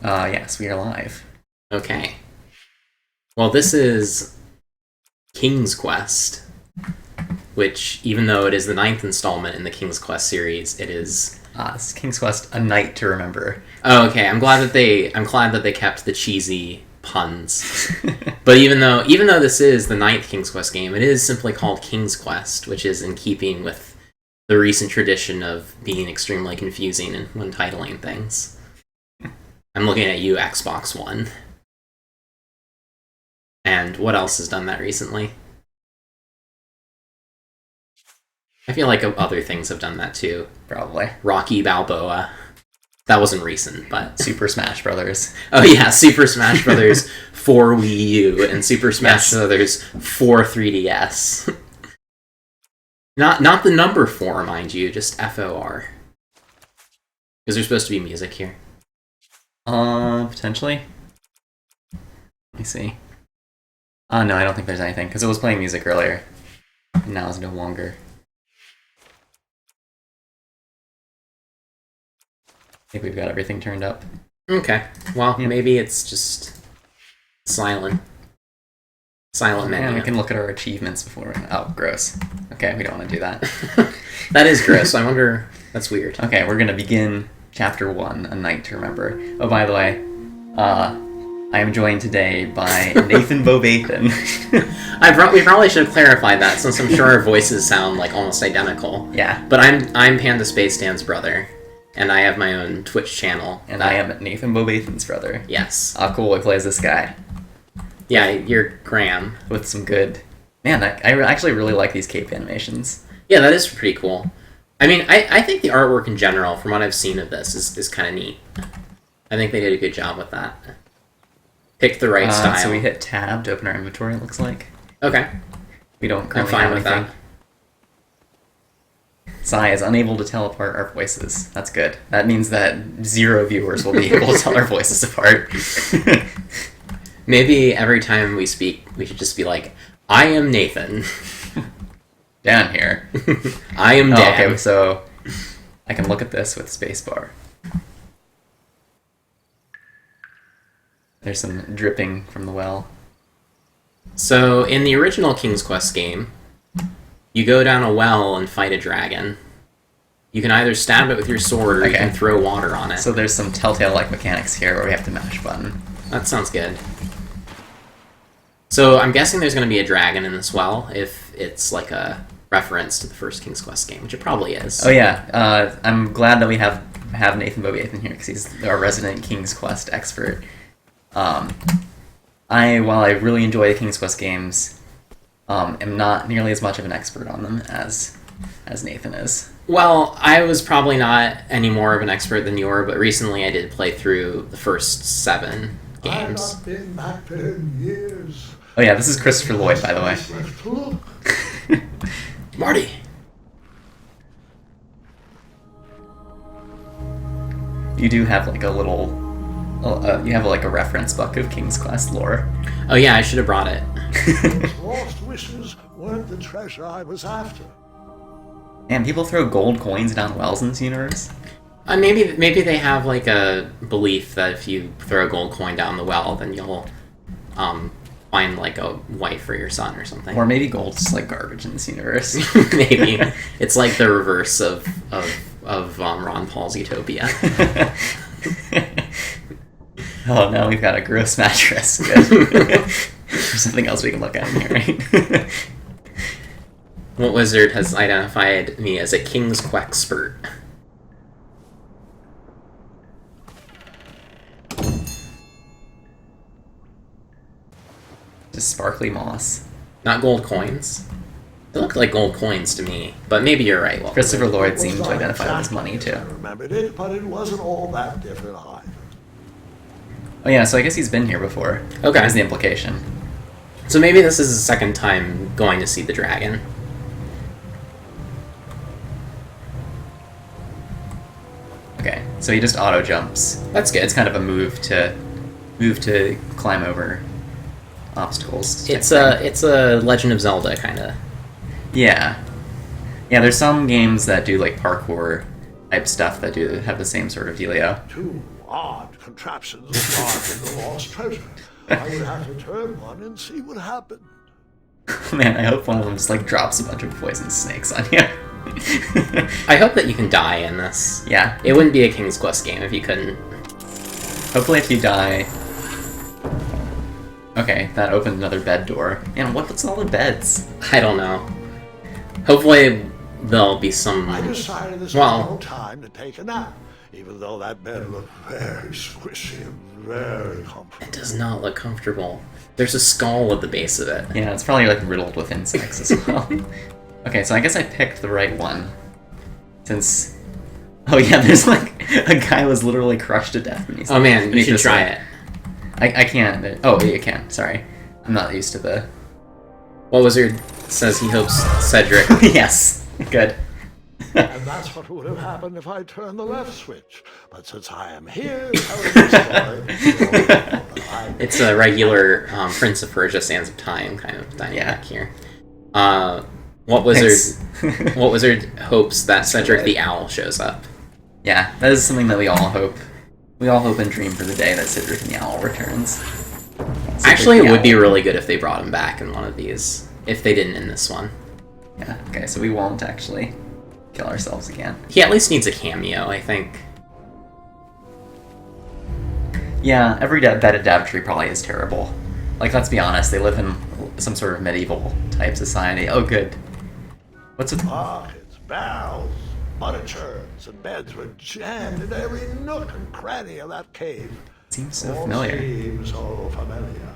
Yes, we are live. Okay. Well, this is King's Quest, which, even though it is the ninth installment in the King's Quest series, it is. This is King's Quest: A Night to Remember. Oh, okay. I'm glad that they kept the cheesy puns. But even though this is the ninth King's Quest game, it is simply called King's Quest, which is in keeping with the recent tradition of being extremely confusing when titling things. I'm looking at you, Xbox One. And what else has done that recently? I feel like other things have done that too. Probably. Rocky Balboa. That wasn't recent, but... Super Smash Brothers. Oh yeah, Super Smash Brothers for Wii U and Super Smash Brothers for 3DS. Not the number 4, mind you, just FOR. Is there supposed to be music here? Potentially. Let me see. No, I don't think there's anything, because it was playing music earlier. And now it's no longer. I think we've got everything turned up. Okay. Well, maybe it's just silent. Silent menu. Yeah, we can look at our achievements before. Oh, gross. Okay, we don't want to do that. That is gross. I wonder... That's weird. Okay, we're going to begin Chapter 1, A Night to Remember. Oh, by the way, I am joined today by Nathan Bovathan. We probably should have clarified that, since I'm sure our voices sound like almost identical. Yeah. But I'm Panda Space Dan's brother, and I have my own Twitch channel. And I am Nathan Bovathan's brother. Yes. Cool, he plays this guy. Yeah, you're Graham. With some good... Man, I actually really like these cape animations. Yeah, that is pretty cool. I mean, I think the artwork in general, from what I've seen of this, is kind of neat. I think they did a good job with that. Pick the right style. So we hit tab to open our inventory, it looks like. Okay. We don't currently I'm fine have with anything. Sai is unable to tell apart our voices. That's good. That means that 0 viewers will be able to tell our voices apart. Maybe every time we speak, we should just be like, I am Nathan. Down here. I am Dan. Okay, so I can look at this with spacebar. There's some dripping from the well. So, in the original King's Quest game, you go down a well and fight a dragon. You can either stab it with your sword, or you can throw water on it. So there's some Telltale-like mechanics here where we have to mash button. That sounds good. So, I'm guessing there's going to be a dragon in this well, if it's like a reference to the first King's Quest game, which it probably is. Oh yeah, I'm glad that we have Nathan Bovathan here, because he's our resident King's Quest expert. While I really enjoy the King's Quest games, am not nearly as much of an expert on them as Nathan is. Well, I was probably not any more of an expert than you were, but recently I did play through the first 7 games. I've not been back there in years. Oh yeah, this is Christopher Lloyd, by the way. Marty! You do have like a little... you have like a reference book of King's Quest lore. Oh yeah, I should have brought it. Lost wishes weren't the treasure I was after. Man, people throw gold coins down wells in this universe? Maybe they have like a belief that if you throw a gold coin down the well, then you'll find like a wife for your son or something. Or maybe gold's like garbage in this universe. Maybe. It's like the reverse of Ron Paul's Utopia. Oh, now we've got a gross mattress. Good. There's something else we can look at in here, right? What wizard has identified me as a King's Quexpert? Just sparkly moss. Not gold coins. They look like gold coins to me, but maybe you're right. Well, Christopher Lloyd seemed to identify it as money, too. I remembered it, but it wasn't all that different either. Oh yeah, so I guess he's been here before. Okay. There's the implication. So maybe this is the second time going to see the dragon. Okay, so he just auto jumps. That's good. It's kind of a move to climb over obstacles. It's a Legend of Zelda kind of. Yeah. Yeah, there's some games that do like parkour type stuff that do have the same sort of dealio. Too odd. contraptions guarding the lost treasure. I would have to turn one and see what happened. Man, I hope one of them just like drops a bunch of poison snakes on you. I hope that you can die in this. Yeah. It wouldn't be a King's Quest game if you couldn't. Hopefully if you die... Okay, that opened another bed door. Man, what's all the beds? I don't know. Hopefully there'll be some... I decided this Well- was no time to take a nap, even though that bed looked very squishy and very comfortable. It does not look comfortable. There's a skull at the base of it. Yeah, it's probably like riddled with insects as well. Okay, so I guess I picked the right one. Since... Oh yeah, there's like... A guy was literally crushed to death beneath Oh man, you beneath should this try one. it. I can't. Oh, you can. Sorry. I'm not used to the... What Wizard says he hopes Cedric... Yes! Good. And that's what would have happened if I turned the left switch. But since I am here telling the story, It's a regular Prince of Persia Sands of Time kind of dynamic Yeah. here. What Wizard... What Wizard hopes that Cedric right. the Owl shows up. Yeah, that is something that we all hope. We all hope and dream for the day that Cedric and the Owl returns. Cedric Actually, the it would be Owl. really good if they brought him back in one of these. If they didn't in this one. Yeah, okay, so we won't actually kill ourselves again. He at least needs a cameo, I think. Yeah, every bed at Daventry probably is terrible. Like, let's be honest, they live in some sort of medieval type society. Oh, good. What's with... buckets, barrels, butter churns, and beds were jammed into every nook and cranny of that cave. Seems so All familiar. seems so familiar.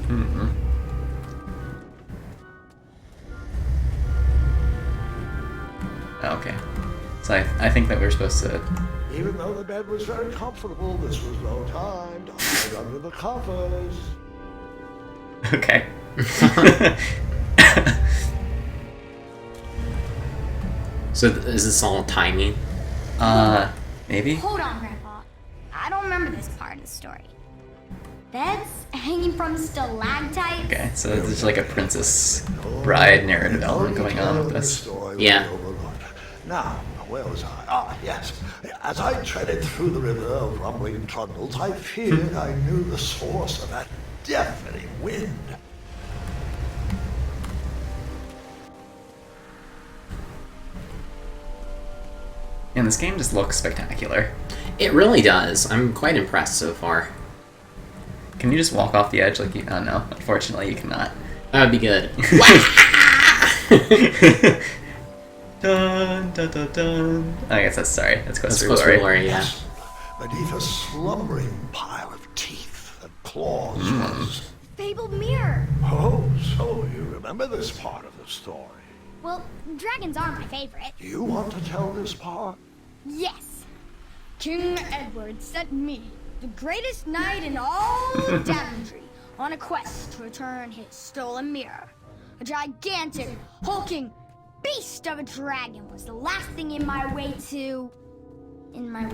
Mm-hmm. Okay. So I think that we're supposed to... Even though the bed was very comfortable, this was no time to hide under the covers. Okay. So is this all timing? Maybe? Hold on, Grandpa. I don't remember this part of the story. Beds hanging from stalactites? Okay, so there's like a Princess Bride narrative element going on with this. Yeah. Now, where was I? Ah, yes. As I treaded through the river of rumbling trundles, I feared I knew the source of that deafening wind. And this game just looks spectacular. It really does. I'm quite impressed so far. Can you just walk off the edge like you... Oh no, unfortunately you cannot. That would be good. Dun, dun, dun, dun. I guess that's... Sorry, that's That's Quest for close for Glory. glory, yeah. Beneath a slumbering pile of teeth and claws was... Fabled mirror. Oh, so you remember this part of the story. Well, dragons are my favorite. Do you want to tell this part? Yes. King Edward sent me, the greatest knight in all Daventry, on a quest to return his stolen mirror. A gigantic, hulking beast of a dragon was the last thing in my way to... My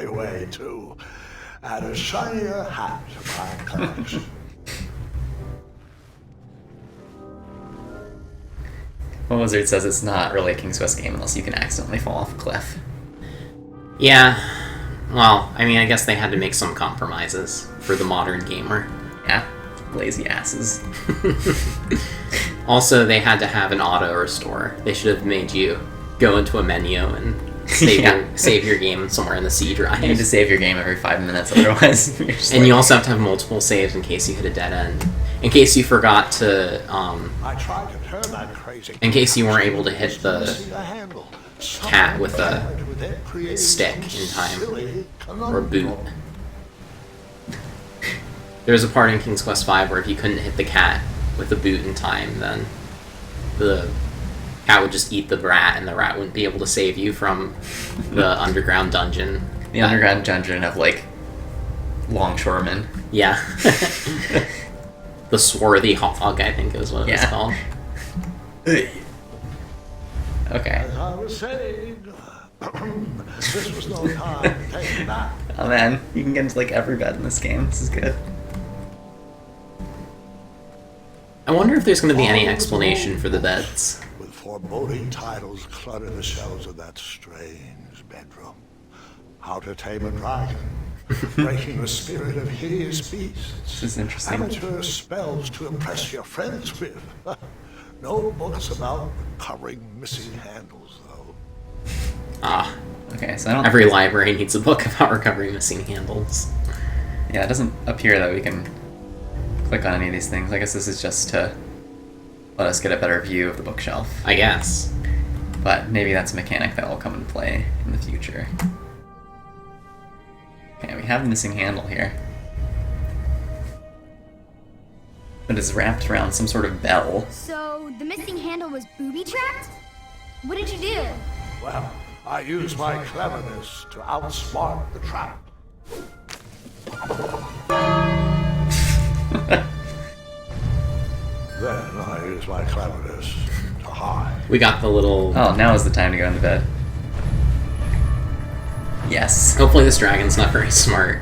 way, too. Add a shinier hat to my collection. Well, Wizard says it's not really a King's Quest game unless you can accidentally fall off a cliff. Yeah. Well, I mean, I guess they had to make some compromises for the modern gamer. Yeah, lazy asses. Also, they had to have an auto restore. They should have made you go into a menu and save, Yeah. save your game somewhere in the C drive. You need to save your game every 5 minutes, otherwise you're just And like- you also have to have multiple saves in case you hit a dead end. In case you forgot to, I tried to turn that crazy... in case you weren't able to hit the missing a handle. cat with a Someone with it created stick some in time. silly or boot. conundrum. There was a part in King's Quest V where if you couldn't hit the cat with the boot in time, then the cat would just eat the rat, and the rat wouldn't be able to save you from the underground dungeon. The underground dungeon of, like, longshoremen. Yeah. The Swarthy Hog, I think is what it was Yeah. called. Okay. As I was saying, this was no time to take a nap. Oh man, you can get into, like, every bed in this game. This is good. I wonder if there's going to be any explanation for the beds. With foreboding titles clutter the shelves of that strange bedroom. how to tame a dragon, breaking the spirit of hideous beasts, This is interesting. amateur spells to impress your friends with. No books about recovering missing handles, though. Ah, Okay, so I don't. every library needs a book about recovering missing handles. Yeah, it doesn't appear that we can click on any of these things. I guess this is just to let us get a better view of the bookshelf. I guess. But maybe that's a mechanic that will come into play in the future. Okay, we have the missing handle here. It is wrapped around some sort of bell. So the missing handle was booby-trapped? What did you do? Well, I use my cleverness to outsmart the trap. Then I use my cleverness to hide. We got the little... Oh, now is the time to go into bed. Yes. Hopefully this dragon's not very smart.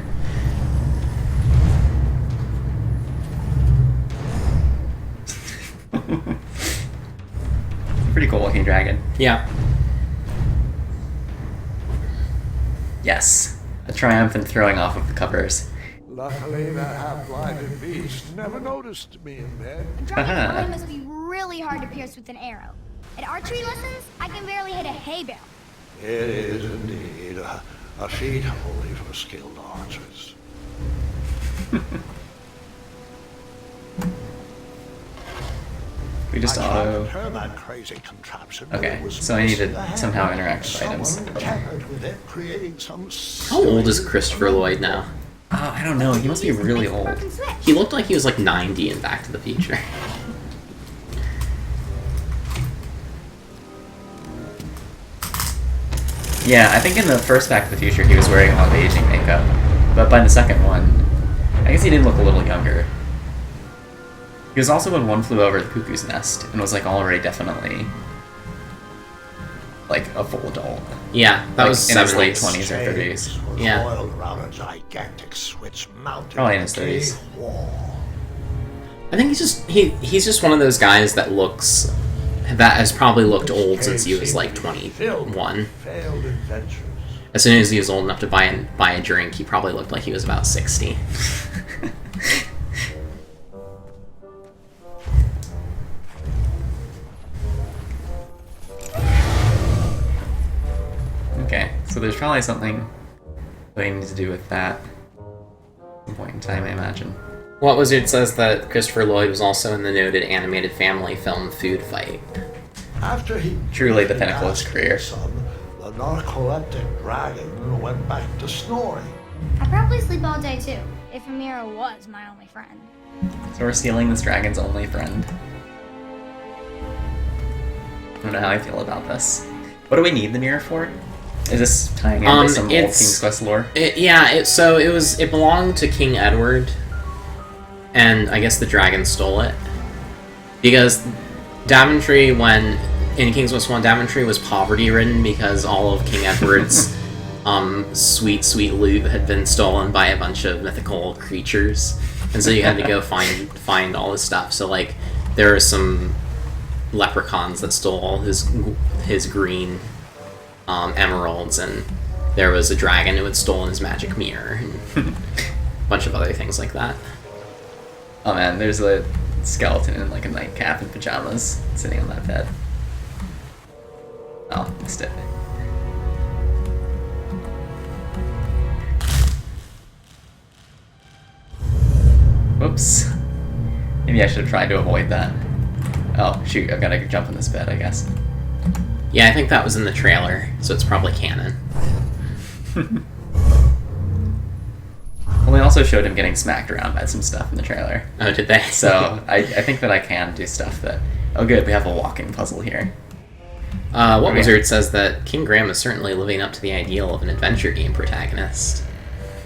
Pretty cool looking dragon. Yeah. Yes. A triumphant throwing off of the covers. Luckily, that half-blinded beast never noticed me in bed. A dragon's Haha. eye must be really hard to pierce with an arrow. At archery lessons, I can barely hit a hay bale. It is indeed a feat only for skilled archers. We just I tried auto. to turn that crazy contraption. but Okay, it was so I need to missing the hand. somehow interact with Someone items. tampered with it, creating some How old is silly Christopher Lloyd now? Oh, I don't know. He must be really old. Broken switch. He looked like he was like 90 in Back to the Future. Yeah, I think in the first Back to the Future he was wearing a lot of aging makeup. But by the second one, I guess he did look a little younger. He was also in One Flew Over the Cuckoo's Nest and was like already definitely like a full adult. Yeah, that Like, was in his late 70s. 20s or 30s. chains were Yeah. coiled around a gigantic switch mounted Probably in on his the 30s. cave wall. I think he's just one of those guys that looks that has probably looked old since he was like Filled with 21. Failed adventures. As soon as he was old enough to buy a drink, he probably looked like he was about 60. Okay, so there's probably something that we need to do with that at some point in time, I imagine. What Wizard says that Christopher Lloyd was also in the noted animated family film Food Fight. After he Truly the briefly pinnacle of his asked career. his son, the narcoleptic dragon went back to snoring. I probably sleep all day too, if Amira was my only friend. So we're stealing this dragon's only friend. I don't know how I feel about this. What do we need the mirror for? Is this tying into some old it's- King's Quest lore? It belonged to King Edward, and I guess the dragon stole it because Daventry, when in King's Quest 1, Daventry was poverty-ridden because all of King Edward's sweet loot had been stolen by a bunch of mythical creatures, and so you had to go find all this stuff. So like there are some leprechauns that stole all his green emeralds, and there was a dragon who had stolen his magic mirror, and a bunch of other things like that. Oh man, there's a skeleton in like a nightcap and pajamas sitting on that bed. Oh, missed it. Whoops. Maybe I should have tried to avoid that. Oh, shoot, I've got to jump in this bed, I guess. Yeah, I think that was in the trailer, so it's probably canon. Well, they also showed him getting smacked around by some stuff in the trailer. Oh, did they? So, I think that I can do stuff that... Oh good, we have a walking puzzle here. What Okay. Wizard says that King Graham is certainly living up to the ideal of an adventure game protagonist.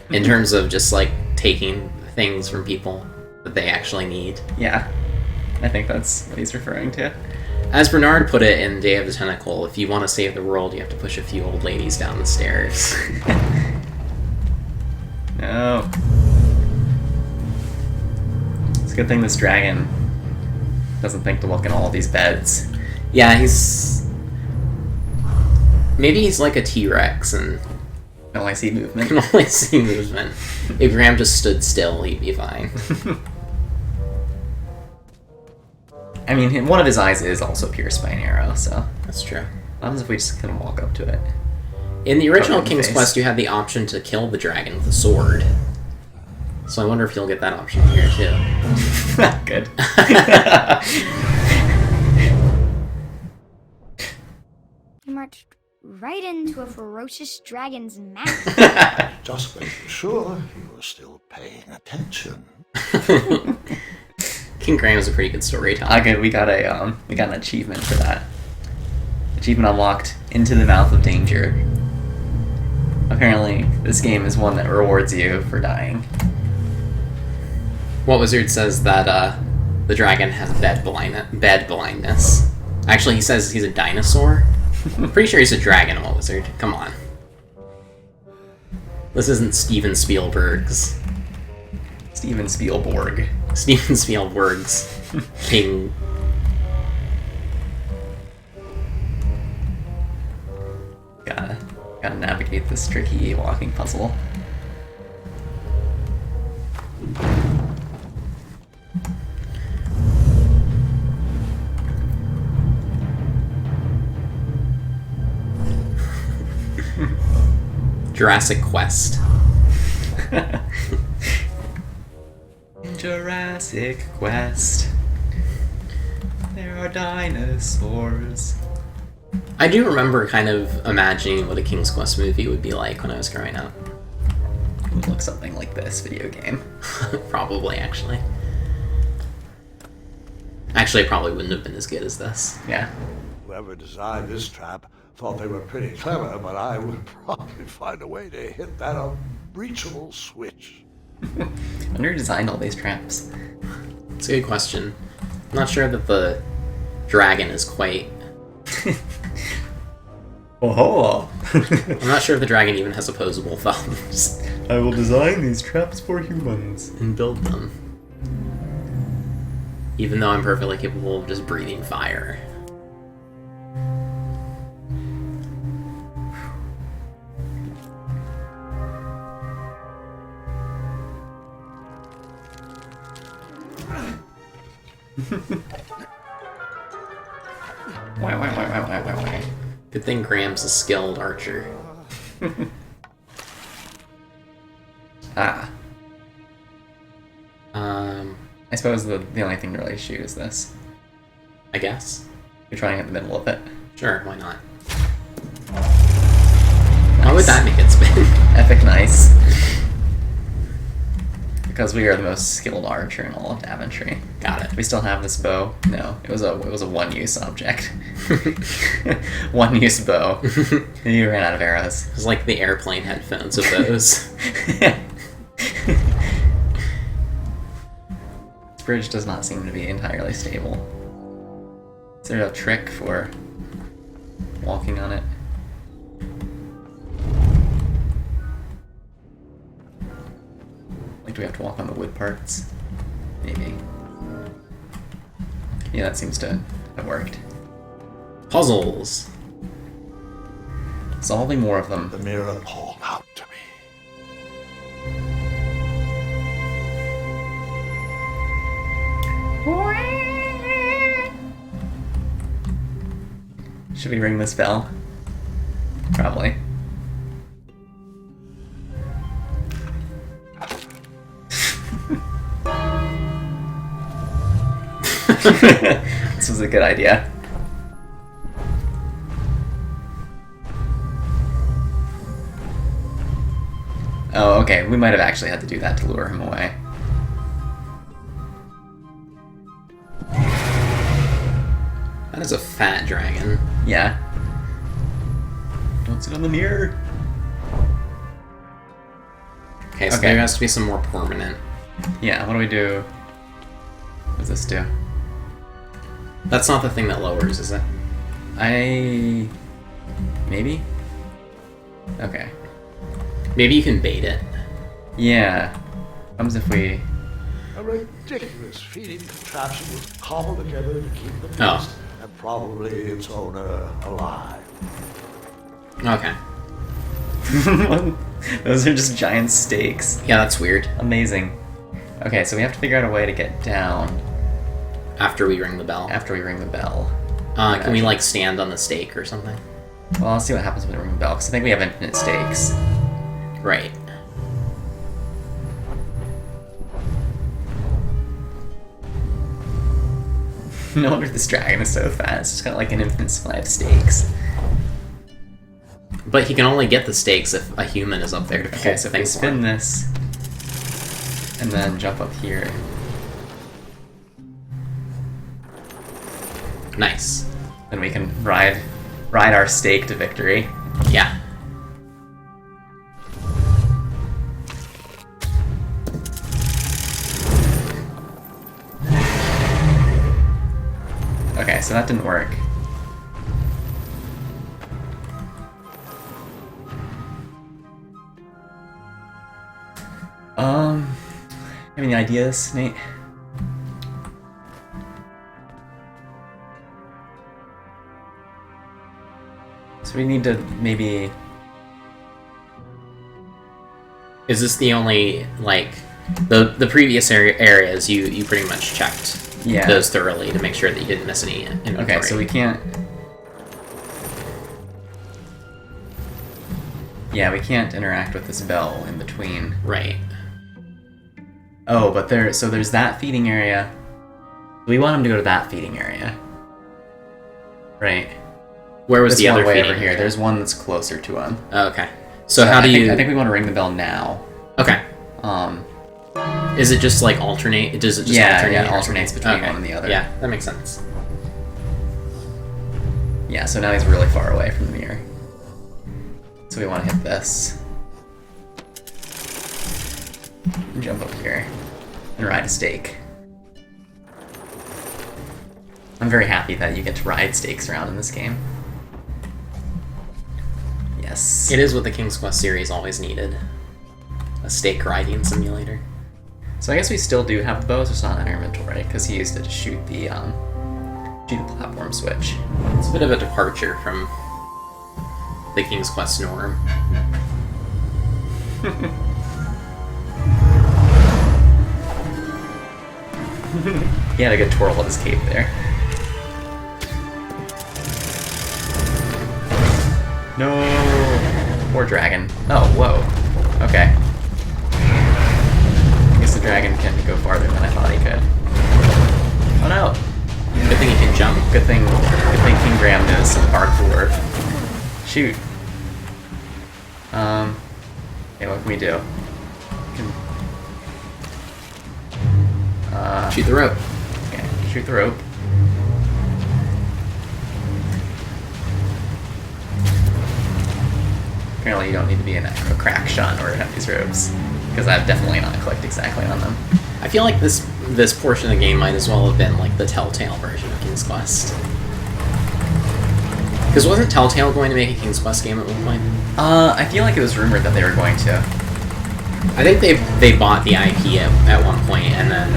In terms of just, like, taking things from people that they actually need. Yeah, I think that's what he's referring to. As Bernard put it in Day of the Tentacle, if you want to save the world, you have to push a few old ladies down the stairs. No. It's a good thing this dragon doesn't think to look in all these beds. Yeah, maybe he's like a T-Rex, and No, I see I movement. can only see movement. If Graham just stood still, he'd be fine. I mean, one of his eyes is also pierced by an arrow, so... That's true. What happens if we just kind of walk up to it? In the original Cover in the King's face. Quest, you had the option to kill the dragon with a sword. So I wonder if you'll get that option here, too. Good. You marched right into a ferocious dragon's mouth. Just making sure you were still paying attention. King Graham is a pretty good storyteller. We got an achievement for that. Achievement unlocked, Into the Mouth of Danger. Apparently, this game is one that rewards you for dying. What Wizard says that the dragon has bed blindness. Actually, he says he's a dinosaur. I'm pretty sure he's a dragon, What Wizard. Come on. This isn't Steven Spielberg's. Steven Spielberg. Steven Spielberg's King. Gotta navigate this tricky walking puzzle. Jurassic Quest. Jurassic Quest. There are dinosaurs. I do remember kind of imagining what a King's Quest movie would be like when I was growing up. It would look something like this video game. Probably, actually. Actually, it probably wouldn't have been as good as this. Yeah. Whoever designed this trap thought they were pretty clever, but I would probably find a way to hit that unreachable switch. I wonder who designed all these traps. It's a good question. I'm not sure that the dragon is quite... Oh, I'm not sure if the dragon even has opposable thumbs. I will design these traps for humans. And build them. Even though I'm perfectly capable of just breathing fire. Why. Good thing Graham's a skilled archer. Ah. I I suppose the only thing to really shoot is this. I guess. You're trying at the middle of it. Sure, why not? How would that make it spin? Epic nice. Because we are the most skilled archer in all of Daventry. Got it. We still have this bow? No, it was a one-use object. One-use bow. You ran out of arrows. It was like the airplane headphones of those. This bridge does not seem to be entirely stable. Is there a trick for walking on it? Like, do we have to walk on the wood parts? Maybe. Yeah, that seems to have worked. Puzzles. Solving more of them. The mirror called out to me. Should we ring this bell? Probably. This was a good idea. Oh, okay. We might have actually had to do that to lure him away. That is a fat dragon. Yeah. Don't sit on the mirror. Okay, so Okay. there has to be some more permanent. Yeah, what do we do? What does this do? That's not the thing that lowers, is it? Maybe? Okay. Maybe you can bait it. Yeah. What happens if we... A ridiculous feeding contraption was cobbled together to keep the beast Oh. and probably its owner alive. Okay. Those are just giant stakes. Yeah, that's weird. Amazing. Okay, so we have to figure out a way to get down After we ring the bell. after we ring the bell. Can we, like, stand on the stake or something? Well, I'll see what happens when we ring the bell, because I think we have infinite stakes. Right. No wonder this dragon is so fast. It's just got like an infinite supply of stakes. But he can only get the stakes if a human is up there to pull Okay, so if we things for spin him. this, and then jump up here. Nice. Then we can ride our stake to victory. Yeah. Okay, so that didn't work. Have any ideas, Nate? So we need to maybe... Is this the only, like, the previous areas you pretty much checked Yeah. those thoroughly to make sure that you didn't miss any inventory? Okay, so we can't... Yeah, we can't interact with this bell in between. Right. Oh, but there's that feeding area. We want him to go to that feeding area. Right. Where was This the one other way feeding over here. area? There's one that's closer to him. Oh, okay. So how do you... I think we want to ring the bell now. Okay. Is it just like alternate? Does it just Yeah, alternate? yeah, it or alternates something? between one and the other. Yeah, that makes sense. Yeah, so now he's really far away from the mirror. So we want to hit this. And jump up here. And ride a stake. I'm very happy that you get to ride stakes around in this game. Yes. It is what the King's Quest series always needed. A stake riding simulator. So I guess we still do have the bow, it's just not in our inventory, because he used it to shoot the platform switch. It's a bit of a departure from the King's Quest norm. He had a good twirl of his cape there. No! Poor dragon. Oh, whoa. Okay. I guess the dragon can go farther than I thought he could. Oh no! Good thing he can jump. Good thing King Graham knows some parkour. Shoot. Okay, what can we do? We can... Shoot the rope. Okay, shoot the rope. Apparently you don't need to be a crack shot in order to have these ropes, because I've definitely not clicked exactly on them. I feel like this portion of the game might as well have been like the Telltale version of King's Quest. Because wasn't Telltale going to make a King's Quest game at one point? I feel like it was rumored that they were going to. I think they bought the IP at one point, and then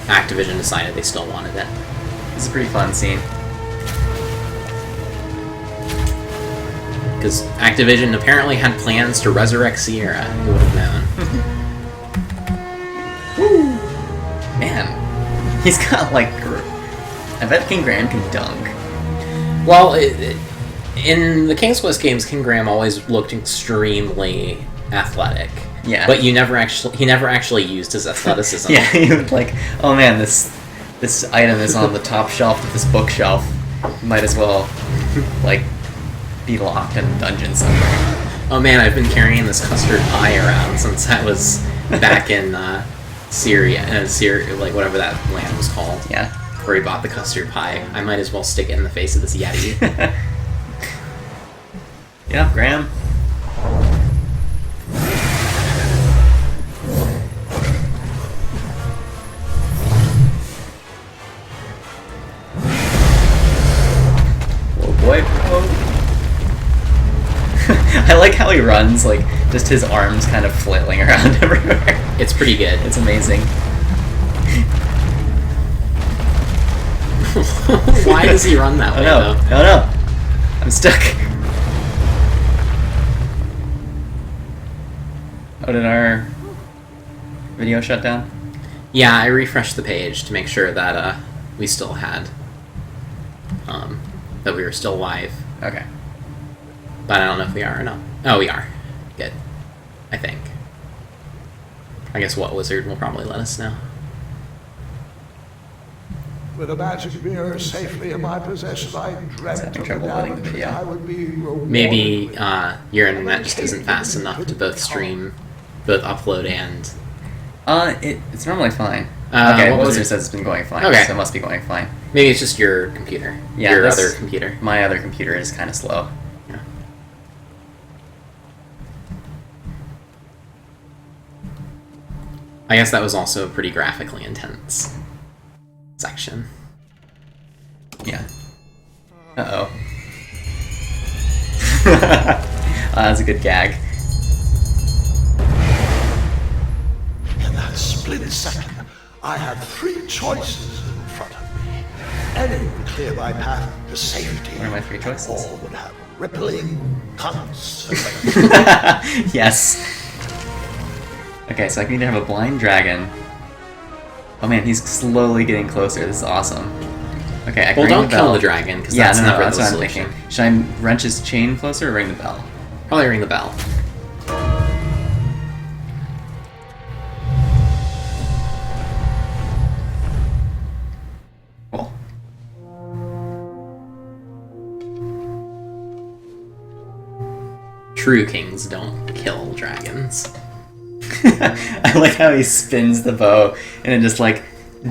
Activision decided they still wanted it. This is a pretty fun scene. Because Activision apparently had plans to resurrect Sierra. Who would have known? Woo! Man, he's got like... I bet King Graham can dunk. Well, in the King's Quest games, King Graham always looked extremely athletic. Yeah. But he never actually used his athleticism. Yeah, he was like, oh man, this item is on the top shelf of this bookshelf. Might as well, like, be locked in a dungeon somewhere. Oh man, I've been carrying this custard pie around since I was back in Syria, like whatever that land was called. Yeah. Where he bought the custard pie. I might as well stick it in the face of this Yeti. Yeah, Graham. Whoa, boy. Whoa. I like how he runs, like, just his arms kind of flailing around everywhere. It's pretty good. It's amazing. Why does he run that way, Oh no, though? oh no. I'm stuck. Oh, did our video shut down? Yeah, I refreshed the page to make sure that we still had that we were still live, Okay. but I don't know if we are or not. Oh, we are. Good. I think. I guess What Wizard will probably let us know. With a magic mirror safely in my possession, I dreamt having of the trouble loading the Daventry video. I would be rewarded Maybe with. your internet just isn't fast enough to both stream, both upload and... It's normally fine. What Okay, was What Wizard it? says it's been going fine, Okay. so it must be going fine. Maybe it's just your computer. Yeah, your this- other computer. My other computer is kind of slow. Yeah. I guess that was also a pretty graphically intense section. Yeah. Uh-oh. That's a good gag. In that split second, I had three choices in front of me. Any would clear my path to safety. What are my three choices? All would have rippling consequences. Yes. Okay, so I can either have a blind dragon. Oh man, he's slowly getting closer. This is awesome. Okay, I can Well, ring don't the kill bell. the dragon, because Yeah, that's no, never that's the what I'm solution. thinking. Should I wrench his chain closer or ring the bell? Probably ring the bell. Cool. True kings don't kill dragons. I like how he spins the bow and it just like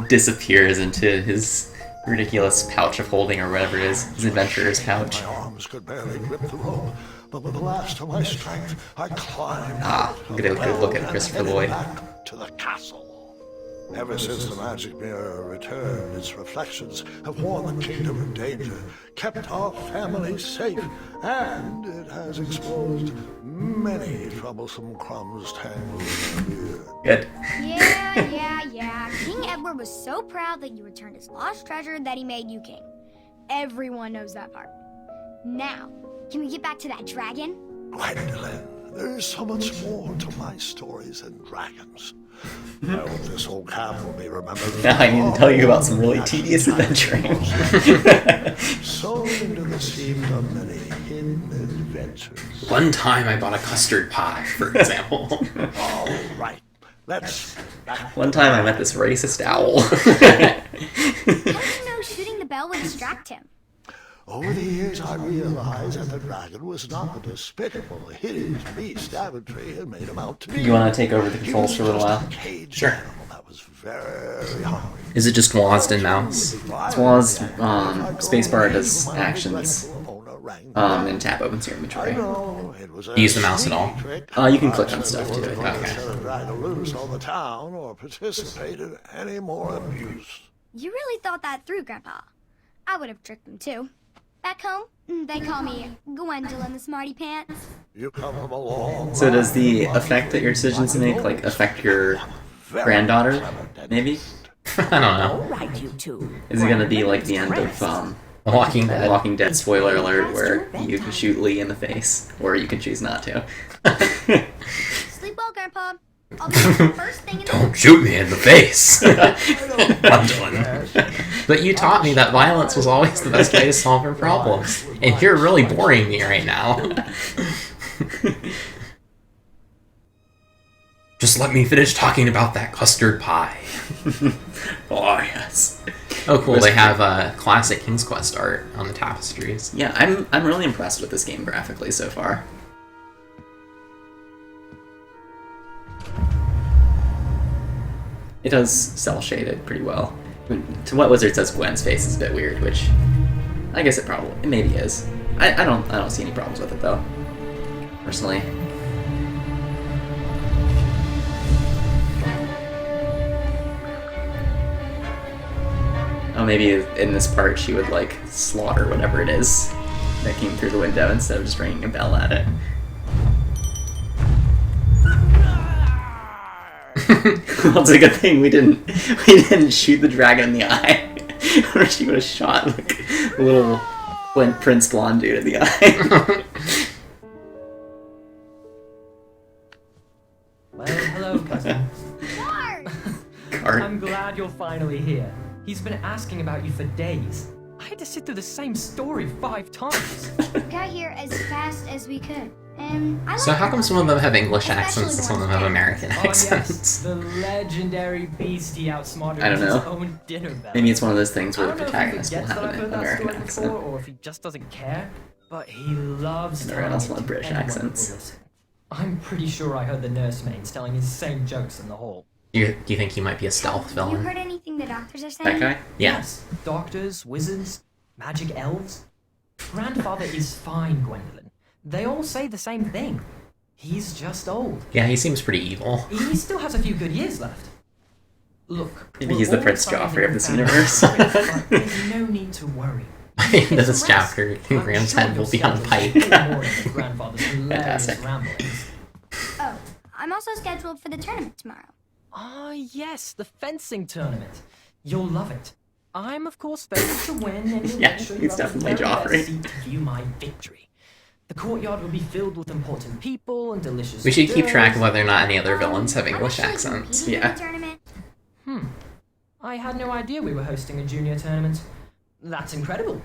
disappears into his ridiculous pouch of holding or whatever it is, his adventurer's pouch. My arms could barely grip the rope, but with the last of my strength, I climbed out of get a the good look well at and Christopher headed Lloyd. back to the castle. Ever since the magic mirror returned, its reflections have warned the kingdom of danger, kept our family safe, and it has exposed many troublesome crumbs tangled in our beard. Good. Yeah. King Edward was so proud that you returned his lost treasure that he made you king. Everyone knows that part. Now, can we get back to that dragon? Gwendolyn, there is so much more to my stories than dragons. I hope this whole camp will be remembered. Now I need to tell you about some really tedious adventuring. So into the seam of many hidden adventures. One time I bought a custard pie, for example. All right, let's back. One time I met this racist owl. How did you know shooting the bell would distract him? Over the years, I realized that the dragon was not the despicable, hideous beast Daventry had made him out to be. You want to take over the He controls was for a little just while? caged Sure. animal that was very hungry. Is it just Wasden Mouse? As well as spacebar does actions, and tab opens your I inventory. know it was a Use the mouse at all? sneaky trick. You can click I on stuff, said too, I it think. wasn't Okay. to drag a loose on the town or participate in any more abuse. You really thought that through, Grandpa. I would have tricked him too. Back home, they call me Gwendolyn the Smarty Pants. You come from a long So does the line. effect that your decisions make like affect your Very granddaughter? clever, Maybe? I don't know. All right, you two. Is it gonna be like the end of Walking Dead. Walking Dead? Spoiler alert, where you can shoot Lee in the face, or you can choose not to. Sleep well, Grandpa. I'll be back first thing in the Don't shoot me in the face. Gwendolyn. But you taught me that violence was always the best way to solve your problems. And you're really boring me right now. Just let me finish talking about that custard pie. Oh yes. Oh, cool. They have classic King's Quest art on the tapestries. Yeah, I'm really impressed with this game graphically so far. It does cel shaded pretty well. To What Wizard says Gwen's face is a bit weird, which I guess it maybe is. I don't see any problems with it though. Personally. Oh, maybe in this part she would like slaughter whatever it is that came through the window instead of just ringing a bell at it. Well, it's a good thing we didn't shoot the dragon in the eye, or she would have shot like a little Prince Blonde dude in the eye. Well, hello, cousin. Bart! Art. I'm glad you're finally here. He's been asking about you for days. I had to sit through the same story 5 times. Got here as fast as we could. And I So like how her come some of them have English Especially accents and the some of them ones have there. American Oh yes, accents? the legendary beastie outsmarted I don't his know. own dinner bell. Maybe it's one of those things where I the don't know if he protagonist will forgets have that I've an heard that American story accent. before, or if he just doesn't care. But he loves And everyone telling else it will have to British anyone who will accents. listen. I'm pretty sure I heard the nursemaids telling his same jokes in the hall. Do you think he might be a stealth You villain? heard anything the doctors are saying? That guy? Yeah. Yes, doctors, wizards, magic elves. Grandfather is fine, Gwendolyn. They all say the same thing. He's just old. Yeah, he seems pretty evil. He still has a few good years left. Look, Maybe we're he's the all Prince fighting Joffrey of this family, universe. but there's no need to worry. By the end of this Rest. chapter, I'm Graham's sure head your will be on schedule's pike. full more than grandfather's hilarious Fantastic. ramblings. Oh, I'm also scheduled for the tournament tomorrow. Ah, yes, the fencing tournament. You'll love it. I'm, of course, favored to win, and you'll Yeah, make sure you he's have the definitely very best Joffrey. seat to view my victory. The courtyard will be filled with important people and delicious We should keep track of desserts. whether or not any other villains have I'm English actually accents. competing in Yeah. the tournament. I had no idea we were hosting a junior tournament. That's incredible.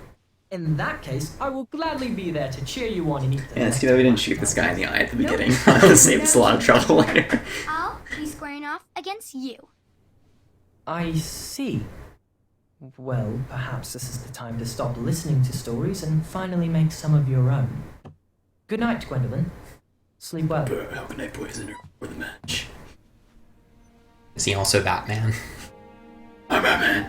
In that case, I will gladly be there to cheer you on and eat the Yeah, it's too bad we didn't shoot this guy in the eye at the Nope. beginning. That saved us a lot of trouble later. I'll be squaring off against you. I see. Well, perhaps this is the time to stop listening to stories and finally make some of your own. Good night, Gwendolyn. Sleep well. How can I poison her for the match? Is he also Batman? I'm Batman.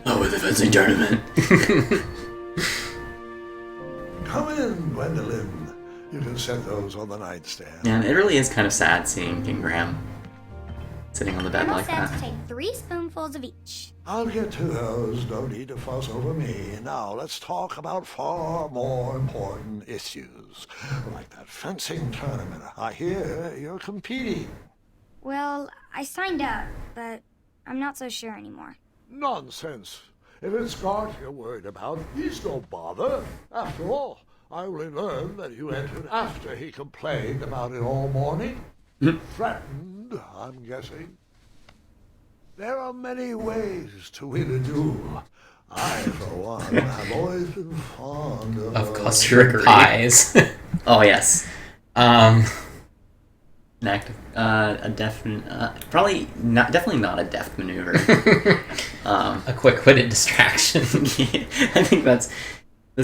Oh, with the fencing tournament. Come in, Gwendolyn. You can set those on the nightstand. Yeah, it really is kind of sad seeing King Graham sitting on the bed I'm all like set that. to take 3 spoonfuls of each. I'll get to those. No need to fuss over me. Now let's talk about far more important issues, like that fencing tournament. I hear you're competing. Well, I signed up, but I'm not so sure anymore. Nonsense. If it's Scott you're worried about, he's no bother. After all, I only learned that you entered after he complained about it all morning. Threatened, I'm guessing. There are many ways to win a duel. I, for one, have always been fond Of of... custard Agree. pies. Oh yes, um, an active, a definite, probably not, definitely not a deft maneuver. a quick-witted distraction. I think that's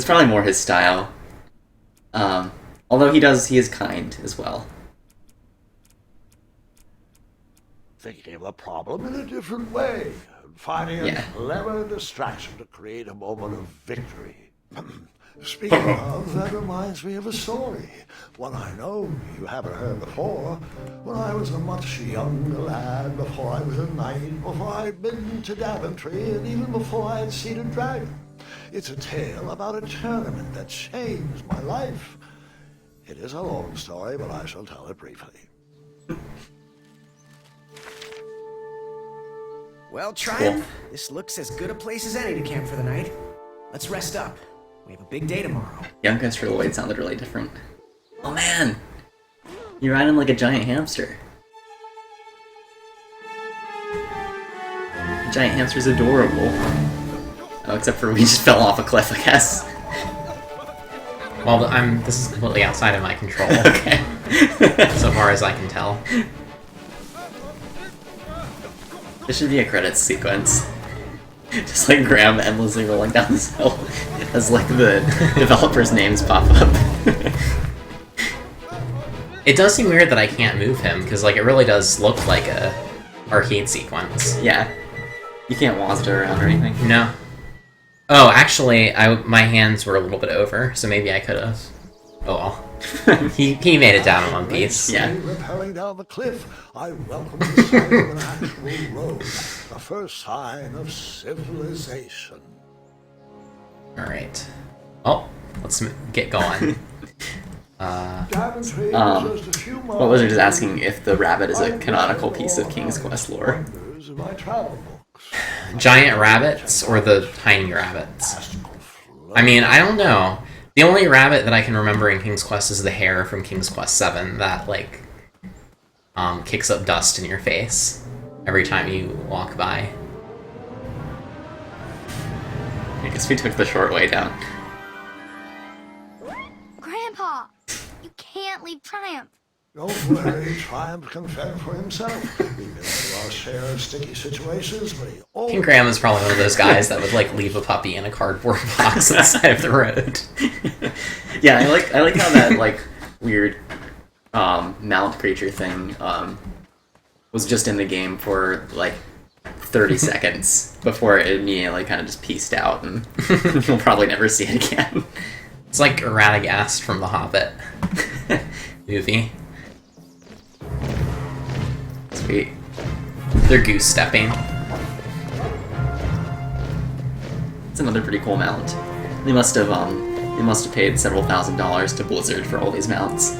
probably more his style. Although he is kind as well. Thinking of the problem in a different way, and finding Yeah. a clever distraction to create a moment of victory. Speaking of, that reminds me of a story, one I know you haven't heard before. When I was a much younger lad, before I was a knight, before I'd been to Daventry, and even before I had seen a dragon. It's a tale about a tournament that changed my life. It is a long story, but I shall tell it briefly. Well, Triumph, this looks as good a place as any to camp for the night. Let's rest up. We have a big day tomorrow. Youngest Lloyd sounded really different. Oh man, you're riding like a giant hamster. The giant hamster's adorable. Oh, except for we just fell off a cliff, I guess. Well, this is completely outside of my control, Okay. so far as I can tell. This should be a credits sequence. Just like Graham endlessly rolling down this hill as like the developers' names pop up. It does seem weird that I can't move him, because like it really does look like a arcade sequence. Yeah. You can't waz it around or anything. No. Oh, actually, my hands were a little bit over, so maybe I could have. Oh well. he made it down in one piece. Yeah. Rappelling down the cliff, I welcome the sight of an actual road, the first sign of civilization. Alright. Oh, let's get going. Daventry Um, is just a few What was I just miles asking if the rabbit is a canonical piece of King's Quest lore? wonders in my travel books. Giant rabbits or the tiny rabbits? Mystical flow. I mean, I don't know. The only rabbit that I can remember in King's Quest is the hare from King's Quest 7 that, like, kicks up dust in your face every time you walk by. I guess we took the short way down. Grandpa, you can't leave Triumph. Don't worry, Triumph can fend for himself. We've been through our share of sticky situations, but he always... King Graham is probably one of those guys that would, like, leave a puppy in a cardboard box on the side of the road. Yeah, I like how that like weird mount creature thing was just in the game for like 30 seconds before it immediately kind of just pieced out, and you'll probably never see it again. It's like Radagast from the Hobbit movie. Sweet. They're goose stepping. It's another pretty cool mount. They must have paid several $1,000s to Blizzard for all these mounts.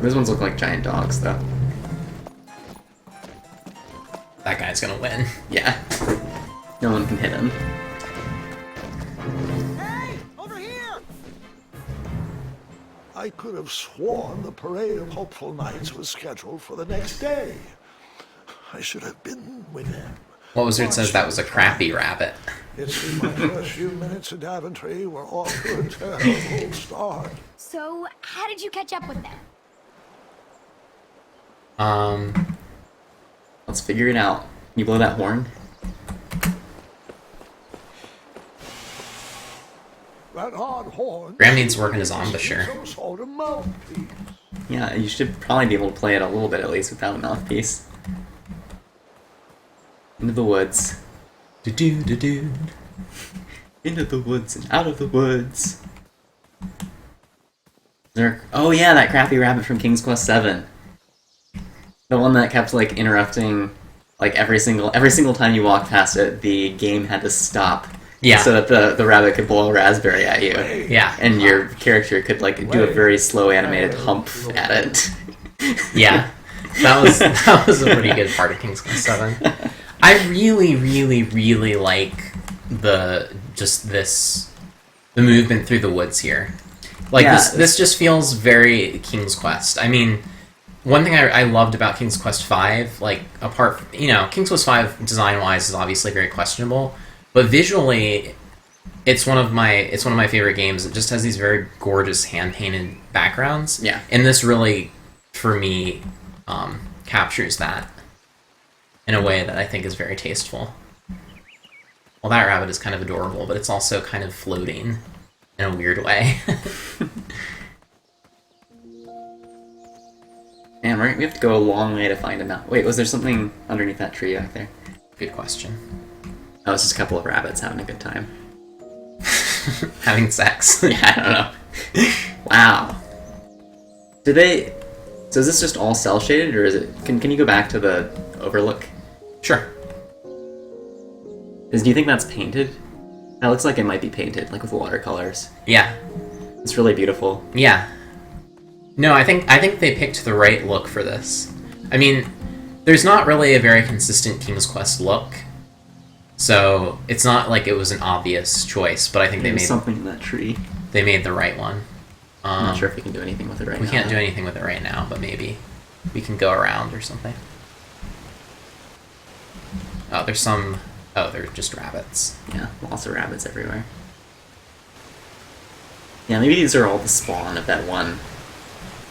Those ones look like giant dogs, though. That guy's gonna win. Yeah. No one can hit him. Hey, over here! I could have sworn the Parade of Hopeful Knights was scheduled for the next day. I should have been with them. What Wizard says that was a crappy rabbit. It seemed my first few minutes in Daventry were off to a terrible start. So, how did you catch up with them? Let's figure it out. Can you blow that horn? That odd horn... Graham needs to work on his embouchure. Some sort of mouthpiece. Yeah, you should probably be able to play it a little bit at least without a mouthpiece. Into the woods. Do-do-do-do. Into the woods and out of the woods. Oh yeah, that crappy rabbit from King's Quest 7. The one that kept like interrupting, like every single time you walked past it, the game had to stop. Yeah. So that the rabbit could blow a raspberry at you. Yeah. And your character could like do a very slow animated hump at it. Yeah. That was a pretty good part of King's Quest 7. I really, really, really like the movement through the woods here. Like Yeah, this just feels very King's Quest. I mean, one thing I loved about King's Quest V, like apart from, King's Quest V design wise is obviously very questionable, but visually it's one of my favorite games. It just has these very gorgeous hand painted backgrounds. Yeah. And this really, for me, captures that in a way that I think is very tasteful. Well, that rabbit is kind of adorable, but it's also kind of floating in a weird way. Man, we have to go a long way to find a mount. Wait, was there something underneath that tree back there? Good question. Oh, it's just a couple of rabbits having a good time. Having sex. Yeah, I don't know. Wow. So is this just all cell shaded, or is it? Can you go back to the overlook? Sure. Do you think that's painted? That looks like it might be painted, like with watercolors. Yeah. It's really beautiful. Yeah. No, I think they picked the right look for this. I mean, there's not really a very consistent King's Quest look, so it's not like it was an obvious choice. But I think There's something in that tree. they made the right one. I'm not sure if we can do anything with it right now. We can't do anything with it right now, but maybe we can go around or something. Oh, they're just rabbits. Yeah, lots of rabbits everywhere. Yeah, maybe these are all the spawn of that one.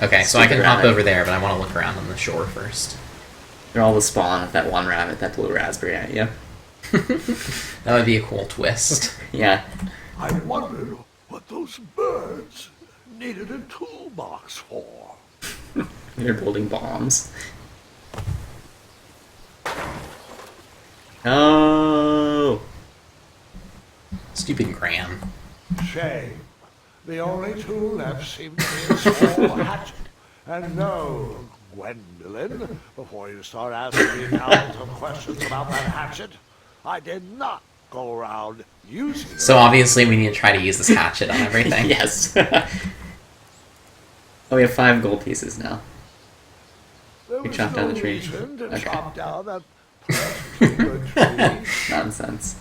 Okay, so I can Stupid hop rabbit. over there, but I want to look around on the shore first. They're all the spawn of that one rabbit that blew a raspberry at you. That would be a cool twist. Yeah. I wondered what those birds needed a toolbox for. They're building bombs. Oh! Stupid Graham. Shame. The only two left seem to be a small hatchet. And no, Gwendolyn, before you start asking me thousands of questions about that hatchet, I did not go around using it. So obviously we need to try to use this hatchet on everything. Yes. Oh, we have 5 gold pieces now. There we was chopped down no the tree. reason to Okay. chop down that perfectly good tree. Nonsense.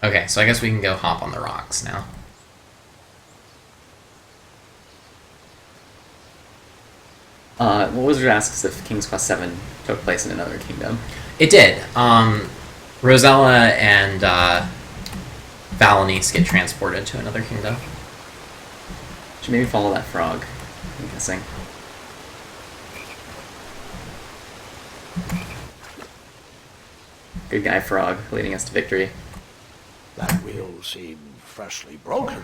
Okay, so I guess we can go hop on the rocks now. Well, Wizard asks if King's Quest VII took place in another kingdom. It did. Rosella and Valenice get transported to another kingdom. Should maybe follow that frog, I'm guessing. Good guy frog, leading us to victory. That wheel seemed freshly broken.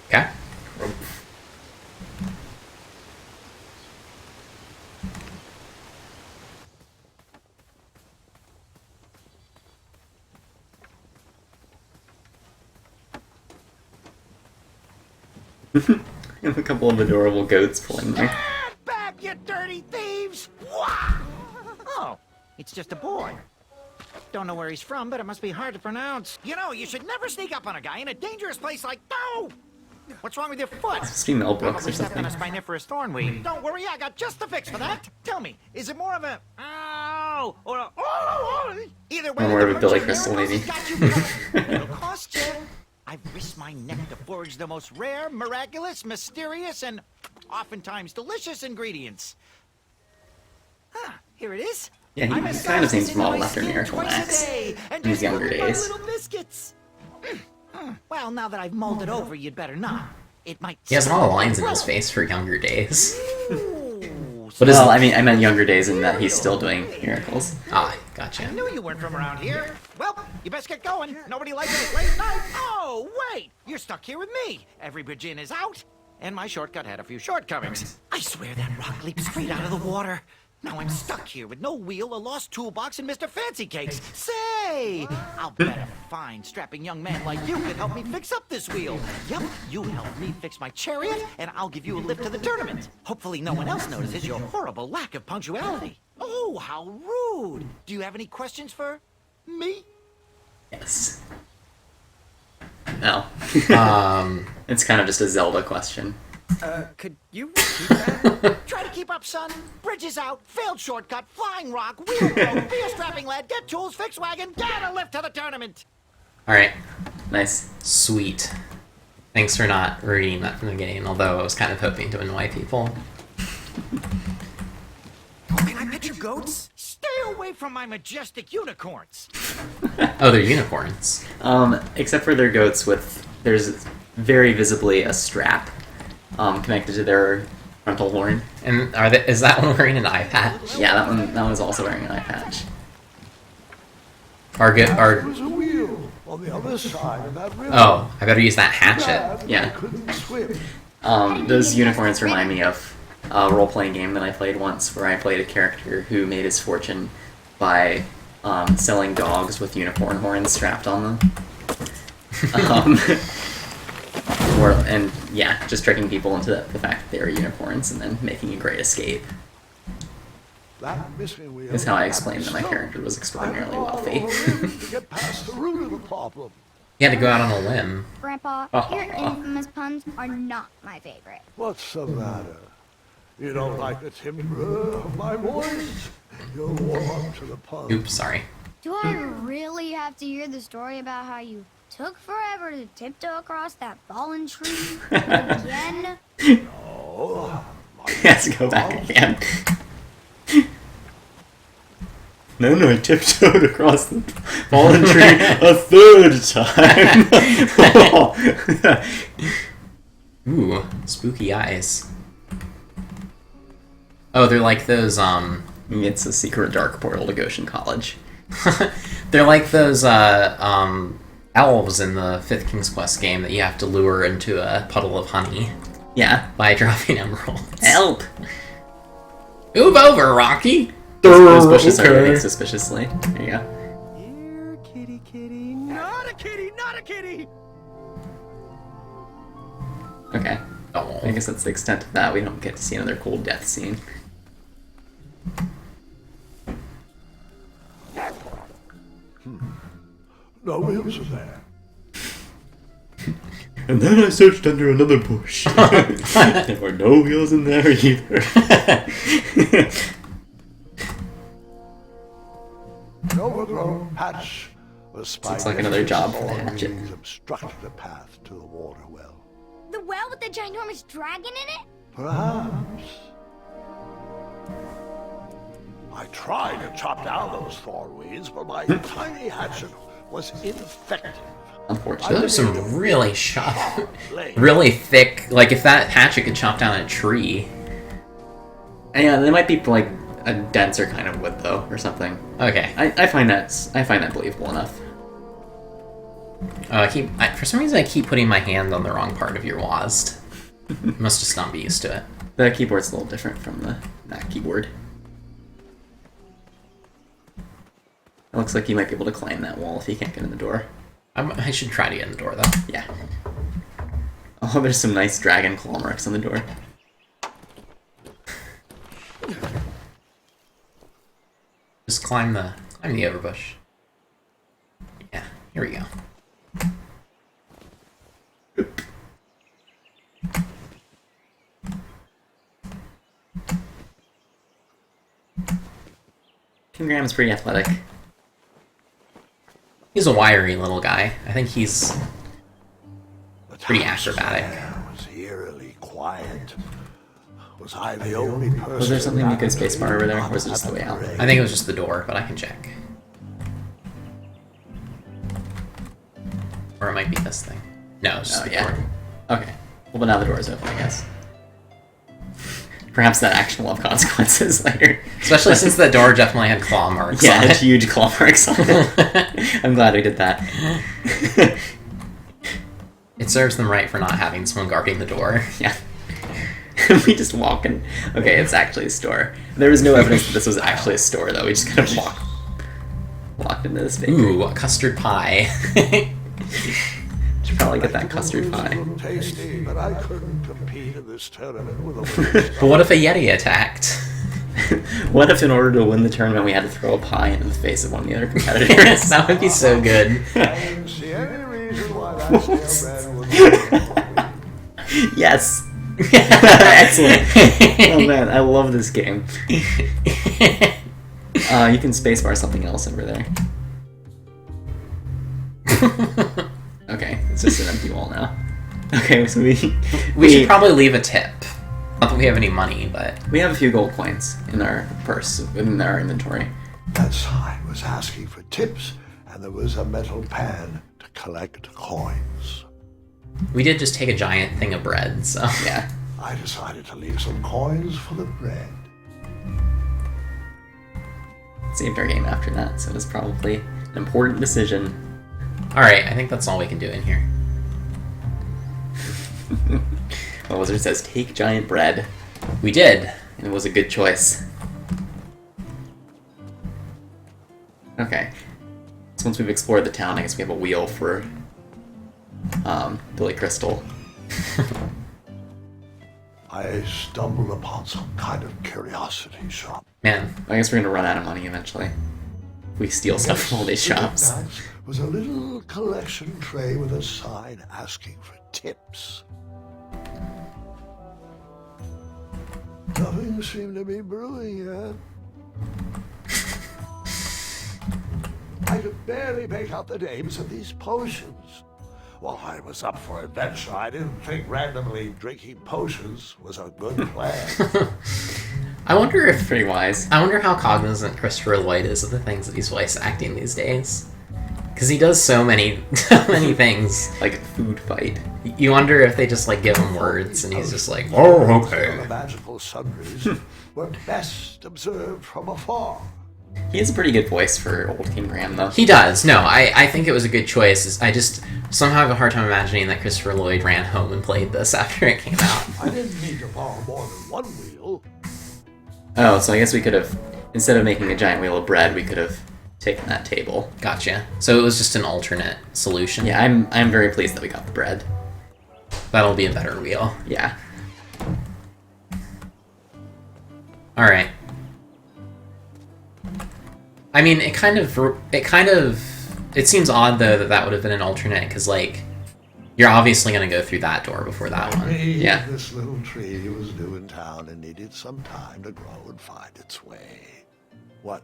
Okay. And a couple of adorable goats pulling there. Stand back, you dirty thieves! Wah! Oh, it's just a boy. Don't know where he's from, but it must be hard to pronounce. You know, you should never sneak up on a guy in a dangerous place like... Oh! What's wrong with your foot? It's supposed to be Mel Brooks Probably or stepped on something. a spiniferous thornweed. Don't worry, I got just the fix for that. Tell me, is it more of a... Ow! Or a... Oh! Either way, Or more of the a Billy virtue Crystal, miracles maybe. got you covered. It'll cost you. I've risked my neck to forge the most rare, miraculous, mysterious, and oftentimes delicious ingredients. Ah, here it is. Yeah, he I'm kind of seems massaging my modeled after skin Miracle twice a Max day, and in his just younger look at my days. little biscuits. Well, now that I've mulled it over, you'd better not. It might. He has a lot of lines in his face for younger days. But Well, I mean, I meant younger days in that he's still doing miracles. Ah, I gotcha. knew you weren't from around here. Well, you best get going. Nobody likes it late night. Oh, wait! You're stuck here with me. Every bridge in is out, and my shortcut had a few shortcomings. I swear that rock leaped straight out of the water. Now I'm stuck here with no wheel, a lost toolbox, and Mr. Fancy Cakes. Say, I'll bet a fine, strapping young man like you can help me fix up this wheel. Yep, you help me fix my chariot, and I'll give you a lift to the tournament. Hopefully no one else notices your horrible lack of punctuality. Oh, how rude. Do you have any questions for me? Yes. No. It's It's kind of just a Zelda question. Could you repeat that? Try to keep up, son. Bridges out, failed shortcut, flying rock, wheel broke, be a strapping lad, get tools, fix wagon, get a lift to the tournament. Alright, Nice. sweet. Thanks for not reading that from the beginning, although I was kind of hoping to annoy people. Oh, can I pet your goats? Stay away from my majestic unicorns. Oh, they're unicorns. Except for their goats there's very visibly a strap connected to their frontal horn. And is that one wearing an eye patch? Yeah, that one's also wearing an eye patch. There was a wheel on the other side of that river. Oh, I better use that hatchet. Glad Yeah. I couldn't swim. Those unicorns remind me of a role-playing game that I played once where I played a character who made his fortune by selling dogs with unicorn horns strapped on them. And yeah, just tricking people into the fact that they were unicorns and then making a great escape. That missing wheel. Is how I explained that my character was extraordinarily wealthy. To get past the root of the problem. You had to go out on a limb. Grandpa, your infamous puns are not my favorite. What's the matter? You don't like the timbre of my voice? You'll warm up to the pun. Oops, sorry. Do I really have to hear the story about how you took forever to tiptoe across that fallen tree again? Oh, He has to go back again. No, I tiptoed across the fallen tree a third time. Ooh, spooky eyes. Oh, they're like those, It's a secret dark portal to Goshen College. they're like those, elves in the 5th King's Quest game that you have to lure into a puddle of honey Yeah. by dropping emeralds. Help! Move over, Rocky! Those bushes are moving suspiciously. There you go. Here, kitty, kitty. Not a kitty, not a kitty. Okay. Oh. I guess that's the extent of that. We don't get to see another cool death scene. no wheels are there. And then I searched under another bush. There were no wheels in there either. An overgrown patch Looks like another job for the hatchet. Obstructed a path to the water well. The well with the ginormous dragon in it? Perhaps. I tried to chop down those thorn weeds, but my tiny hatchet was ineffective. Unfortunately. Those are some really sharp, really thick. Like if that hatchet could chop down a tree. Yeah, they might be like a denser kind of wood though, or something. Okay. I find that believable enough. For some reason, I keep putting my hand on the wrong part of your WASD. Must just not be used to it. The keyboard's a little different from the Mac keyboard. It looks like you might be able to climb that wall if you can't get in the door. I should try to get in the door, though. Yeah. Oh, there's some nice dragon claw marks on the door. Just climb the overbush. Yeah, here we go. King Graham's pretty athletic. He's a wiry little guy. I think he's The pretty town acrobatic. square was eerily quiet. Was I the only person? Was there something we could spacebar over there, or was it just the way out? I think it was just the door, but I can check. Or it might be this thing. No, it's just Oh, the yeah. door. Okay. Well, but now the door's open, I guess. Perhaps that action will have consequences later. Especially since the door definitely had claw marks Yeah, on it's it. huge claw marks on it. I'm glad we did that. It serves them right for not having someone guarding the door. Yeah. We just walk in. Okay, it's actually a store. There was no evidence that this was actually a store, though. We just kind of walked into this bakery. Ooh, a custard pie. Should probably get that custard pie. Looked tasty, but I couldn't compete in this tournament with a But what if a Yeti attacked? What if, in order to win the tournament, we had to throw a pie into the face of one of the other competitors? That would be so good. I didn't see any reason why that stale bread would Yes. Excellent. Oh man, I love this game. You can spacebar something else over there. Okay, it's just an empty wall now. Okay, so We should probably leave a tip. Not that we have any money, but we have a few gold coins in our purse, in our inventory. That sign was asking for tips, and there was a metal pan to collect coins. we did just take a giant thing of bread, so Yeah. I decided to leave some coins for the bread. Saved our game after that, so it was probably an important decision. Alright, I think that's all we can do in here. Well, Wizard says, take giant bread. We did. And it was a good choice. Okay. So once we've explored the town, I guess we have a wheel for Billy Crystal. I stumbled upon some kind of curiosity shop. Man, I guess we're gonna run out of money eventually. If we steal stuff from all these shops. That was a little collection tray with a sign asking for tips. Nothing seemed to be brewing yet. I could barely make out the names of these potions. While I was up for adventure, I didn't think randomly drinking potions was a good plan. I wonder if Pretty wise. I wonder how cognizant Christopher Lloyd is of the things that he's voice acting these days. Because he does so many things. Like a food fight. You wonder if they just like give him words and he's just like, oh, The okay. magical sundries were best observed from afar. He has a pretty good voice for old King Graham, though. He does. No, I think it was a good choice. I just somehow have a hard time imagining that Christopher Lloyd ran home and played this after it came out. I didn't need to borrow more than one wheel. Oh, so I guess we could have, instead of making a giant wheel of bread, we could have taken that table. Gotcha. So it was just an alternate solution. Yeah, I'm very pleased that we got the bread. That'll be a better wheel. Yeah. Alright. I mean, it seems odd, though, that would have been an alternate, because, like, you're obviously going to go through that door before that one. Yeah. This little tree was new in town and needed some time to grow and find its way. What?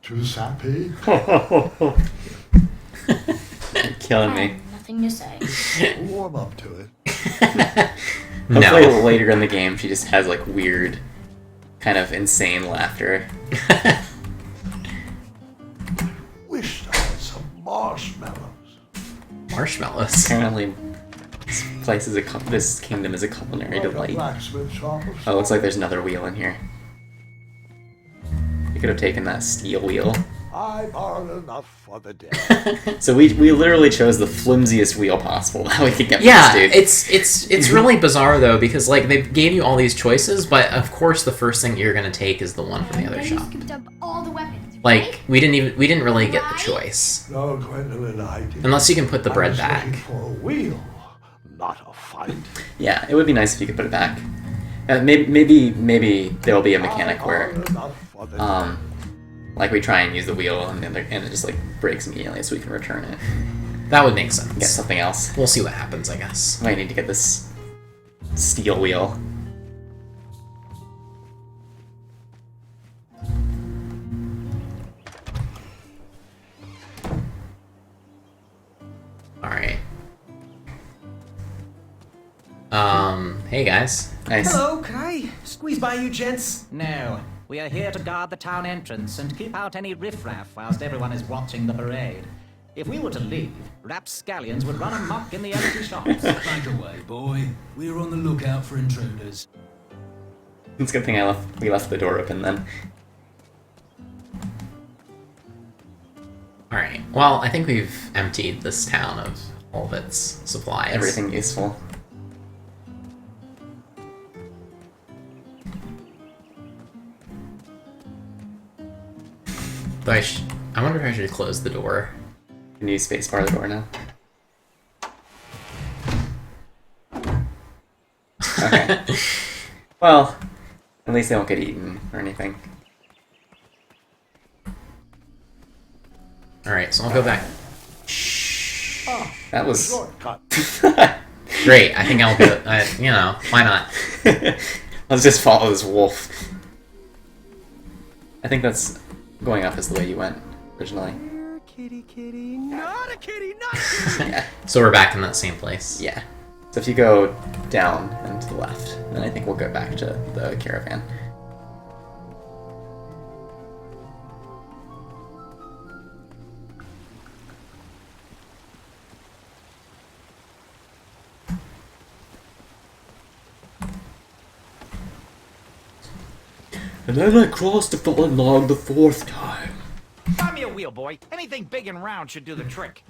Too sappy? Killing I me. have nothing to say. Warm up to it. Hopefully No. later in the game she just has like weird, kind of insane laughter. Wish I had some marshmallows. Marshmallows. Apparently, this kingdom is a culinary Like a delight. blacksmith shop of Oh, looks like there's another wheel in here. You could have taken that steel wheel. I borrowed enough for the day. So we literally chose the flimsiest wheel possible that we could get Yeah, for this dude. it's really bizarre though, because like they gave you all these choices, but of course the first thing you're gonna take is the one from the other And then you shop. scooped up all the weapons, Like right? we didn't really get the Right? choice. No, Gwendolyn, I did. Unless you can put the I bread was back. looking for a wheel, not a fight. Yeah, it would be nice if you could put it back. Maybe there will be a mechanic I where, borrowed enough for the day. like we try and use the wheel and it just like breaks immediately, so we can return it. That would make Get sense. something else. We'll see what happens, I guess. Might need to get this steel wheel. Alright. Hey guys. Nice. Hello, can I squeeze by you gents? No, we are here to guard the town entrance and keep out any riffraff whilst everyone is watching the parade. If we were to leave, rapscallions would run amok in the empty shops. Back away, boy. We're on the lookout for intruders. It's a good thing we left the door open then. Alright. Well, I think we've emptied this town of all of its supplies. Everything useful. Though I wonder if I should close the door. Can you spacebar the door now? Okay. Well, at least they won't get eaten or anything. Alright, so I'll go back. That was Shortcut. Great, I think I'll go. Why not? Let's just follow this wolf. I think that's going up is the way you went originally. Kitty, kitty, Not a kitty, not a kitty. Yeah. So we're back in that same place. Yeah. So if you go down and to the left, then I think we'll go back to the caravan. And then I crossed the fallen log the fourth time. Buy me a wheel, boy. Anything big and round should do the trick.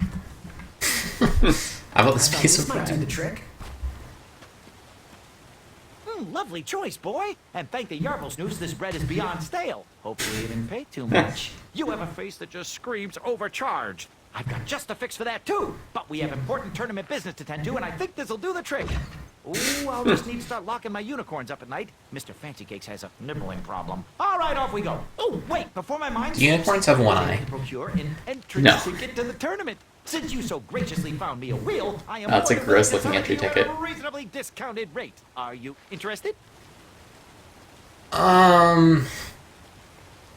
How about this thought piece this of might do the bread? trick. Lovely choice, boy. And thank the Yarblesnoose, this bread is beyond stale. Hopefully you didn't pay too much. You have a face that just screams overcharged. I've got just a fix for that, too. But we have important tournament business to tend to, and I think this'll do the trick. Ooh, I'll just need to start locking my unicorns up at night. Mr. Fancy Cakes has a nibbling problem. All right, off we go. Oh, wait, before my mind... Do unicorns have one eye? ...procure an entrance No. ticket to the tournament. Since you so graciously found me a wheel, I am... That's a more than willing to gross-looking sell entry you at ticket. a reasonably discounted rate. Are you interested?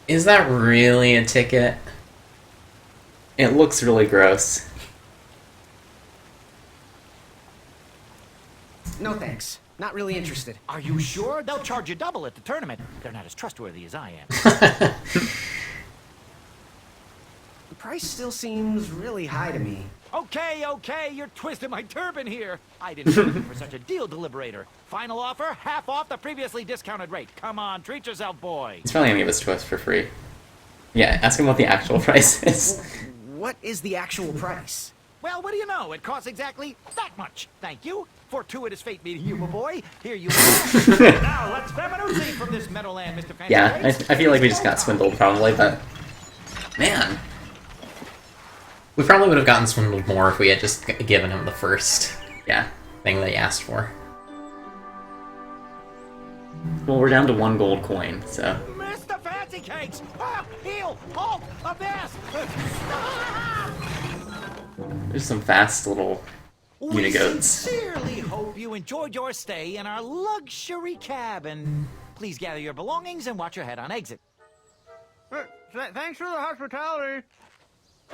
Is that really a ticket? It looks really gross. No thanks. Not really interested. Are you sure? They'll charge you double at the tournament. They're not as trustworthy as I am. The price still seems really high to me. Okay, you're twisting my turban here. I didn't look for such a deal deliberator. Final offer, half off the previously discounted rate. Come on, treat yourself, boy. He's probably gonna give us to us for free. Yeah, ask him what the actual price is. What is the actual price? Well, what do you know? It costs exactly that much. Thank you. Fortuitous fate meeting you, my boy. Here you are. Now, let's Feminucci from this Meadowland, Mr. Fancy Yeah, Cakes. I feel like we just got swindled probably, but... Man. We probably would have gotten swindled more if we had just given him the first Yeah. thing that he asked for. Well, we're down to 1 gold coin, so... Mr. Fancy Cakes! Ah, heel! Halt! Avast! Stop! There's some fast little We unigoats. sincerely hope you enjoyed your stay in our luxury cabin. Please gather your belongings and watch your head on exit. Thanks for the hospitality.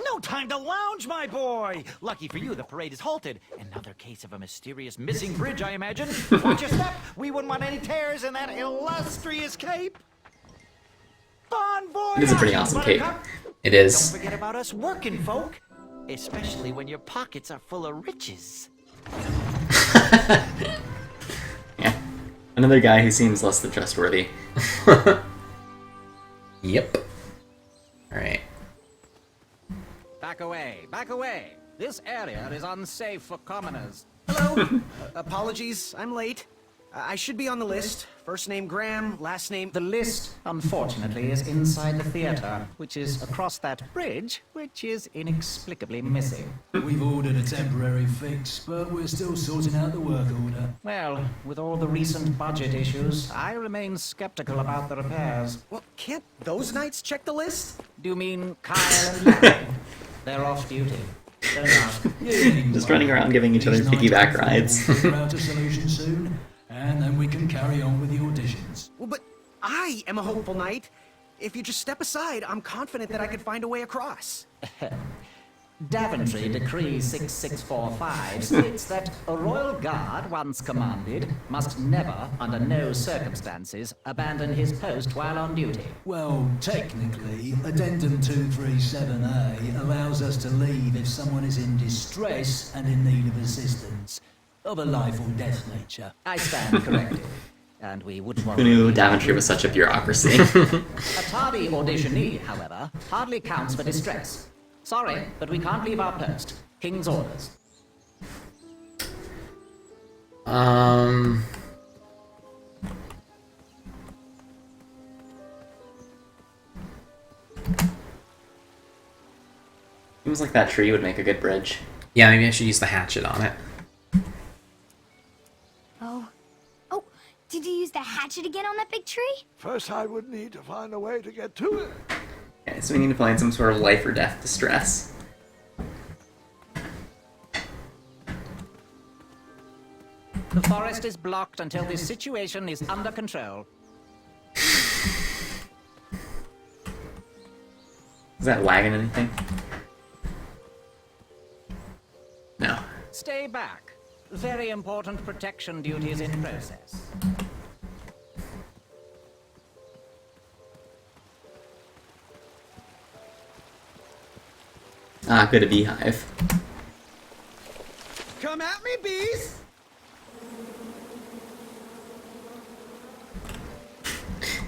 No time to lounge, my boy! Lucky for you, the parade is halted. Another case of a mysterious missing bridge, I imagine. Watch your step! We wouldn't want any tears in that illustrious cape! Bon voyage! It is a pretty awesome cape. Buttercup. It Don't is. forget about us working folk. Especially when your pockets are full of riches. Yeah. Another guy who seems less than trustworthy. Yep. Alright. Back away, back away. This area is unsafe for commoners. Hello. Apologies, I'm late. I should be on the list. First name Graham, last name... The list, unfortunately, is inside the theater, which is across that bridge, which is inexplicably missing. We've ordered a temporary fix, but we're still sorting out the work order. Well, with all the recent budget issues, I remain skeptical about the repairs. Well, can't those knights check the list? Do you mean Kyle and Larry? They're off duty. Don't ask. Just running around giving each other piggyback rides. We'll figure out a solution soon, and then we can carry on with the auditions. Well, but I am a hopeful knight. If you just step aside, I'm confident that I could find a way across. Daventry Decree 6645 states that a royal guard once commanded must never, under no circumstances, abandon his post while on duty. Well, technically, Addendum 237A allows us to leave if someone is in distress and in need of assistance, of a life or death nature. I stand corrected. And we wouldn't want Who knew Daventry was such a bureaucracy? A tardy auditionee, however, hardly counts for distress. Sorry, but we can't leave our post. King's orders. Seems like that tree would make a good bridge. Yeah, maybe I should use the hatchet on it. Oh, did you use the hatchet again on that big tree? First, I would need to find a way to get to it. Okay, so we need to find some sort of life or death distress. The forest is blocked until this situation is under control. Is that wagon anything? No. Stay back. Very important protection duties in process. Ah, good, a beehive. Come at me, bees!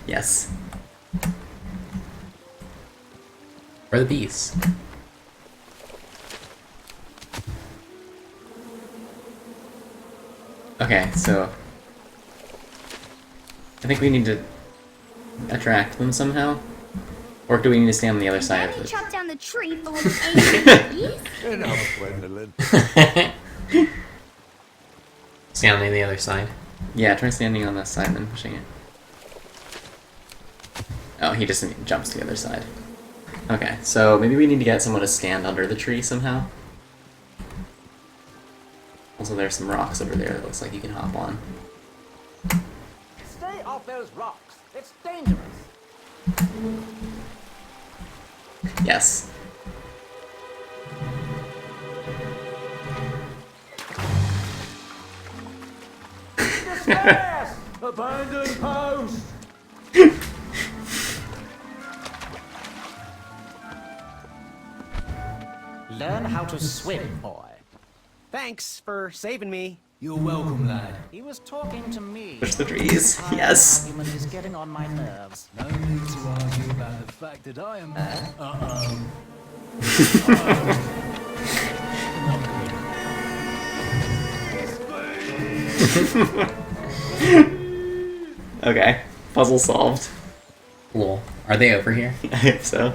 Yes. Where are the bees? Okay, so I think we need to attract them somehow. Or do we need to stand on the other side of Daddy it? chopped down the tree full of angry bees. Enough, Gwendolyn. Stand on the other side. Yeah, try standing on this side and then pushing it. Oh, he just jumps to the other side. Okay, so maybe we need to get someone to stand under the tree somehow. Also, there's some rocks over there that looks like you can hop on. Stay off those rocks. It's dangerous. Yes. Disperse! Abandon post! Learn how to swim, boy. Thanks for saving me. You're welcome, lad. He was talking to me. Push the trees. This Yes. argument is getting on my nerves. No need to argue about the fact that I am... Uh-oh. Okay, puzzle solved. Cool. Are they over here? I hope so.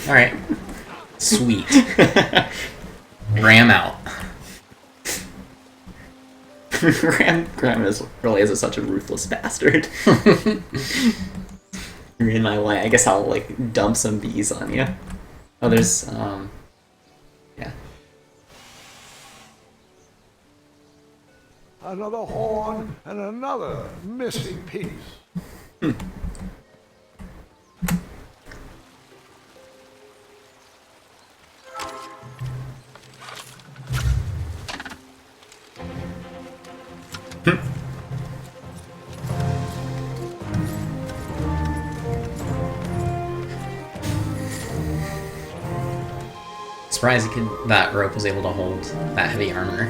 Alright. Sweet. Ram out. Graham really is such a ruthless bastard. You're in my way. I guess I'll like dump some bees on you. Oh, there's yeah. Another horn and another missing piece. Surprised that rope was able to hold that heavy armor.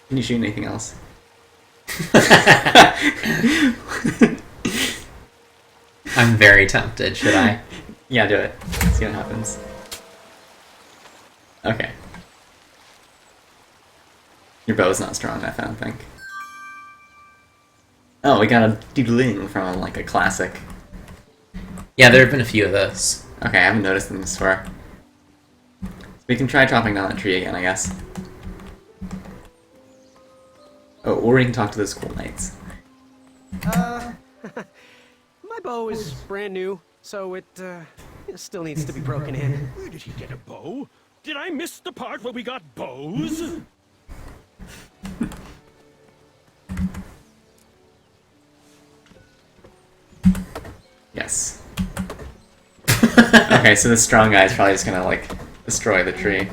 Can you shoot anything else? I'm very tempted, should I? Yeah, do it. See what happens. Okay. Your bow's not strong enough, I don't think. Oh, we got a doodling from, like, a classic. Yeah, there have been a few of those. Okay, I haven't noticed them this far. We can try chopping down that tree again, I guess. Oh, or we can talk to the school knights. My bow is brand new, so it still needs to be broken in. Where did he get a bow? Did I miss the part where we got bows? Yes. Okay, so the strong guy is probably just gonna, like, destroy the tree.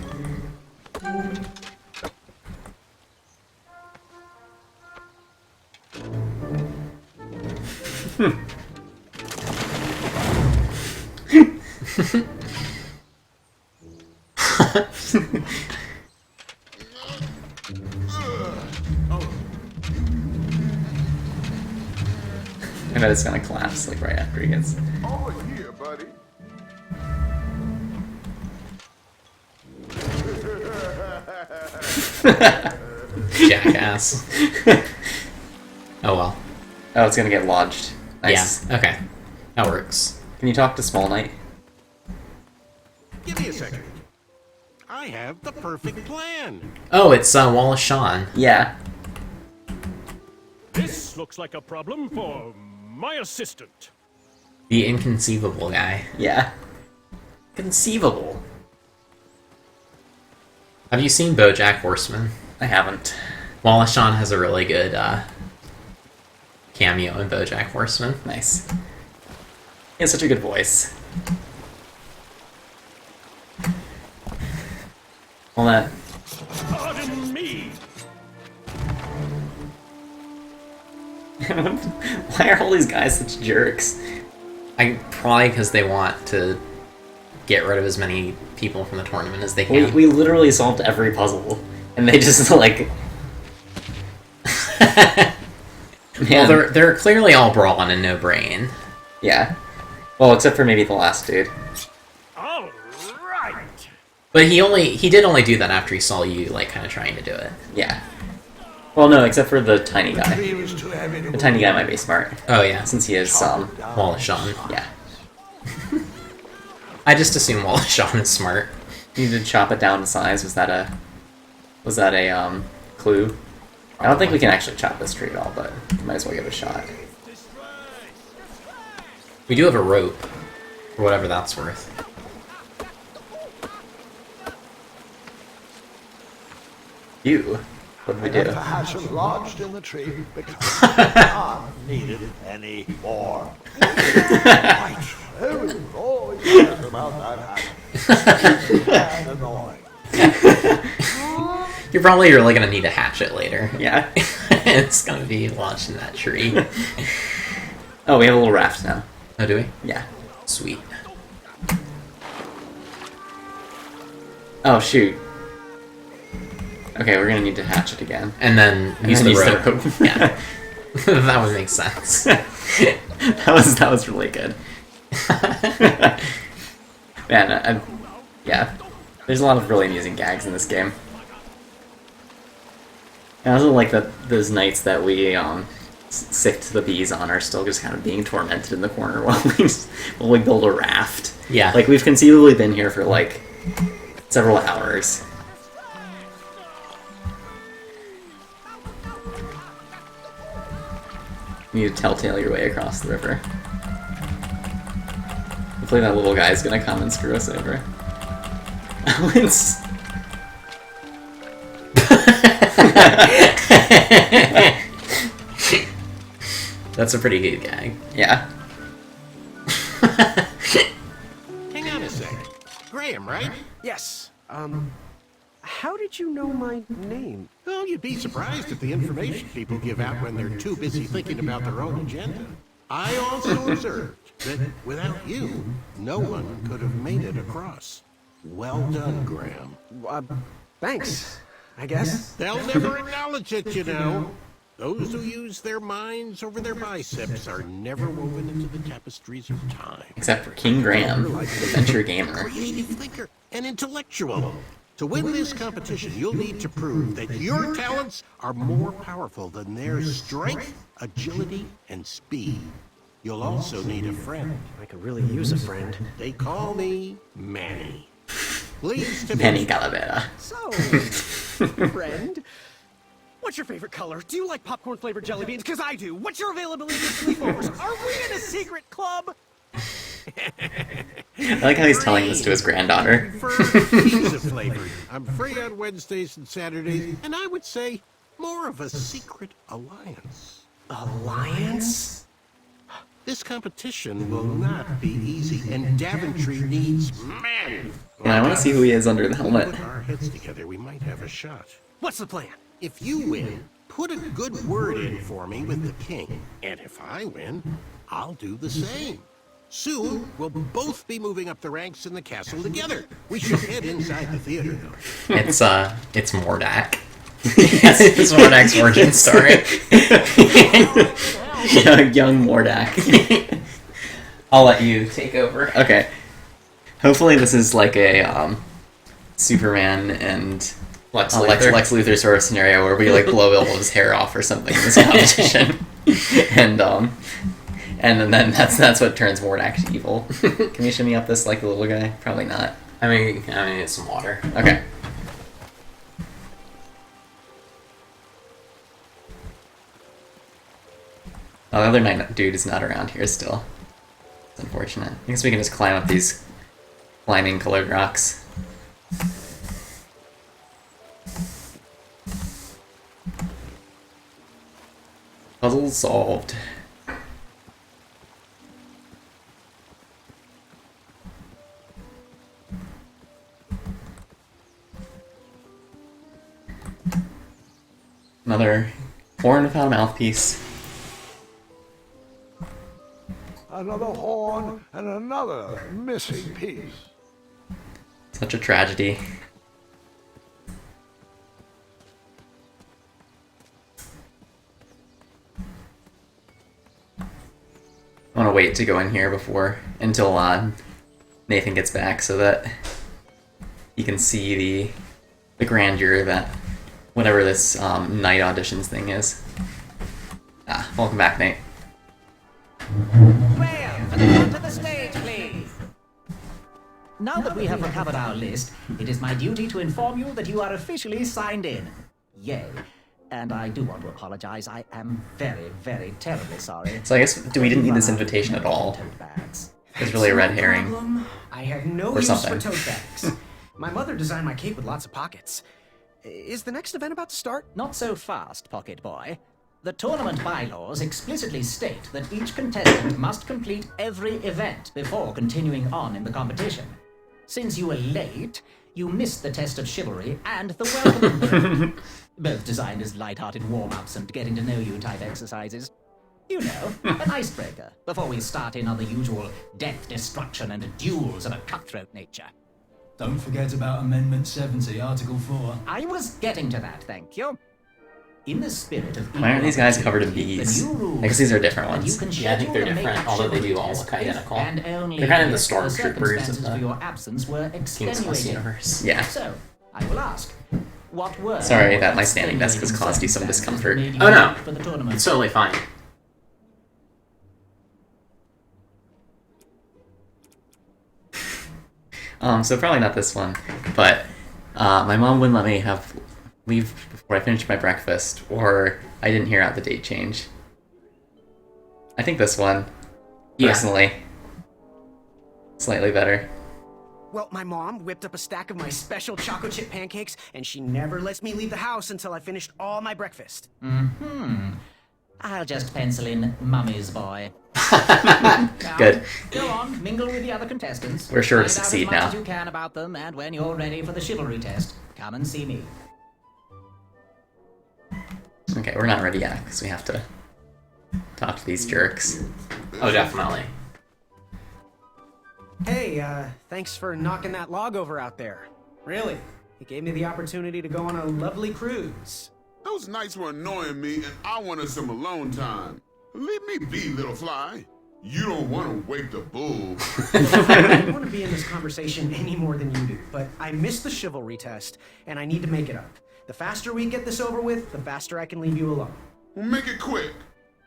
I bet it's gonna collapse, like, right after he gets... Over here, buddy. Jackass. Oh well. Oh, it's gonna get lodged. Nice. Yeah, okay. That works. Can you talk to Small Knight? Give me a second. I have the perfect plan. Oh, it's Wallace Shawn. Yeah. This looks like a problem for my assistant. The inconceivable guy. Yeah. Conceivable. Have you seen BoJack Horseman? I haven't. Wallace Shawn has a really good cameo in BoJack Horseman. Nice. He has such a good voice. Well, that... Pardon me. Why are all these guys such jerks? Probably because they want to get rid of as many people from the tournament as they can. We literally solved every puzzle, and they just, like... Well, they're clearly all brawn and no brain. Yeah. Well, except for maybe the last dude. All right. But he did only do that after he saw you, like, kind of trying to do it. Yeah. Well, no, except for the tiny guy. Tree was too heavy to The tiny guy might be smart, Oh, yeah. since he is, Wallace Shawn. yeah. I just assume Wallace Shawn is smart. You need to chop it down to size. Was that a clue? I don't think we can actually chop this tree at all, but might as well give it a shot. We do have a rope, for whatever that's worth. You? What did we And do? the hatchet lodged in the tree because I needed any more. Right. Everyone always talks about that hatchet. And annoying. You're probably really gonna need a hatchet later. Yeah. It's gonna be launched in that tree. Oh, we have a little raft now. Oh, do we? Yeah. Sweet. Oh, shoot. Okay, we're gonna need to hatch it again. And then And use then the use rope. the rope. Yeah. That would make sense. that was really good. Man, yeah. There's a lot of really amusing gags in this game. And I also like that those knights that we sicked the bees on are still just kind of being tormented in the corner while we build a raft. Yeah. Like, we've conceivably been here for, like, several hours. You need to telltale your way across the river. Hopefully that little guy's gonna come and screw us over. Oh, it's... That's a pretty good gag. Yeah. Hang on a second. Graham, right? Yes. how did you know my name? Well, you'd be surprised at the information people give out when they're too busy thinking about their own agenda. I also observed that without you, no one could have made it across. Well done, Graham. Thanks, I guess. They'll never acknowledge it, you know. Those who use their minds over their biceps are never woven into the tapestries of time. Except for King Graham, adventure gamer. Creative thinker and intellectual. To win this competition, you'll need to prove that your talents are more powerful than their strength, agility, and speed. You'll also need a friend. I could really use a friend. They call me Manny. Pleased to Manny meet you. Calavera. So, friend, what's your favorite color? Do you like popcorn-flavored jelly beans? Because I do. What's your availability for sleepovers? Are we in a secret club? I like how he's telling this to his granddaughter. Pizza flavored. I'm free on Wednesdays and Saturdays, and I would say more of a secret alliance. Alliance? This competition will not be easy, and Daventry needs men. And I want to see who he is under the helmet. Put our heads together, we might have a shot. What's the plan? If you win, put a good word in for me with the king. And if I win, I'll do the same. Soon, we'll both be moving up the ranks in the castle together. We should head inside the theater, though. It's Mordak. It's Mordak's origin story. Young Mordak. I'll let you take over. Okay. Hopefully this is like a Superman and Lex Luthor sort of scenario where we like blow all of his hair off or something in this competition. and then that's what turns Mordak to evil. Can you shimmy up this like a little guy? Probably not. I mean, it's some water. Okay. Oh, the other night dude is not around here still. It's unfortunate. I guess we can just climb up these climbing colored rocks. Puzzle solved. Another horn without a mouthpiece. Another horn and another missing piece. Such a tragedy. I want to wait to go in here until Nathan gets back so that you can see the grandeur that whatever this night auditions thing is. Welcome back, Nate. Graham, to the front of the stage, please. Now that we have recovered our list, it is my duty to inform you that you are officially signed in. Yay. And I do want to apologize. I am very, very terribly sorry. So I guess we didn't need this invitation at all. It's really a red herring. I have no or use something. for tote bags. My mother designed my cape with lots of pockets. Is the next event about to start? Not so fast, Pocket Boy. The tournament bylaws explicitly state that each contestant must complete every event before continuing on in the competition. Since you were late, you missed the test of chivalry and the welcome drill. Both designed as light-hearted warm-ups and getting to know you type exercises. You know, an icebreaker before we start in on the usual death, destruction, and duels of a cutthroat nature. Don't forget about Amendment 70, Article 4. I was getting to that, thank you. In the spirit of Why aren't these guys covered in bees? I guess these are different ones. Yeah, I think they're different, although they do all look identical. They're kind of the stormtroopers of for your the absence were King's Quest extenuating. universe. Yeah. So, I will ask, what were Sorry that my standing desk has caused you some discomfort. Oh no, for the tournament? it's totally fine. So probably not this one, but my mom wouldn't let me leave before I finished my breakfast, or I didn't hear out the date change. I think this one, personally, slightly better. Well, my mom whipped up a stack of my special chocolate chip pancakes, and she never lets me leave the house until I finished all my breakfast. I'll just pencil in Mummy's boy. Now, Good. Go on, mingle with the other contestants. We're sure to Find out succeed as much now. as you can about them, and when you're ready for the chivalry test, come and see me. Okay, we're not ready yet because we have to talk to these jerks. Oh, definitely. Hey, thanks for knocking that log over out there. Really, it gave me the opportunity to go on a lovely cruise. Those nights were annoying me, and I wanted some alone time. Leave me be, little fly. You don't want to wake the bull. I don't want to be in this conversation any more than you do, but I missed the chivalry test, and I need to make it up. The faster we get this over with, the faster I can leave you alone. Well, make it quick.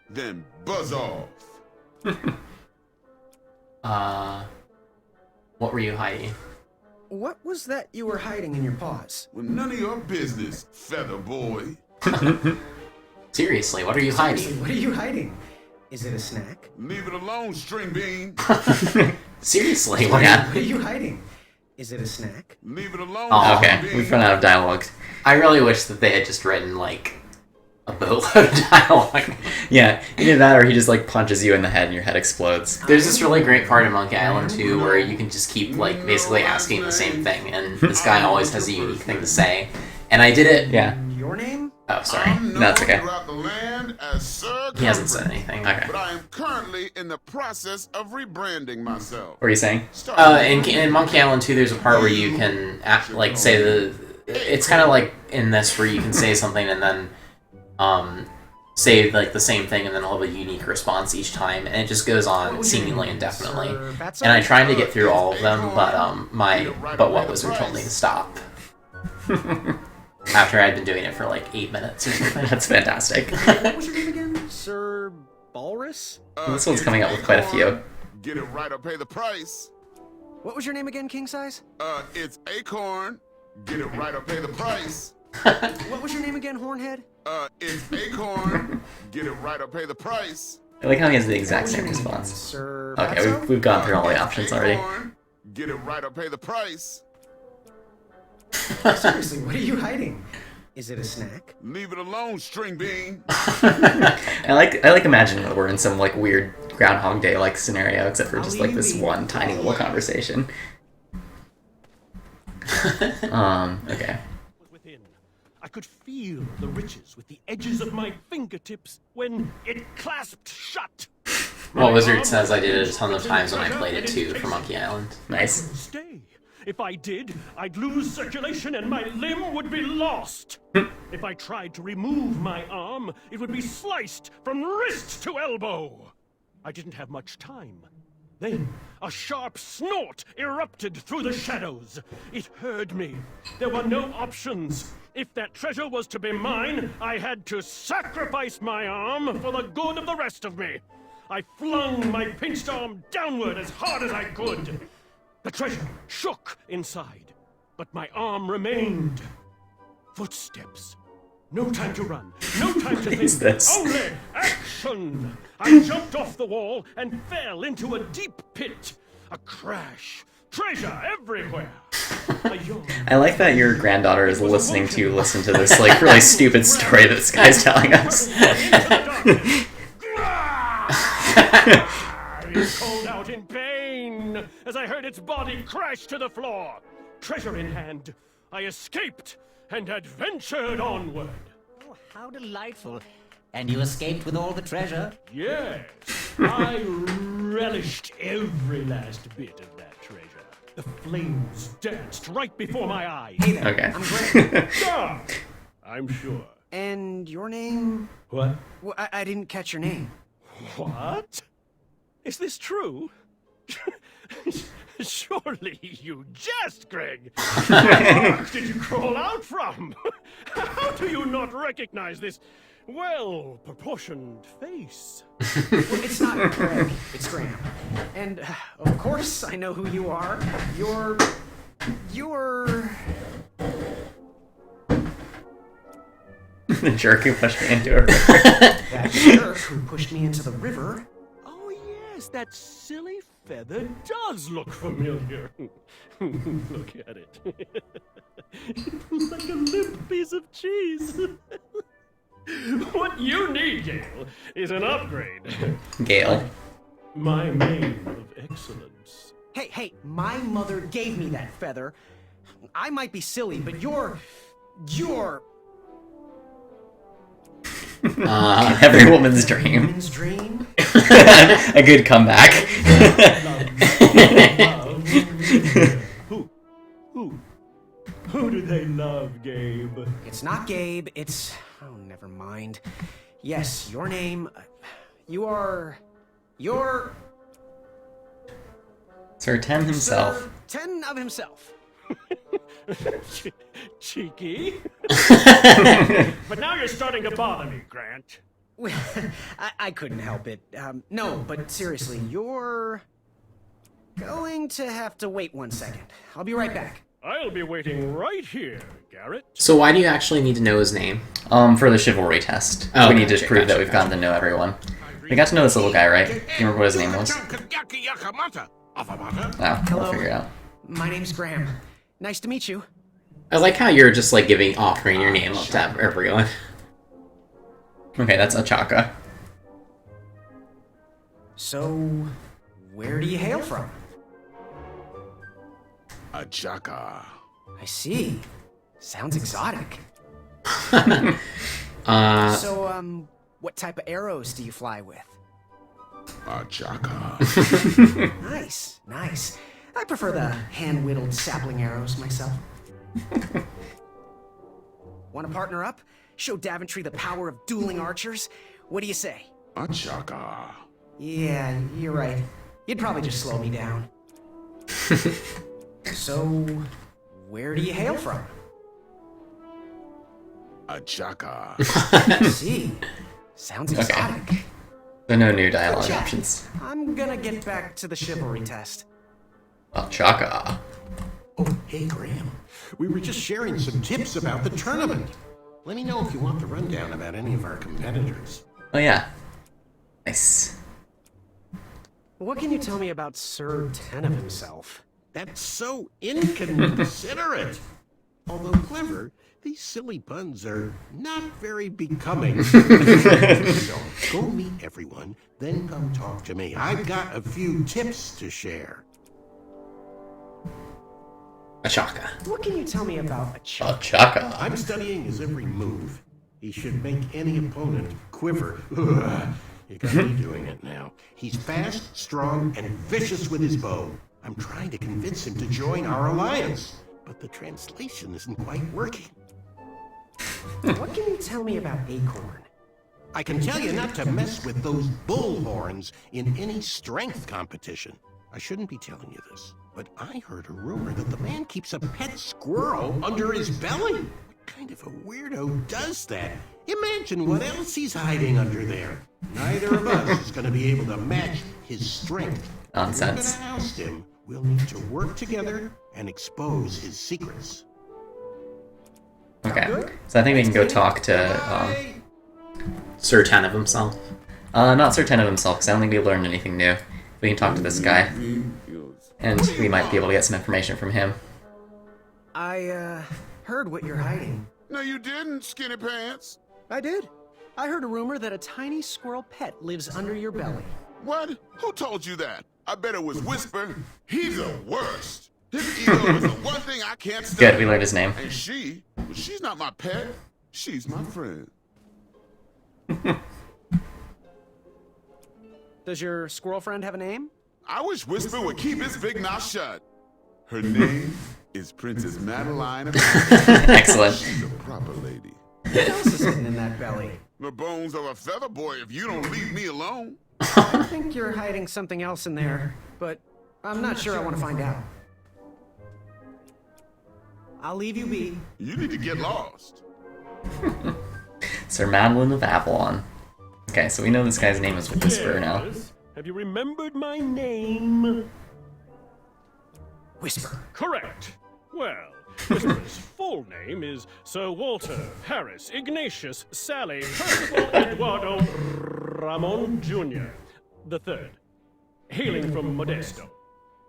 Then buzz off. What were you hiding? What was that you were hiding in your paws? Well, none of your business, feather boy. Seriously, what are you Seriously, hiding? what are you hiding? Is it a snack? Leave it alone, string bean. Seriously, What what? are you hiding? Is it a snack? Leave it alone, Oh, string Okay, bean. we've run out of dialogue. I really wish that they had just written, like, a boatload of dialogue. Yeah, either that or he just like punches you in the head and your head explodes. There's this really great part in Monkey Island 2 where you can just keep, like, basically asking the same thing, and this guy always has a unique thing to say. And I did it... Yeah. Your name? Oh, sorry. I'm known That's okay. throughout the land as Sir He hasn't said Comfort, anything. Okay. but I am currently in the process of rebranding myself. What are you saying? In Monkey Island 2, there's a part where you can, like, say the... It's kind of like in this where you can say something and then say, like, the same thing and then I'll have a unique response each time. And it just goes on seemingly indefinitely. And I tried to get through all of them, but my But What Wizard told me to stop. After I'd been doing it for, like, 8 minutes or something. That's fantastic. What was your name again? Sir Balrus? This one's coming up with quite a few. Get it right or pay the price. What was your name again, King Size? It's Acorn. Get it right or pay the price. What was your name again, Hornhead? It's Acorn. Get it right or pay the price. I like how he has the What exact was your same name again, response. Sir Okay, Fatso? we've gone through all the options already. Acorn. Get it right or pay the price. Seriously, what are you hiding? Is it a snack? Leave it alone, string bean. I like imagining that we're in some like weird Groundhog Day like scenario, except for just like this one tiny little conversation. Okay. Within, I could feel the riches with the edges of my fingertips when it clasped shut. Well, Wizard says I did it a ton of times when I played it too for Monkey Island. Nice. Stay. If I did, I'd lose circulation and my limb would be lost. If I tried to remove my arm, it would be sliced from wrist to elbow. I didn't have much time. Then, a sharp snort erupted through the shadows. It heard me. There were no options. If that treasure was to be mine, I had to sacrifice my arm for the good of the rest of me. I flung my pinched arm downward as hard as I could. The treasure shook inside, but my arm remained. Footsteps. No time to run. No time to is think. this? Only action! I jumped off the wall and fell into a deep pit. A crash. Treasure everywhere. A yawn. I like that your granddaughter is listening to listen to this like really stupid story that this guy's telling us. It called out in pain as I heard its body crash to the floor. Treasure in hand, I escaped and adventured onward. Oh, how delightful. And you escaped with all the treasure? Yes, I relished every last bit of that treasure. The flames danced right before my eyes. Hey there, Okay. I'm Greg. Ah, I'm sure. And your name? What? Well, I didn't catch your name. What? Is this true? Surely you jest, Greg. Where did you crawl out from? How do you not recognize this well-proportioned face? Well, it's not Greg, it's Graham. And, of course, I know who you are. You're... The jerk who pushed me into a river. that jerk who pushed me into the river. Oh, yes, that silly feather does look familiar. Look at it. Like a limp piece of cheese. What you need, Gale, is an upgrade. Gale. My name of excellence. Hey, my mother gave me that feather. I might be silly, but you're... Every woman's dream. Woman's dream? A good comeback. Who do they love, Gabe? It's not Gabe, it's... Oh, never mind. Yes, your name... You're... Sir Ten himself. Sir Ten of himself. Cheeky. But now you're starting to bother me, Grant. Well, I couldn't help it. No, but seriously, you're... going to have to wait 1 second. I'll be right back. I'll be waiting right here, Garrett. So why do you actually need to know his name? For the chivalry test. Oh, we need to gotcha, prove that gotcha, we've gotten to know everyone. We got to know this little guy, right? Do you remember what his name was? Oh, we'll figure it out. My name's Graham. Nice to meet you. I like how you're just like offering your name up to everyone. Okay, that's Achaka. So, where do you hail from? Achaka. I see. Sounds exotic. So, what type of arrows do you fly with? Achaka. Nice. I prefer the hand-whittled sapling arrows myself. Want to partner up? Show Daventry the power of dueling archers? What do you say? Achaka. Yeah, you're right. You'd probably just slow me down. So, where do you hail from? Achaka. I see. Sounds exotic. Okay. There are no new dialogue Good job. options. I'm gonna get back to the chivalry test. Achaka. Oh, hey, Graham. We were just sharing some tips about the tournament. Let me know if you want the rundown about any of our competitors. Oh yeah. Nice. What can you tell me about Sir Ten of himself? That's so inconsiderate. Although clever, these silly puns are not very becoming. So, go meet everyone, then come talk to me. I've got a few tips to share. Achaka. What can you tell me about Achaka? Achaka. I'm studying his every move. He should make any opponent quiver. You got me doing it now. He's fast, strong, and vicious with his bow. I'm trying to convince him to join our alliance, but the translation isn't quite working. What can you tell me about Acorn? I can tell you not to mess with those bullhorns in any strength competition. I shouldn't be telling you this, but I heard a rumor that the man keeps a pet squirrel under his belly. What kind of a weirdo does that? Imagine what else he's hiding under there. Neither of us is going to be able to match his strength. Nonsense. If we're going to oust him, we'll need to work together and expose his secrets. Okay. So I think we can go talk to, Sir Ten of himself. not Sir Ten of himself, because I don't think we learned anything new. We can talk to this guy. And we might be able to get some information from him. I, heard what you're hiding. No, you didn't, Skinny Pants. I did. I heard a rumor that a tiny squirrel pet lives under your belly. What? Who told you that? I bet it was Whisper. He's the worst. His ego is the one thing I can't stand. Good, we learned his name. And she's not my pet. She's my friend. Does your squirrel friend have a name? I wish Whisper would keep his big mouth shut. Her name is Princess Madeline. Excellent. She's a proper lady. What else is hidden in that belly? The bones of a feather boy if you don't leave me alone. I think you're hiding something else in there, but I'm not sure I want to find out. I'll leave you be. You need to get lost. Sir Madeline of Avalon. Okay, so we know this guy's name is Whisper now. Yes. Have you remembered my name? Whisper. Correct. Well, Whisper's full name is Sir Walter Harris Ignatius Sally Percival Eduardo Ramon Jr. the Third, hailing from Modesto.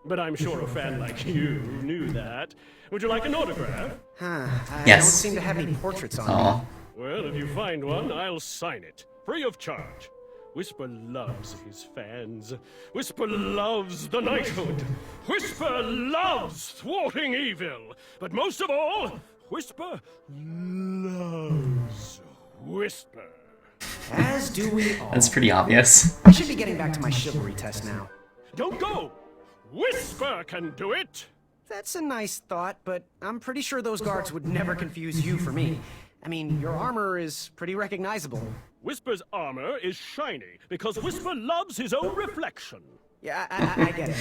But I'm sure a fan like you knew that. Would you like an autograph? I Yes. don't seem to have any portraits on Aw. me. Well, if you find one, I'll sign it, free of charge. Whisper loves his fans. Whisper loves the knighthood. Whisper loves thwarting evil. But most of all, Whisper loves Whisper. As do we all. That's pretty obvious. I should be getting back to my chivalry test now. Don't go! Whisper can do it! That's a nice thought, but I'm pretty sure those guards would never confuse you for me. I mean, your armor is pretty recognizable. Whisper's armor is shiny because Whisper loves his own reflection. Yeah, I get it.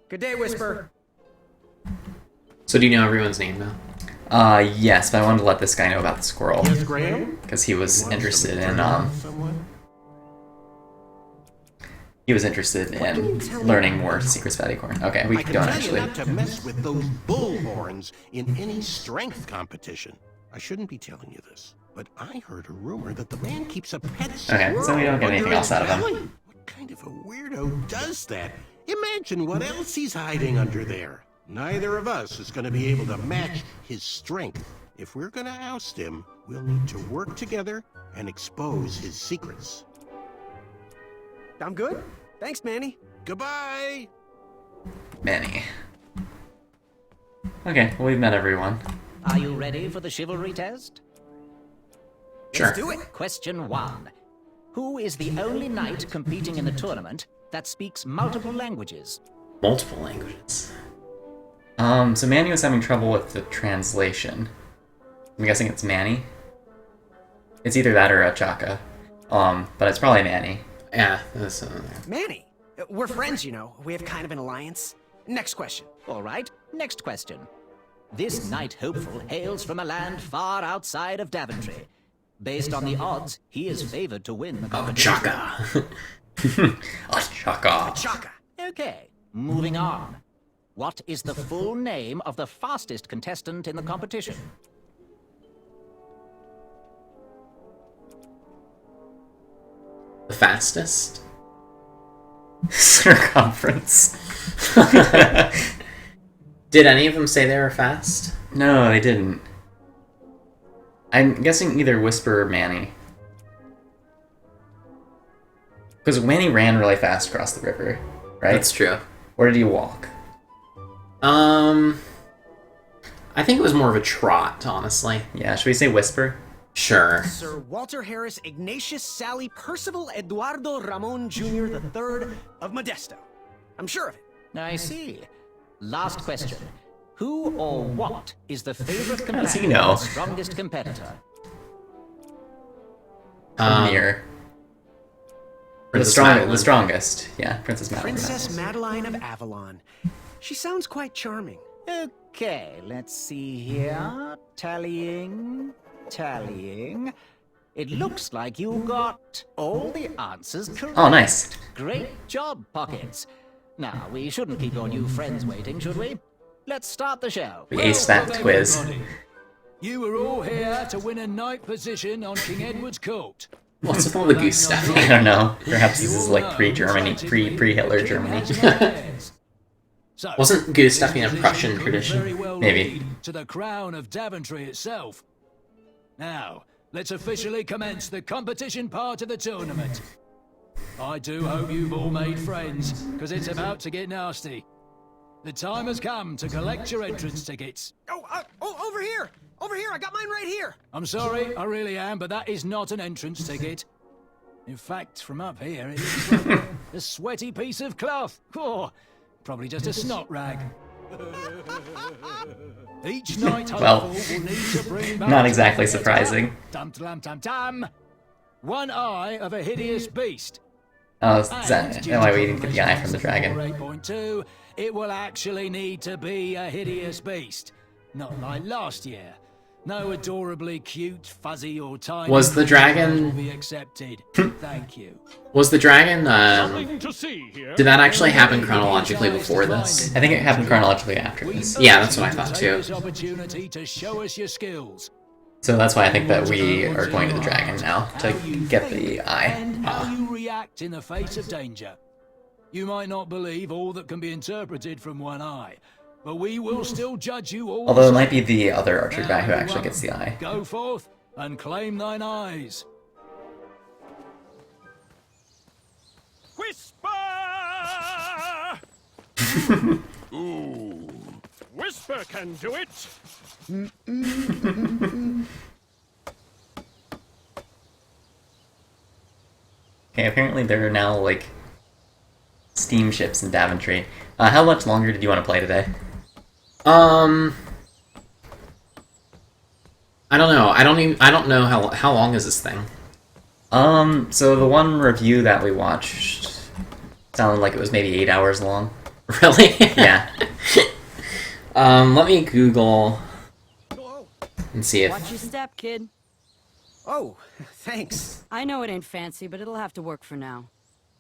Good day, Whisper. So do you know everyone's name now? Yes, but I wanted to let this guy know about the squirrel. Yes, Graham? Because he was interested in, Someone? learning more secrets about Acorn. Okay, we I can don't tell actually. you not to mess with those bullhorns in any strength competition. I shouldn't be telling you this, but I heard a rumor that the man keeps a pet Okay, so we don't get squirrel anything under else his out of him. belly. What kind of a weirdo does that? Imagine what else he's hiding under there. Neither of us is going to be able to match his strength. If we're going to oust him, we'll need to work together and expose his secrets. I'm good. Thanks, Manny. Goodbye! Manny. Okay, well, we've met everyone. Are you ready for the chivalry test? Sure. Let's do it. Question 1. Who is the only knight competing in the tournament that speaks multiple languages? Multiple languages. So Manny was having trouble with the translation. I'm guessing it's Manny. It's either that or Chaka. But it's probably Manny. Yeah, that's Manny. We're friends, you know. We have kind of an alliance. Next question. All right, next question. This knight hopeful hails from a land far outside of Daventry. Based on the odds, he is favored to win the competition. Chaka. Chaka. Chaka. Okay, moving on. What is the full name of the fastest contestant in the competition? The fastest? Circumference. Did any of them say they were fast? No, they didn't. I'm guessing either Whisper or Manny. Because Manny ran really fast across the river, right? That's true. Or did he walk? I think it was more of a trot, honestly. Yeah, should we say Whisper? Sure. Sir Walter Harris Ignatius Sally Percival Eduardo Ramon Jr. III of Modesto. I'm sure of it. I see. Last question. Who or what is the favorite does companion he know? of the strongest competitor? Premier. Or the strongest. Yeah, Princess Madeline. Princess Madeline of Avalon. She sounds quite charming. Okay, let's see here. Tallying. It looks like you got all the answers correct. Oh, nice. Great job, Pockets. Now, we shouldn't keep your new friends waiting, should we? Let's start the show. We aced that quiz. Everybody, you were all here to win a knight position on King Edward's court. What's with all the goose stuff? I don't know. Perhaps this is like pre-Germany, pre-Hitler Germany. So, Wasn't goose stuffing a this Prussian could tradition? very well Maybe. lead to the crown of Daventry itself. Now, let's officially commence the competition part of the tournament. I do hope you've all made friends, because it's about to get nasty. The time has come to collect your entrance tickets. Oh, over here! Over here! I got mine right here! I'm sorry, I really am, but that is not an entrance ticket. In fact, from up here, it looks like a sweaty piece of cloth. Oh, probably just a snot rag. Each night, Well, hopeful will need to bring back not exactly to the surprising. Dum-dum-dum-dum. One eye of a hideous beast. Oh, is that why we didn't get the eye from the dragon? 8.2, it will actually need to be a hideous beast. Not like last year. No adorably cute, fuzzy, or tiny. Was the dragon- will be accepted. Thank you. Was the dragon, Nothing to see here. did that actually happen chronologically before this? I think it happened chronologically after this. Yeah, that's what I thought Take too. this opportunity to show us your skills. So that's why I think that we are going to the dragon now to get the eye. And how you react in the face of danger. You might not believe all that can be interpreted from one eye, but we will still judge you all. Although it the might be same. the other archer guy who Now, actually everyone, gets the eye. Go forth and claim thine eyes. Ooh. Whisper can do it. Okay, apparently there are now, like, steamships in Daventry. How much longer did you want to play today? I don't know. I don't know how long is this thing? So the one review that we watched sounded like it was maybe 8 hours long. Really? Yeah. Let me Google and see if... Watch your step, kid. Oh, thanks. I know it ain't fancy, but it'll have to work for now.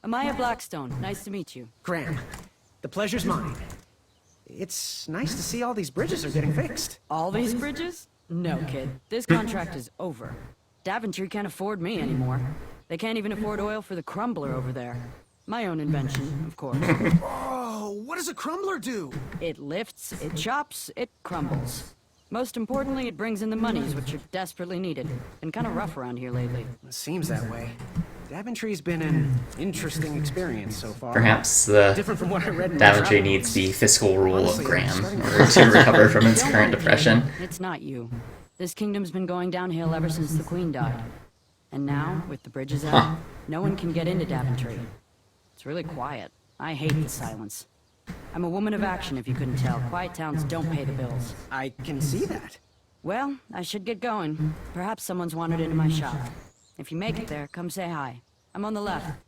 Amaya Blackstone, nice to meet you. Graham, the pleasure's mine. It's nice to see all these bridges are getting fixed. All these bridges? No, kid. This contract is over. Daventry can't afford me anymore. They can't even afford oil for the crumbler over there. My own invention, of course. Oh, what does a crumbler do? It lifts, it chops, it crumbles. Most importantly, it brings in the monies, which are desperately needed. Been kind of rough around here lately. It seems that way. Daventry's been an interesting experience so far. Perhaps Different from what I read in my Daventry travel needs books. the fiscal rule Honestly, of I'm Graham starting in to order to recover from its Don't current worry, depression. kid. It's not you. This kingdom's been going downhill ever since the Queen died. And now, with the bridges out, no one can get into Daventry. It's really quiet. I hate the silence. I'm a woman of action, if you couldn't tell. Quiet towns don't pay the bills. I can see that. Well, I should get going. Perhaps someone's wandered into my shop. If you make it there, come say hi. I'm on the left.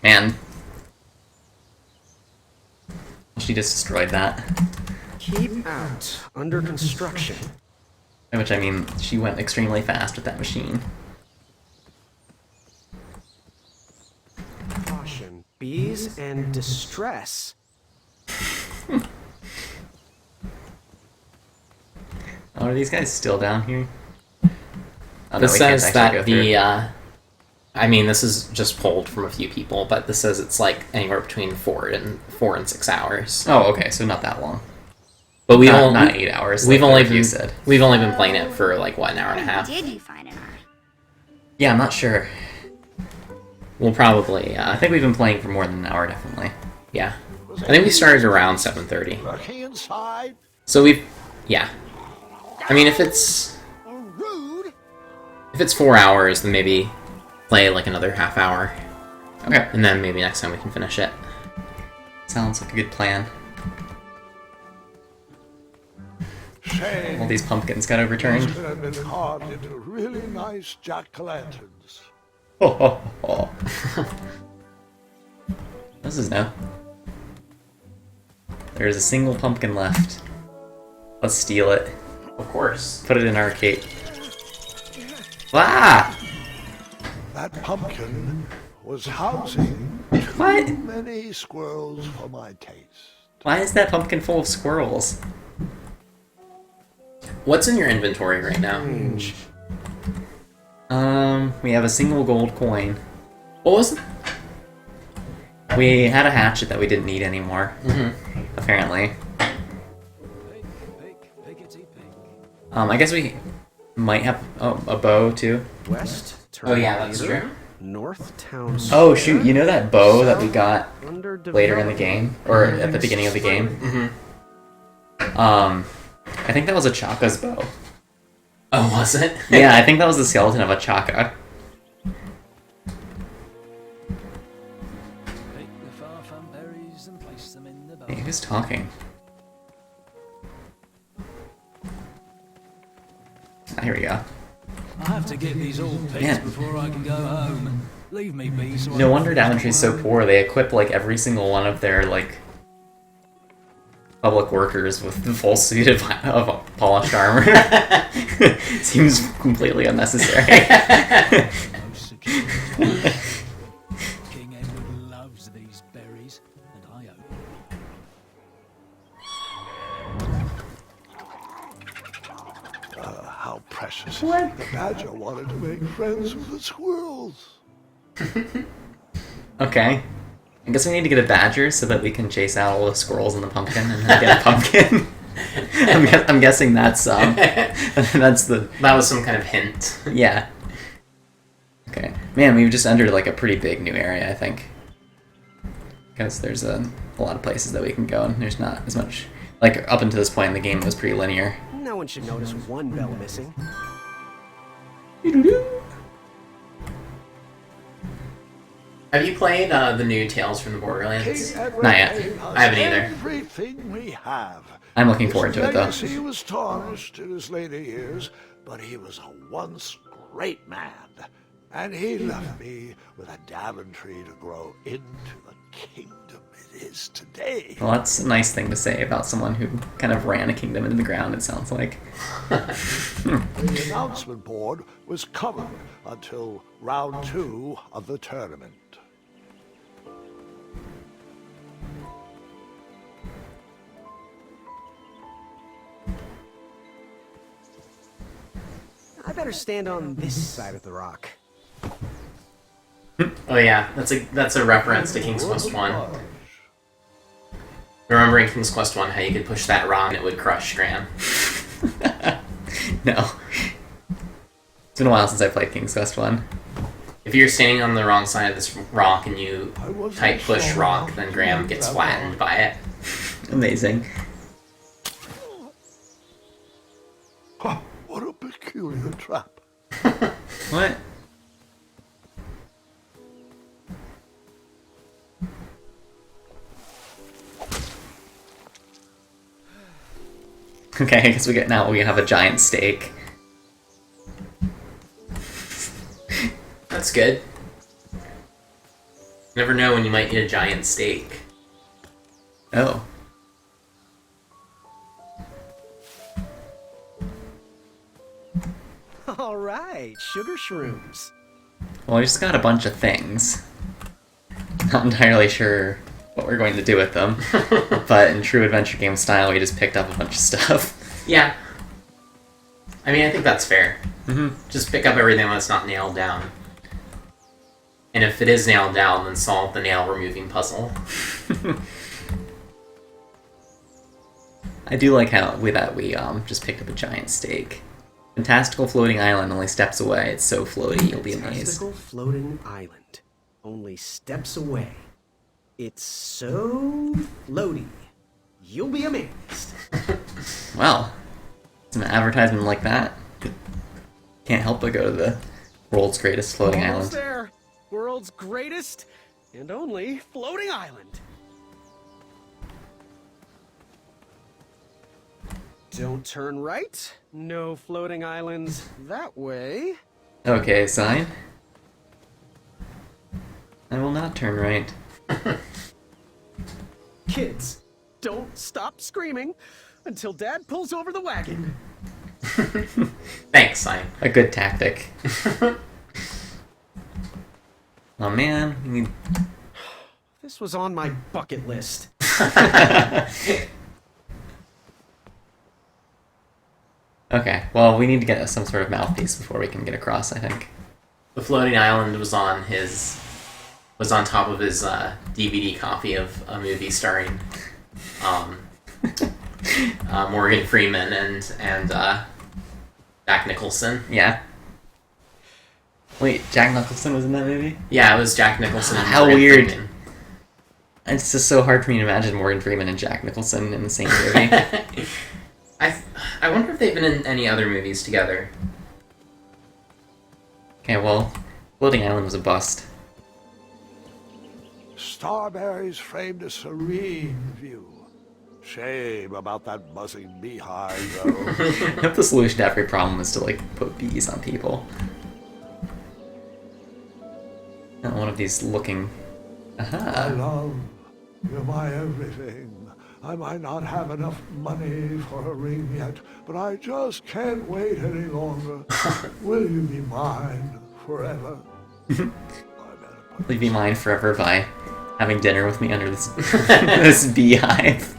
Man. She just destroyed that. Keep out. Under construction. By which I mean, she went extremely fast with that machine. Caution. Bees and distress. Oh, are these guys still down here? Oh, no, This we can't says actually that go through. I mean, this is just pulled from a few people, but this says it's like anywhere between 4 and 6 hours. Oh, okay, so not that long. But we've Not- only not 8 hours, We've like only the been review said. We've only been playing it for like what, an hour and a half. Did you find an eye? Yeah, I'm not sure. We'll probably. I think we've been playing for more than an hour, definitely. Yeah, I think we started around 7:30. Lurking inside? So we've, yeah. I mean, if it's 4 hours, then maybe play like another half hour. Okay. And then maybe next time we can finish it. Sounds like a good plan. Shame. All these pumpkins got These overturned. could have been carved into really nice jack-o'-lanterns. Oh, oh, oh. This is no. There is a single pumpkin left. Let's steal it. Of course. Put it in our cape. Ah! That pumpkin was housing What? too many squirrels for my taste. Why is that pumpkin full of squirrels? What's in your inventory right now? We have a single gold coin. What was it? We had a hatchet that we didn't need anymore. Apparently. I guess we might have a bow too. West. Oh, yeah, that's Leader, true. North Town. Oh shoot! You know that bow that we got Underdeveloped. later in the game, or at the beginning of the game? I think that was a Chaka's bow. Oh, was it? Yeah, I think that was the skeleton of a Chaka. Hey, who's talking? Ah, here we go. I have to get these all picked Yeah. before I can go home. Leave me be. So No I wonder can Daventry's so poor. They equip like every single one of their like public workers with the full suit of polished armor. Seems completely unnecessary. King Edward loves these berries, and I hope. How precious. The badger wanted to make friends with the squirrels. Okay. I guess we need to get a badger so that we can chase out all the squirrels in the pumpkin and then get a pumpkin. I'm guessing that's that's the That was some kind of hint. yeah. Okay, man, we've just entered like a pretty big new area. I think because there's a lot of places that we can go, and there's not as much. Like, up until this point, the game was pretty linear. No one should notice one bell missing. Have you played the new Tales from the Borderlands? King Edward Not yet. gave us I haven't either. Everything we have. I'm looking forward to it, though. He was tarnished in his later years, but he was a once great man, and he left me with a Daventry to grow into the kingdom it is today. Well, that's a nice thing to say about someone who kind of ran a kingdom into the ground, it sounds like. The announcement board was covered until round 2 of the tournament. I better stand on this side of the rock. Oh yeah, that's a reference to King's Quest 1. Remember in King's Quest 1 how you could push that rock and it would crush Graham? No. It's been a while since I played King's Quest 1. If you're standing on the wrong side of this rock and you type push rock, then Graham gets flattened by it. Amazing. Huh, what a peculiar trap. What? Okay, I guess we have a giant steak. That's good. Never know when you might eat a giant steak. Oh. All right, sugar shrooms. Well, we just got a bunch of things. Not entirely sure what we're going to do with them, but in true adventure game style, we just picked up a bunch of stuff. Yeah. I mean, I think that's fair. Mm-hmm. Just pick up everything that's not nailed down. And if it is nailed down, then solve the nail-removing puzzle. I do like how we just picked up a giant steak. Fantastical floating island, only steps away. It's so floaty, you'll be amazed. Fantastical floating island, only steps away. It's so floaty, you'll be amazed. Well, some advertisement like that. Can't help but go to the world's greatest floating Almost island. there. World's greatest and only floating island. Don't turn right. No floating islands that way. Okay, sign. I will not turn right. Kids, don't stop screaming until Dad pulls over the wagon. Thanks, Sign. A good tactic. Oh man, we need... This was on my bucket list. Okay, well, we need to get some sort of mouthpiece before we can get across, I think. The floating island was on top of his DVD copy of a movie starring Morgan Freeman and Jack Nicholson. Yeah. Wait, Jack Nicholson was in that movie? Yeah, it was Jack Nicholson and How Morgan weird. Freeman. It's just so hard for me to imagine Morgan Freeman and Jack Nicholson in the same movie. I wonder if they've been in any other movies together. Okay, well, Floating Island was a bust. Starberries framed a serene view. Shame about that buzzing beehive, though. I hope the solution to every problem is to, like, put bees on people. Not one of these looking... My Aha! love, you're my everything. I might not have enough money for a ring yet, but I just can't wait any longer. Will you be mine forever? Will you be mine forever by having dinner with me under this this beehive?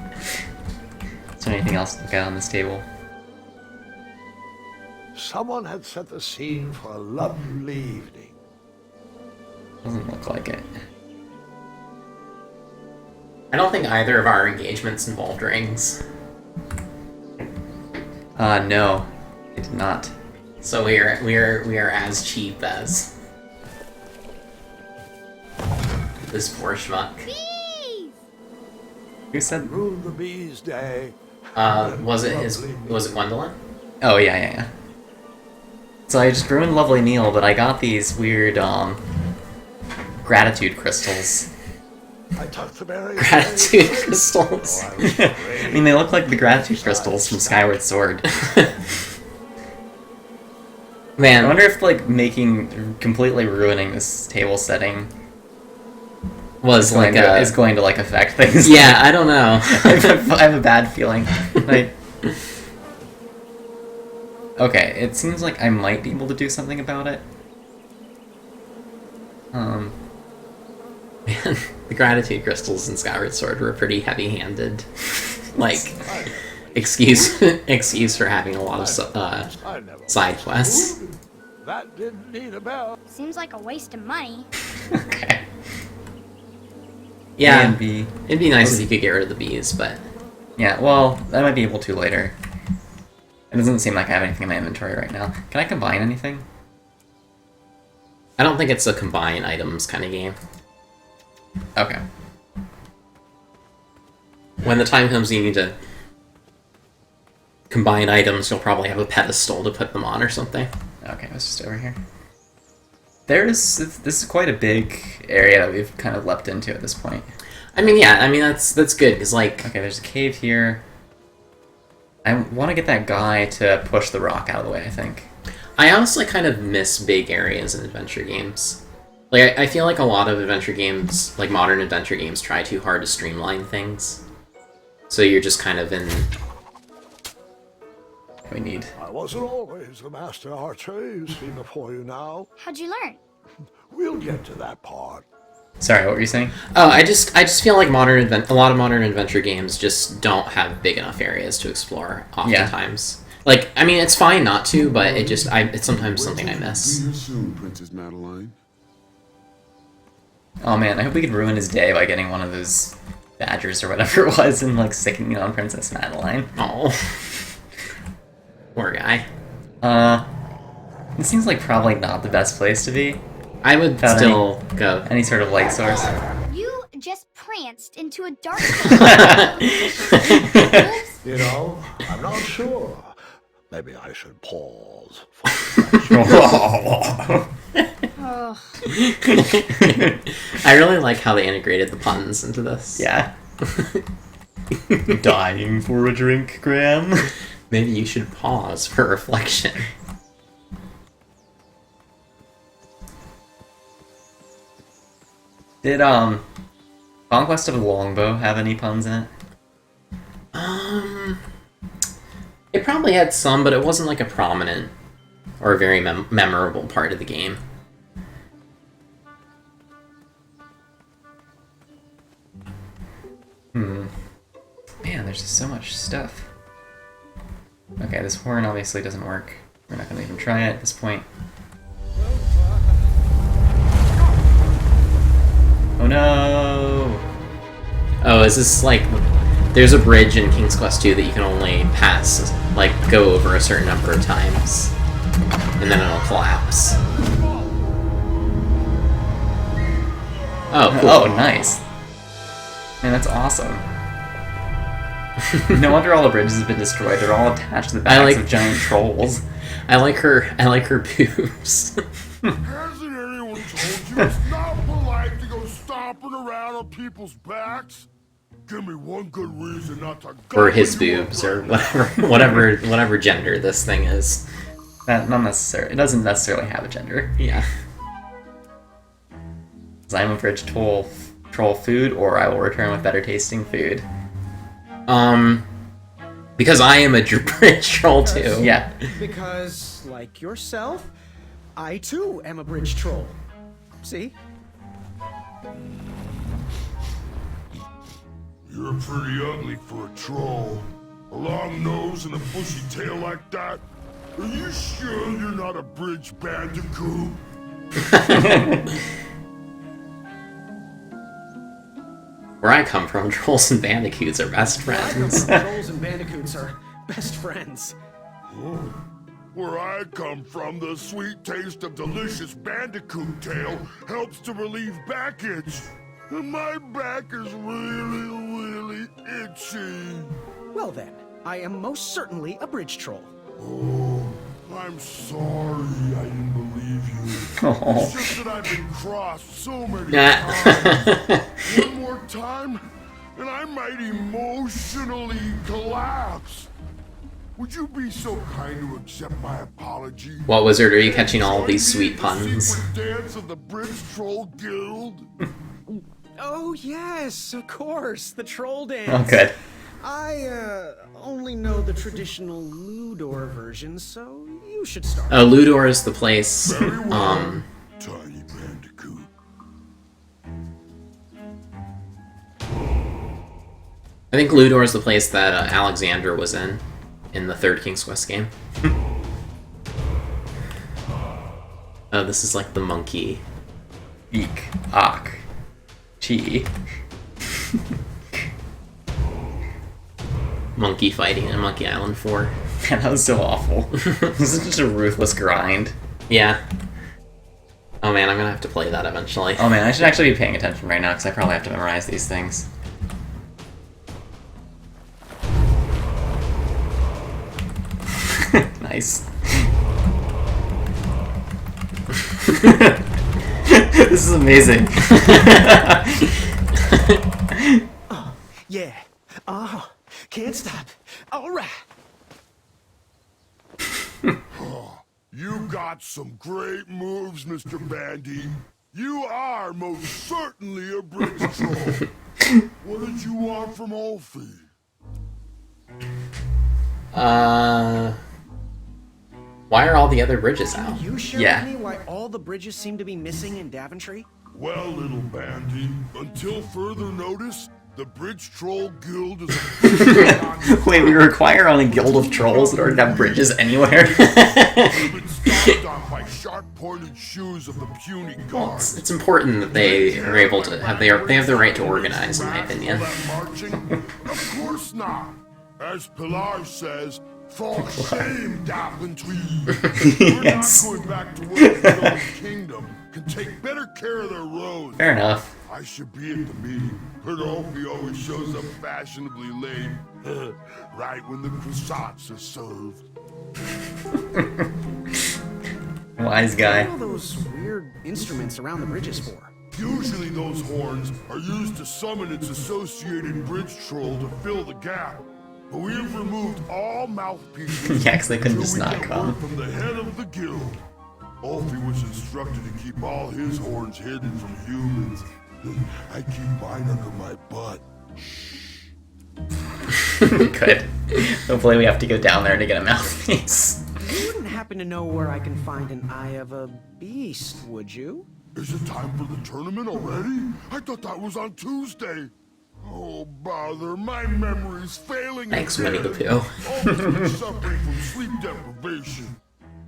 Is there anything else to look at on this table? Someone had set the scene for a lovely evening. Doesn't look like it. I don't think either of our engagements involved rings. No, it did not. So we are as cheap as this poor schmuck. Bee! Who said? Rule the bees' day. Was it Gwendolyn? Oh yeah. So I just ruined Lovely Neil, but I got these weird gratitude crystals. I tucked the berries. Gratitude crystals. I mean, they look like the gratitude crystals from Skyward Sword. Man, I wonder if like completely ruining this table setting was like is going to like affect things. Yeah, I don't know. I have a bad feeling. Like, okay, it seems like I might be able to do something about it. Man, the gratitude crystals in Skyward Sword were pretty heavy-handed. Like, excuse for having a lot of side quests. That didn't need a bell. Seems like a waste of money. Okay. Yeah, And B. it'd be nice if you could get rid of the bees, but Yeah, well, I might be able to later. It doesn't seem like I have anything in my inventory right now. Can I combine anything? I don't think it's a combine items kind of game. Okay. When the time comes you need to combine items, you'll probably have a pedestal to put them on or something. Okay, let's just over here. This is quite a big area that we've kind of leapt into at this point. I mean, yeah, that's good, because, like... Okay, there's a cave here. I want to get that guy to push the rock out of the way, I think. I honestly kind of miss big areas in adventure games. Like, I feel like a lot of adventure games, like modern adventure games, try too hard to streamline things. So you're just kind of in... We need... I wasn't always the master archer you see before you now. How'd you learn? We'll get to that part. Sorry, what were you saying? Oh, I just feel like a lot of modern adventure games just don't have big enough areas to explore oftentimes. Yeah. Like, I mean, it's fine not to, but it's sometimes something I miss. Be here soon, Princess Madeline. Oh man, I hope we could ruin his day by getting one of those badgers or whatever it was and like sticking it on Princess Madeline. Oh. Poor guy. It seems like probably not the best place to be. I would still go. Any sort of light source. You just pranced into a dark You know, I'm not sure. Maybe I should pause. I really like how they integrated the puns into this. Yeah. Dying for a drink, Graham? Maybe you should pause for reflection. Did, Conquest of the Longbow have any puns in it? It probably had some, but it wasn't like a prominent or a very memorable part of the game. Man, there's just so much stuff. Okay, this horn obviously doesn't work. We're not gonna even try it at this point. Oh no! Oh, is this like... There's a bridge in King's Quest 2 that you can only pass, like, go over a certain number of times. And then it'll collapse. Oh, cool. Oh, nice. Man, that's awesome. No wonder all the bridges have been destroyed. They're all attached to the backs of giant trolls. I like her boobs. Hasn't anyone told you it's not polite to go stomping around on people's backs? Give me one good reason not to go. Or his boobs, or whatever gender this thing is. Not necessarily. It doesn't necessarily have a gender. Yeah. I'm a bridge troll food, or I will return with better tasting food. Because I am a bridge troll too. Yeah. Because, like yourself, I too am a bridge troll. See? You're pretty ugly for a troll. A long nose and a bushy tail like that. Are you sure you're not a bridge bandicoot? Where I come from, trolls and bandicoots are best friends. Trolls and bandicoots are best friends. Oh. Where I come from, the sweet taste of delicious bandicoot tail helps to relieve backage. And my back is really itchy. Well then, I am most certainly a bridge troll. Oh, I'm sorry I didn't believe you. Oh. It's just that I've been crossed so many Nah. times. One more time, and I might emotionally collapse. Would you be so kind to accept my apology? What, Wizard, are you catching all these sweet puns? Secret dance of the Bridge Troll Guild? Oh yes, of course, the troll dance. Oh, good. I only know the traditional Ludor version, so you should start. Ludor is the place. Very well, Tiny Bandicoot. I think Ludor is the place that Alexander was in the third King's Quest game. Oh, this is like the monkey. Eek. Ak. Chi. Monkey fighting in Monkey Island 4. Man, that was so awful. This is just a ruthless grind. Yeah. Oh man, I'm gonna have to play that eventually. Oh man, I should actually be paying attention right now because I probably have to memorize these things. Nice. This is amazing. Yeah. Oh, can't stop. All right. You got some great moves, Mr. Bandy. You are most certainly a bridge troll. What did you want from Ulfie? Why are all the other bridges out? Can you share Yeah. with me why all the bridges seem to be missing in Daventry? Well, little Bandy, until further notice, the Bridge Troll Guild is a Wait, we require only Guild of Trolls in order to have bridges anywhere? They've been stomped on by sharp-pointed shoes of the puny guards. It's important that they are able to have they have the right to organize, in my opinion. All that marching? Of course not. As Pilar says, for shame, Daventry. We're Yes. not going back to where the Golden Kingdom can take better care of their roads. Fair enough. I should be at the meeting, but Ulfie always shows up fashionably late, right when the croissants are served. Wise guy. What are all those weird instruments around the bridges for? Usually those horns are used to summon its associated bridge troll to fill the gap. But we have removed all mouthpieces. Yeah, 'cause they couldn't until just we not get come. word from the head of the guild. Ulfie was instructed to keep all his horns hidden from humans. I keep mine under my butt. Good. Hopefully we have to go down there to get a mouthpiece. You wouldn't happen to know where I can find an Eye of a Beast, would you? Is it time for the tournament already? I thought that was on Tuesday. Oh, bother, my memory's failing Thanks, again. Winnie the Pooh. Always been suffering from sleep deprivation.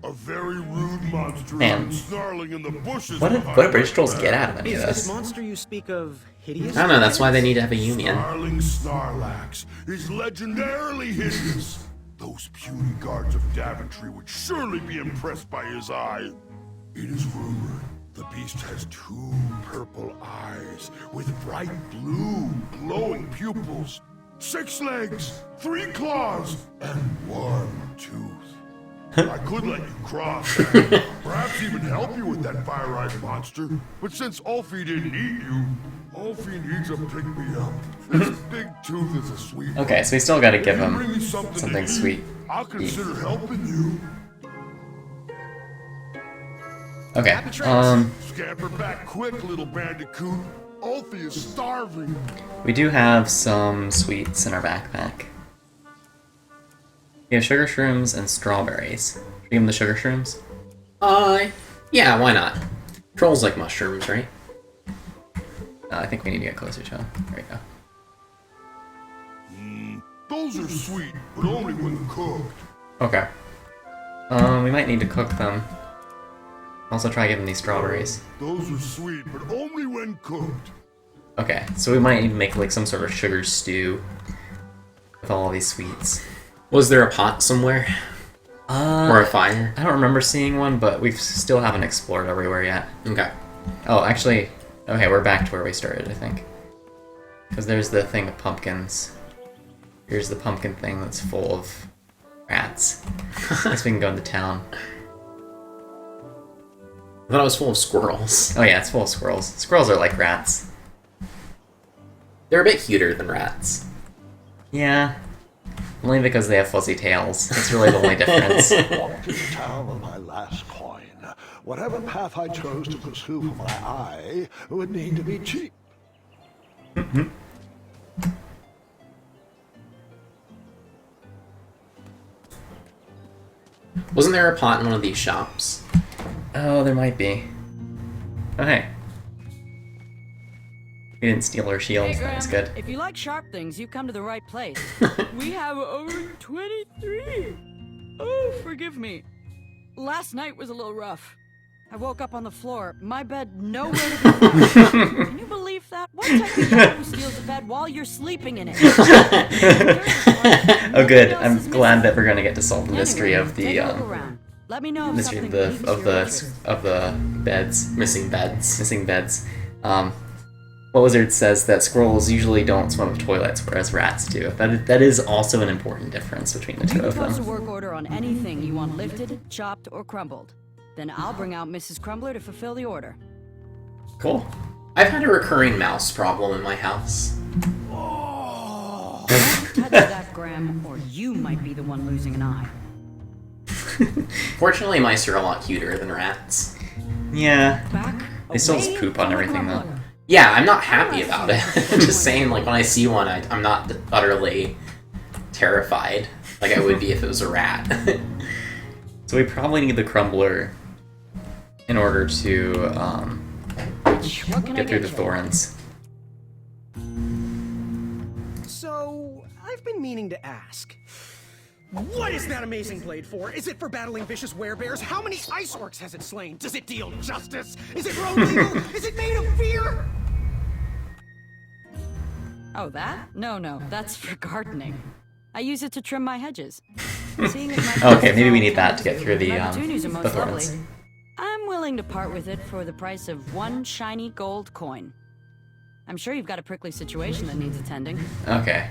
A very rude monster has Man. been snarling in the bushes. What behind do bridge my trolls back. get out of any of Is this this? monster you speak of hideous? I don't know, that's why they need to have a union. Snarling Snarlax is legendarily hideous. Those puny guards of Daventry would surely be impressed by his eye. It is rumored the beast has 2 purple eyes with bright blue glowing pupils, 6 legs, 3 claws, and 1 tooth. I could let you cross, perhaps even help you with that fire-eyed monster, but since Ulfie didn't eat you, Ulfie needs a pick-me-up. This big tooth is a sweet Okay, so we still gotta give If you him bring me something to something eat, sweet. I'll consider helping you. Okay, Scamper back quick, little bandicoot. Ulfie is starving. we do have some sweets in our backpack. We have sugar shrooms and strawberries. Should we give him the sugar shrooms? Yeah, why not? Trolls like mushrooms, right? I think we need to get closer to him. There we go. Those are sweet, but only when cooked. Okay. We might need to cook them. Also try giving these strawberries. Those are sweet, but only when cooked. Okay, so we might need to make like some sort of sugar stew with all these sweets. Was there a pot somewhere? Or a fire? I don't remember seeing one, but we still haven't explored everywhere yet. Okay. Oh, actually, okay, we're back to where we started, I think. Because there's the thing of pumpkins. Here's the pumpkin thing that's full of rats. I guess we can go into town. I thought it was full of squirrels. Oh yeah, it's full of squirrels. Squirrels are like rats. They're a bit cuter than rats. Yeah. Only because they have fuzzy tails. That's really the only difference. Walked into town with my last coin. Whatever path I chose to pursue for my eye would need to be cheap. Wasn't there a pot in one of these shops? Oh, there might be. Oh, hey. We didn't steal our shields. Hey, That was Graham, good. if you like sharp things, you've come to the right place. We have over 23. Oh, forgive me. Last night was a little rough. I woke up on the floor, my bed nowhere to be found. Can you believe that? What type of guy who steals a bed while you're sleeping in it? Oh, good. I'm glad that we're gonna get to solve the mystery of the Take a look around. Let me know if mystery something piques your interest. of the beds. Missing beds. Missing beds. Wizard says that squirrels usually don't swim with toilets, whereas rats do. That is also an important difference between the You two can of post a them. work order on anything you want lifted, chopped, or crumbled. Then I'll bring out Mrs. Crumbler to fulfill the order. Cool. I've had a recurring mouse problem in my house. Don't touch that, Graham, or you might be the one losing an eye. Fortunately, mice are a lot cuter than rats. Yeah. Back They still just away poop on from the everything though. crumbler. Yeah, I'm not happy about it. I'm just saying, like, when I see one, I'm not utterly terrified like I would be if it was a rat. So we probably need the crumbler in order to What can I get through the you? thorns. So, I've been meaning to ask. What is that amazing blade for? Is it for battling vicious werebears? How many ice orcs has it slain? Does it deal justice? Is it road legal? Is it made of fear? Oh, that? No, that's for gardening. I use it to trim my hedges. Seeing as my Okay, maybe we need that to get through the my petunias are the most thorns. lovely. I'm willing to part with it for the price of one shiny gold coin. I'm sure you've got a prickly situation that needs attending. Okay.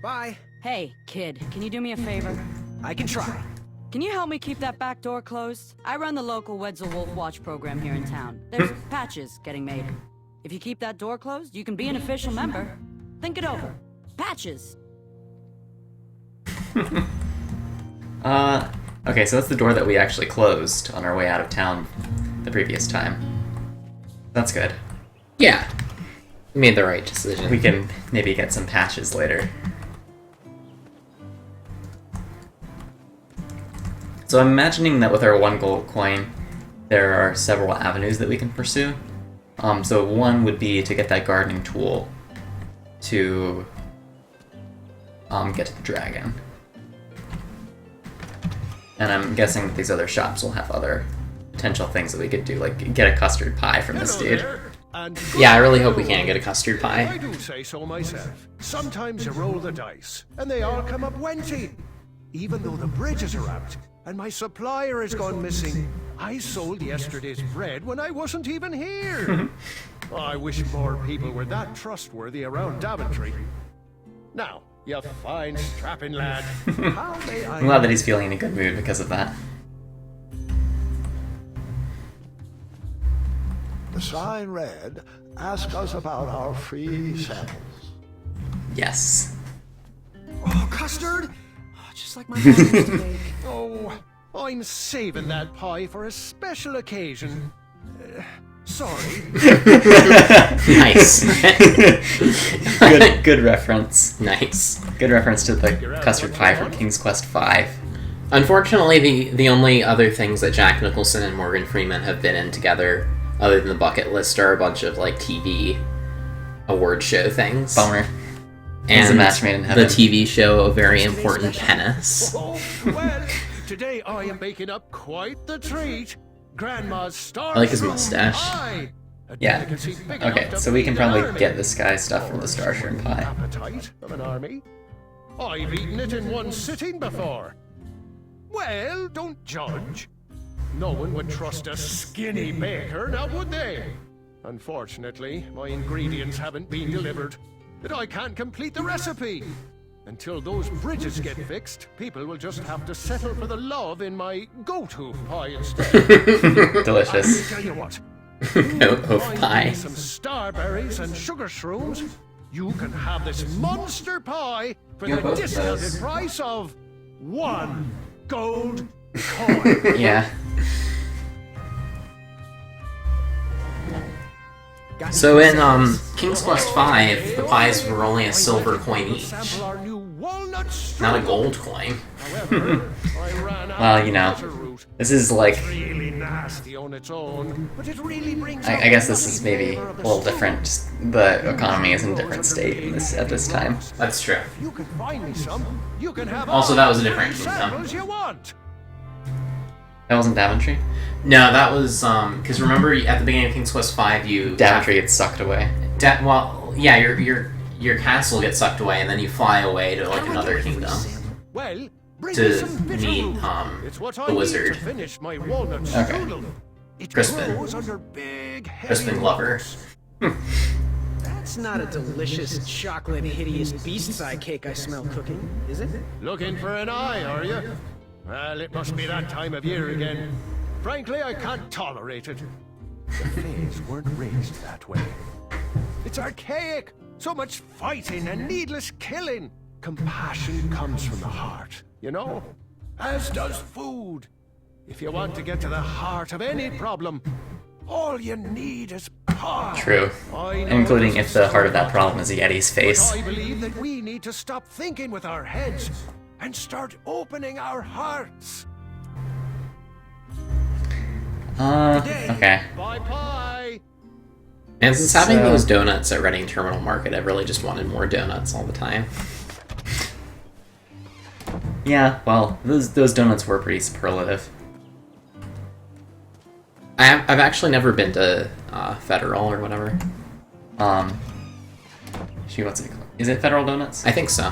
Bye. Hey, kid, can you do me a favor? I can try. Can you help me keep that back door closed? I run the local Wetzel Wolf Watch program here in town. There's patches getting made. If you keep that door closed, you can be an official member. Think it over. Patches. Okay, so that's the door that we actually closed on our way out of town the previous time. That's good. Yeah. We made the right decision. We can maybe get some patches later. So I'm imagining that with our 1 gold coin, there are several avenues that we can pursue. So one would be to get that gardening tool to get to the dragon. And I'm guessing that these other shops will have other potential things that we could do, like get a custard pie from this Hello dude. there, and Yeah, I really hope we can get a custard I pie. do say so myself. Sometimes you roll the dice, and they all come up empty. Even though the bridges are out, and my supplier has gone missing, I sold yesterday's bread when I wasn't even here. I wish more people were that trustworthy around Daventry. Now, you fine strapping lad. How may I... I'm glad that he's feeling in a good mood because of that. The sign read, ask us about our free samples. Yes. Oh, custard? Oh, just like my mom used to make. Oh, I'm saving that pie for a special occasion. Sorry. Nice. Good reference. Nice. Good reference to the custard pie from King's Quest V. Unfortunately, the only other things that Jack Nicholson and Morgan Freeman have been in together, other than the bucket list, are a bunch of like TV award show things. Bummer. It's a And match made in the heaven. TV show A Very Important Penis. Oh, well, today I am baking up quite the treat. Grandma's star. I like his mustache. Pie. A Yeah. delicacy big Okay, enough to so we can feed an probably army. get this guy stuff from the Or Star Shrimp Pie. Appetite of an army. I've eaten it in one sitting before. Well, don't judge. No one would trust a skinny baker, now would they? Unfortunately, my ingredients haven't been delivered, and I can't complete the recipe. Until those bridges get fixed, people will just have to settle for the love in my goat hoof pie instead. Delicious. I'll tell you what. Goat hoof Find pie. me some starberries and sugar shrooms. You can have this monster pie for Yeah, the both discounted those. price of 1 gold coin. Yeah. So in King's Quest V, the pies were only a silver coin each, Sample our new walnut not a strudel. gold coin. However, I ran out Well, of you know, better route. this is like, Really nasty on its own, but it really brings I guess this is maybe a little different. Just the economy is in a different state in this, at this time. That's true. You can find me some. You can have Also, all that was a the different kingdom. samples you want. That wasn't Daventry? No, that was because remember at the beginning of King's Quest V, you Daventry gets sucked away. well, yeah, your castle gets sucked away, and then you fly away to like another kingdom Well, bring me to some bitter meet root. It's what I the need wizard, to finish my walnut Okay. strudel. It Crispin. grows under big, heavy Crispin Glover. roots. That's not a delicious chocolate hideous beast's eye cake I smell cooking, is it? Looking for an eye, are you? Well, it must be that time of year again. Frankly, I can't tolerate it. The Fays weren't raised that way. It's archaic. So much fighting and needless killing. Compassion comes from the heart, you know? As does food. If you want to get to the heart of any problem, all you need is pie. True. I know Including it if the heart of that doesn't problem is Yeti's but face. I believe that we need to stop thinking with our heads and start opening our hearts. Okay. Bye pie. And since having So- those donuts at Reading Terminal Market, I really just wanted more donuts all the time. Yeah, well, those donuts were pretty superlative. I've actually never been to Federal or whatever. What's it called? Is it Federal Donuts? I think so.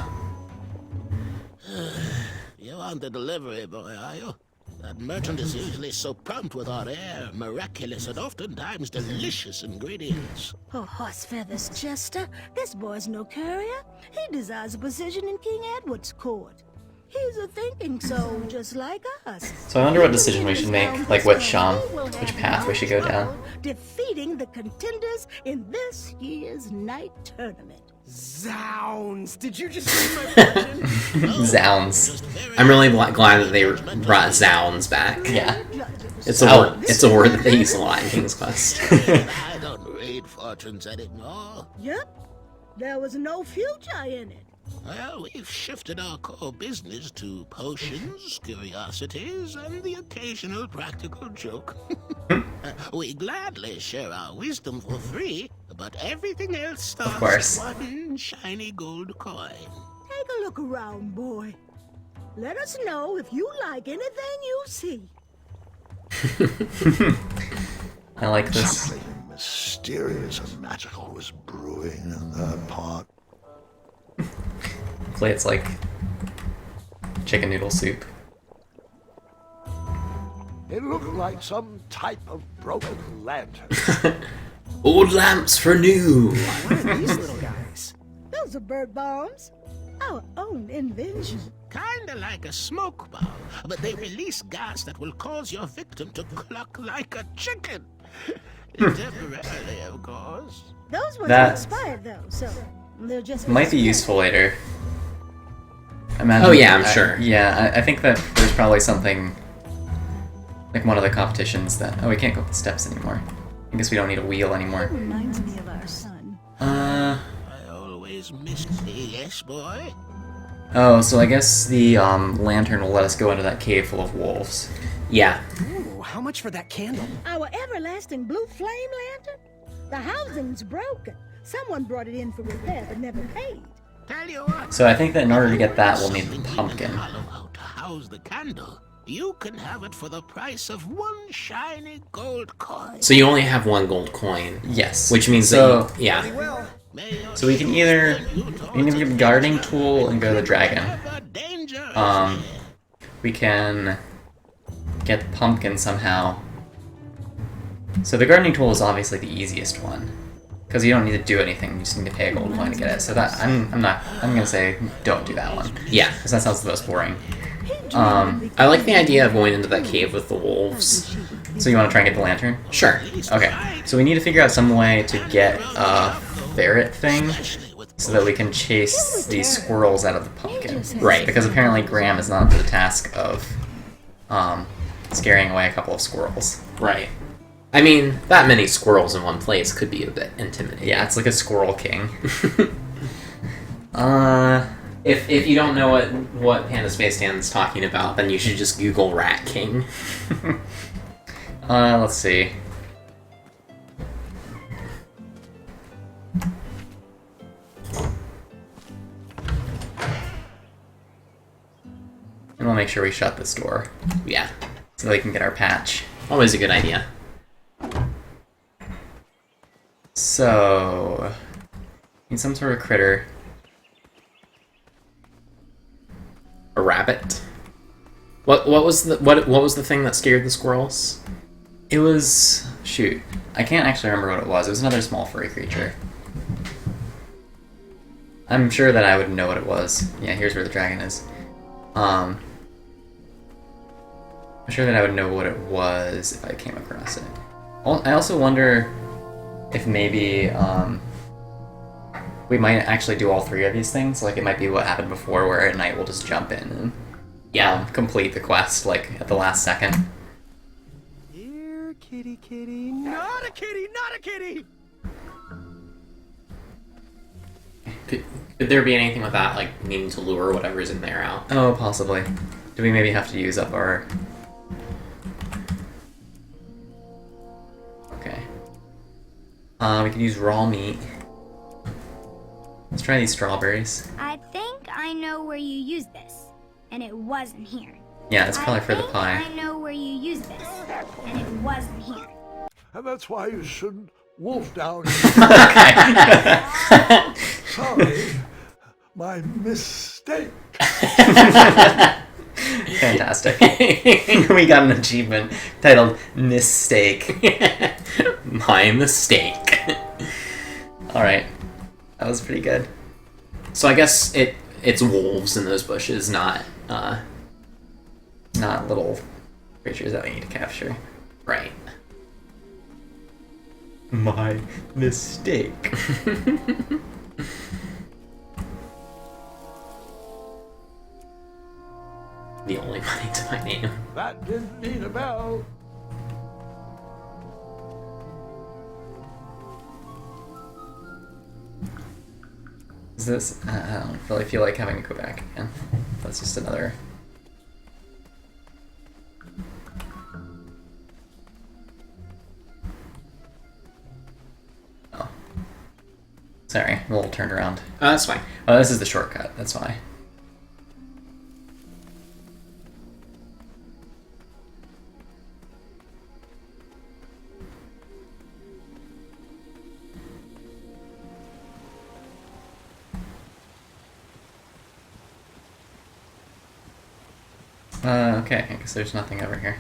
You want the delivery boy, are you? That merchant is usually so prompt with hot air, miraculous, and oftentimes delicious ingredients. Oh, horse feathers, Chester. This boy's no courier. He desires a position in King Edward's court. He's a thinking soul just like us. So I wonder what decision we should make, like which path we should go down. Defeating the contenders in this year's night tournament. Zounds! Did you just read my fortune? Zounds. I'm really glad that they brought Zounds back. Yeah. It's a word. It's a word that they use a lot in King's Quest. I don't read fortunes anymore. Yep. There was no future in it. Well, we've shifted our core business to potions, curiosities, and the occasional practical joke. We gladly share our wisdom for free, but everything else starts course. with one shiny gold coin. Take a look around, boy. Let us know if you like anything you see. I like this. Something mysterious and magical was brewing in that pot. Hopefully it's like chicken noodle soup. It looked like some type of broken lantern. Old lamps for new. What are these little guys? Those are bird bombs. Our own invention. Kinda like a smoke bomb, but they release gas that will cause your victim to cluck like a chicken. Temporarily, of course. Those ones That- are expired though, so they're just Might be useful later. Imagine, Oh, yeah, I'm sure. Yeah, I think that there's probably something like one of the competitions that. Oh, we can't go up the steps anymore. I guess we don't need a wheel anymore. Reminds me of our son. I always missed the yes, boy. Oh, so I guess the lantern will let us go into that cave full of wolves. Yeah. Ooh, how much for that candle? Our everlasting blue flame lantern? The housing's broken. Someone brought it in for repair but never paid. Tell you what. So I think that in order to get that, we'll need the Something pumpkin. even hollow out to house the candle. You can have it for the price of one shiny gold coin. So you only have one gold coin. Yes. Which means So- that yeah. So we can either get a guarding tool and go to the dragon. We can get the pumpkin somehow. So the gardening tool is obviously the easiest one, because you don't need to do anything. You just need to pay a gold coin to get it. So that I'm gonna say don't do that one. Yeah, because that sounds the most boring. I like the idea of going into that cave with the wolves. So you want to try and get the lantern? Sure. Okay. So we need to figure out some way to get a ferret thing so that we can chase these squirrels out of the pumpkin. Right. Because apparently Graham is not up to the task of scaring away a couple of squirrels. Right. I mean, that many squirrels in one place could be a bit intimidating. Yeah, it's like a squirrel king. If you don't know what Panda Space Dan's talking about, then you should just Google Rat King. Let's see. And we'll make sure we shut this door. Yeah. So that we can get our patch. Always a good idea. So... need some sort of critter. A rabbit. What was the thing that scared the squirrels? It was... shoot. I can't actually remember what it was. It was another small furry creature. I'm sure that I would know what it was. Yeah, here's where the dragon is. I'm sure that I would know what it was if I came across it. I also wonder if maybe we might actually do all three of these things. Like, it might be what happened before, where at night we'll just jump in and complete the quest, like, at the last second. Here, kitty, kitty. Not a kitty, not a kitty! Could there be anything with that, like, needing to lure whatever's in there out? Oh, possibly. Do we maybe have to use up our... okay. We could use raw meat. Let's try these strawberries. I think I know where you used this, and it wasn't here. Yeah, it's probably for the pie. I know where you used this, and it wasn't here. And that's why you shouldn't wolf down. Sorry, my mistake. Fantastic. We got an achievement titled Mistake. My mistake. Alright. That was pretty good. So I guess it's wolves in those bushes, not little creatures that we need to capture. Right. My mistake. The only money to my name. That didn't need a bell. Is this... I don't really feel like having to go back again. That's just another... oh. Sorry, a little turned around. That's fine. Oh, this is the shortcut, that's why. Okay, I guess there's nothing over here.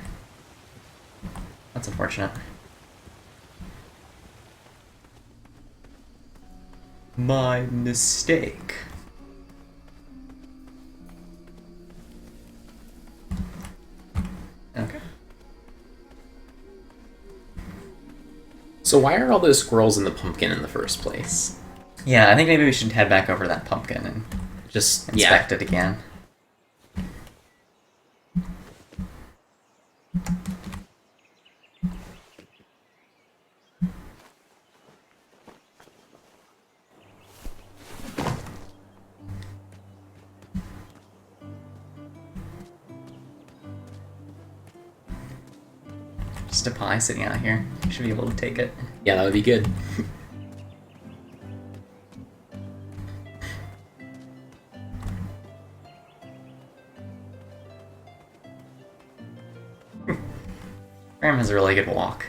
That's unfortunate. My mistake. Okay. So why are all those squirrels in the pumpkin in the first place? Yeah, I think maybe we should head back over to that pumpkin and just inspect it again. Just a pie sitting out here. You should be able to take it. Yeah, that would be good. Graham has a really good walk.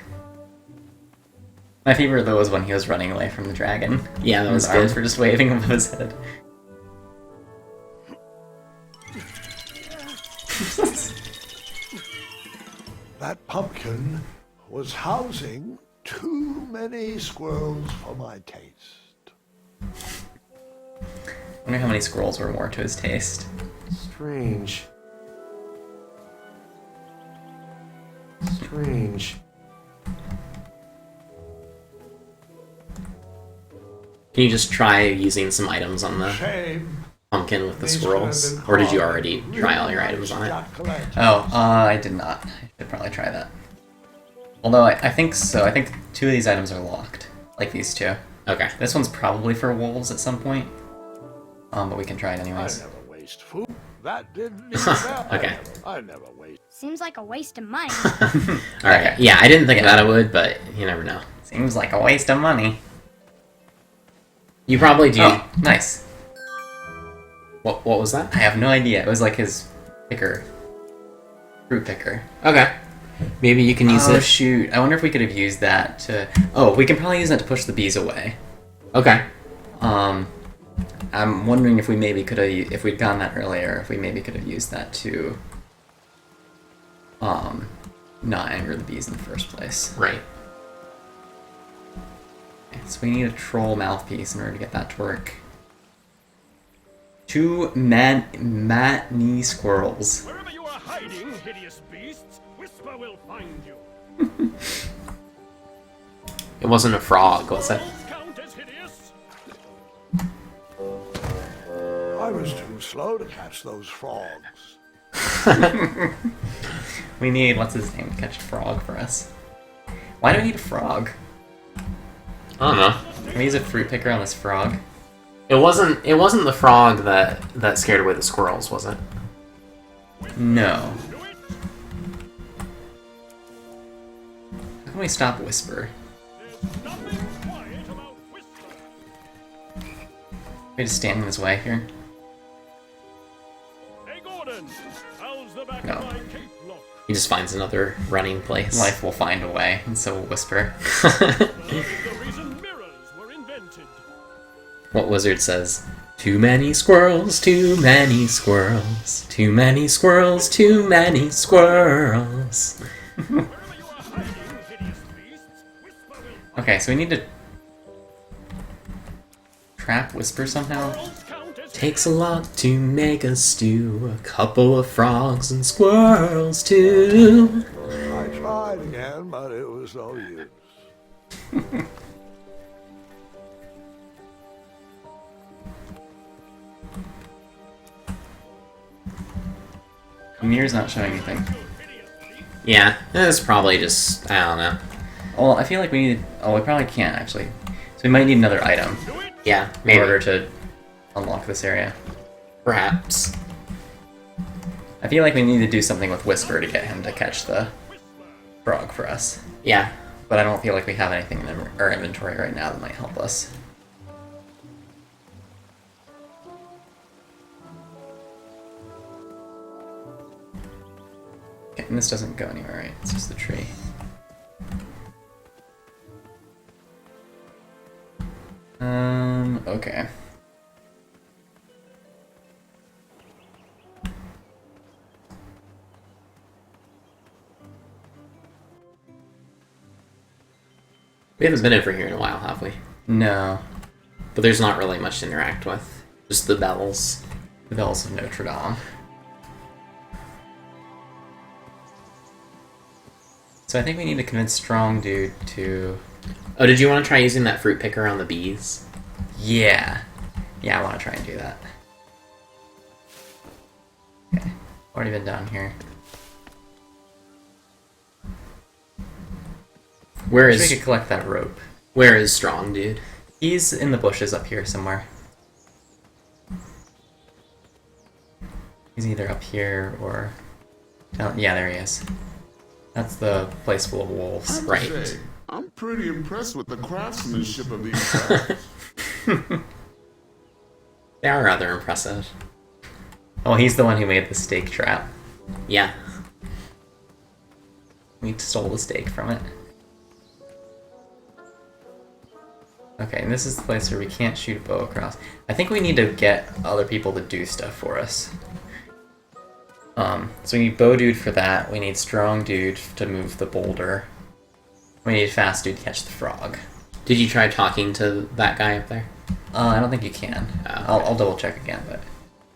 My favorite though was when he was running away from the dragon. Yeah, that was his good. arms were just waving above his head. That pumpkin was housing too many squirrels for my taste. I wonder how many squirrels were more to his taste. Strange. Strange. Can you just try using some items on the Shame. pumpkin with the squirrels? Or did you already try all your items on it? Oh, I did not. I should probably try that. Although I think so. I think 2 of these items are locked. Like these 2. Okay. This one's probably for wolves at some point. But we can try it anyways. I never waste food. That didn't even matter. Okay. I never waste. Seems like a waste of money. Alright. Yeah, I didn't think that I would, but you never know. Seems like a waste of money. You probably do. Oh, nice. What was that? I have no idea. It was like his picker. Fruit picker. Okay. Maybe you can use Oh it. shoot. I wonder if we could have used that to... Oh, we can probably use that to push the bees away. Okay. I'm wondering if we maybe could have... If we'd gotten that earlier, if we maybe could have used that to... not anger the bees in the first place. Right. Okay, so we need a troll mouthpiece in order to get that to work. 2 matney squirrels. Wherever you are hiding, hideous beasts, Whisper will find you. It wasn't a frog, was it? Count as hideous. I was too slow to catch those frogs. We need, what's his name, to catch a frog for us. Why do we need a frog? I don't know. Can we use a fruit picker on this frog? It wasn't the frog that scared away the squirrels, was it? No. How can we stop Whisper? Can we just stand in his way here? Hey Gordon, how's the back No. of my cape look? He just finds another running place. Life will find a way, and so will Whisper. The reason mirrors were invented. What wizard says? Too many squirrels, too many squirrels, too many squirrels, too many squirrels. Okay, so we need to trap Whisper somehow. Takes a lot to make a stew, a couple of frogs and squirrels too. I tried again, but it was no use. Mirror's not showing anything. Yeah, it's probably just, I don't know. Well, I feel like we need... Oh, we probably can't, actually. So we might need another item. Yeah, In maybe. order to unlock this area. Perhaps. I feel like we need to do something with Whisper to get him to catch the frog for us. Yeah. But I don't feel like we have anything in our inventory right now that might help us. Okay, and this doesn't go anywhere, right? It's just the tree. Okay. We haven't been over here in a while, have we? No. But there's not really much to interact with. Just the bells. The bells of Notre Dame. So I think we need to convince Strong Dude to... Oh, did you want to try using that fruit picker on the bees? Yeah. Yeah, I want to try and do that. Okay. Already been down here. Where Wish is... we could collect that rope. Where is Strong Dude? He's in the bushes up here somewhere. He's either up here or... down... Yeah, there he is. That's the place full of wolves. I have to Right. say, I'm pretty impressed with the craftsmanship of these guys. They are rather impressive. Oh, he's the one who made the steak trap. Yeah. We stole the steak from it. Okay, and this is the place where we can't shoot a bow across. I think we need to get other people to do stuff for us. So we need bow dude for that. We need strong dude to move the boulder. We need fast dude to catch the frog. Did you try talking to that guy up there? I don't think you can. Oh, okay. I'll double check again, but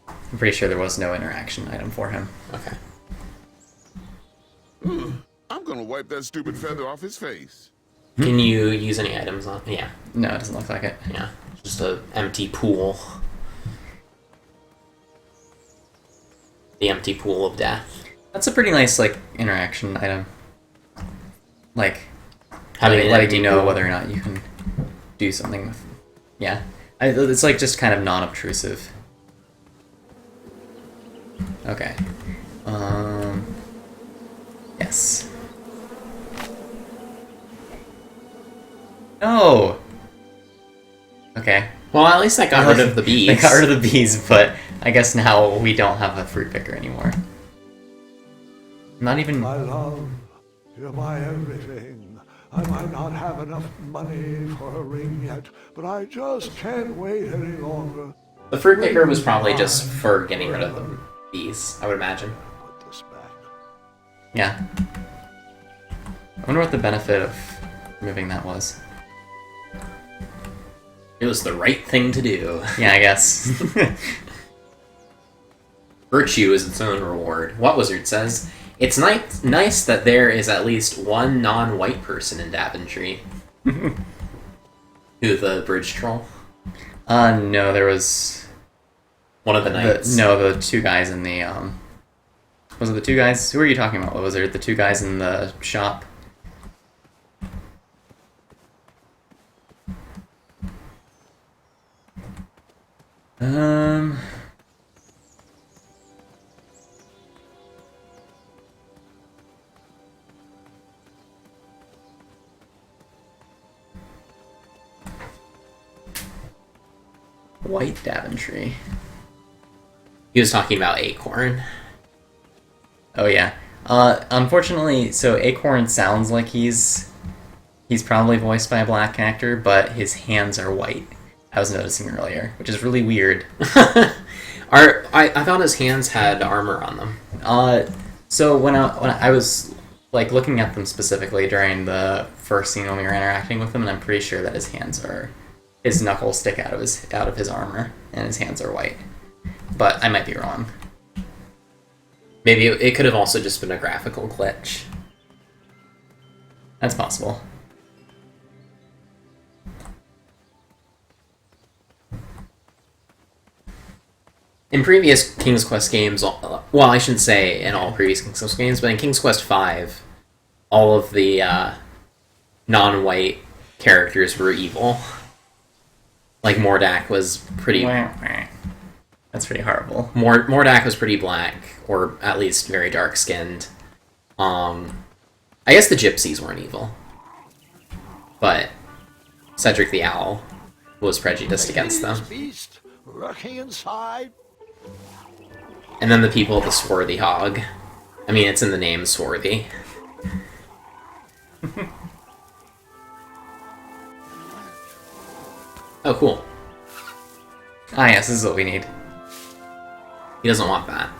I'm pretty sure there was no interaction item for him. Okay. I'm gonna wipe that stupid feather off his face. Can you use any items on? Yeah. No, it doesn't look like it. Yeah. Just an empty pool. The empty pool of death. That's a pretty nice, like, interaction item. Like, Having letting you know whether or not you can do something with... Yeah. It's, like, just kind of non-obtrusive. Okay. Yes. No! Okay. Well, at least I got rid of the bees. They got rid of the bees, but I guess now we don't have a fruit picker anymore. Not even... My love, you're my everything. I might not have enough money for a ring yet, but I just can't wait any longer. The fruit picker was probably just for getting rid of the bees, I would imagine. Put this back. Yeah. I wonder what the benefit of removing that was. It was the right thing to do. Yeah, I guess. Virtue is its own reward. What Wizard says, it's nice that there is at least one non-white person in Daventry. Who, the bridge troll? No, there was... One of the knights. The two guys in the, Was it the two guys? Who are you talking about, Wizard? The two guys in the shop? White Daventry. He was talking about Acorn. Oh yeah. Unfortunately, so Acorn sounds like he's probably voiced by a black actor, but his hands are white. I was noticing earlier, which is really weird. I thought his hands had armor on them. So when I was like looking at them specifically during the first scene when we were interacting with him, and I'm pretty sure that his knuckles stick out of his armor, and his hands are white. But I might be wrong. Maybe it could have also just been a graphical glitch. That's possible. In previous King's Quest games, well, I shouldn't say in all previous King's Quest games, but in King's Quest V, all of the non-white characters were evil. Like Mordak was pretty... That's pretty horrible. Mordak was pretty black, or at least very dark-skinned. I guess the gypsies weren't evil. But Cedric the Owl was prejudiced against them. Beast lurking inside. And then the people of the Swarthy Hog. I mean, it's in the name, Swarthy. Oh, cool. Ah, yes, this is what we need. He doesn't want that.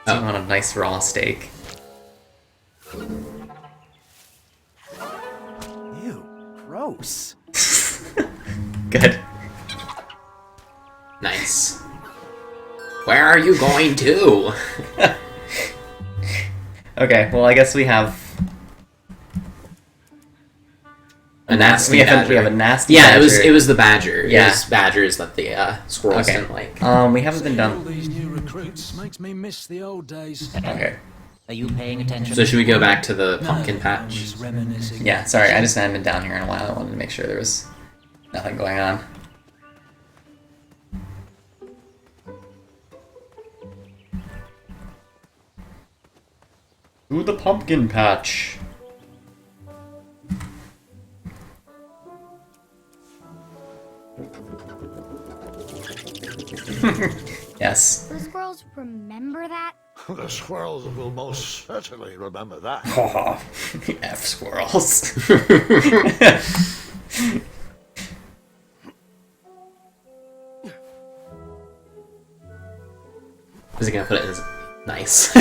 So I want a nice raw steak. Ew, gross. Good. Nice. Where are you going to? Okay, well, I guess we have a nasty badger. We have a nasty badger. Yeah, it was the badger. Yeah. It was badgers that the squirrels didn't like. We haven't been All done. these new recruits makes me miss the old days. Okay. Are you paying attention? So should we go back to the pumpkin I patch? was reminiscing. Yeah, sorry, I just hadn't been down here in a while. I wanted to make sure there was nothing going on. To the pumpkin patch. Yes. The squirrels remember that? The squirrels will most certainly remember that. F squirrels. Is he gonna put it in his... Nice.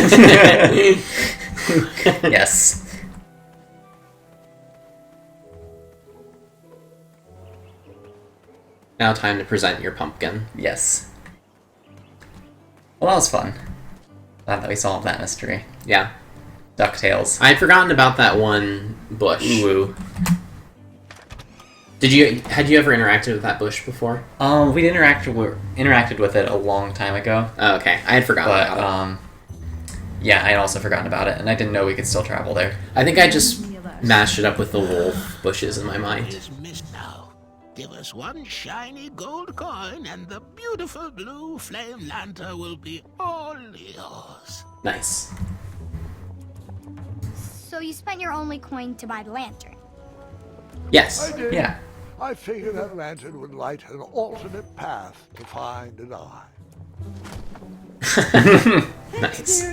Yes. Now time to present your pumpkin. Yes. Well, that was fun. Glad that we solved that mystery. Yeah. DuckTales. I had forgotten about that one bush. Ooh. Had you ever interacted with that bush before? We interacted with it a long time ago. Oh, okay. I had forgotten about it. Yeah, I had also forgotten about it, and I didn't know we could still travel there. I think I just mashed it up with the wolf bushes in my mind. Is missed now. Give us one shiny gold coin, and the beautiful blue flame lantern will be all yours. Nice. So you spent your only coin to buy the lantern? Yes. I did. Yeah. I figured that lantern would light an alternate path to find an eye. Nice.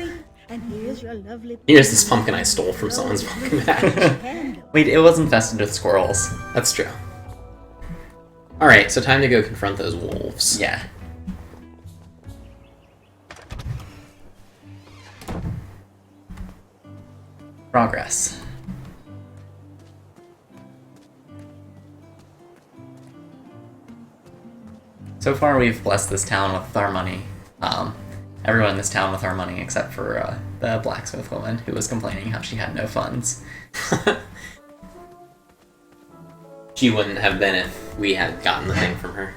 And here's your lovely. Here's this pumpkin I stole from someone's pumpkin patch. Wait, it was infested with squirrels. That's true. Alright, so time to go confront those wolves. Yeah. Progress. So far, we've blessed this town with our money. Everyone in this town with our money, except for the blacksmith woman who was complaining how she had no funds. She wouldn't have been if we had gotten the thing from her.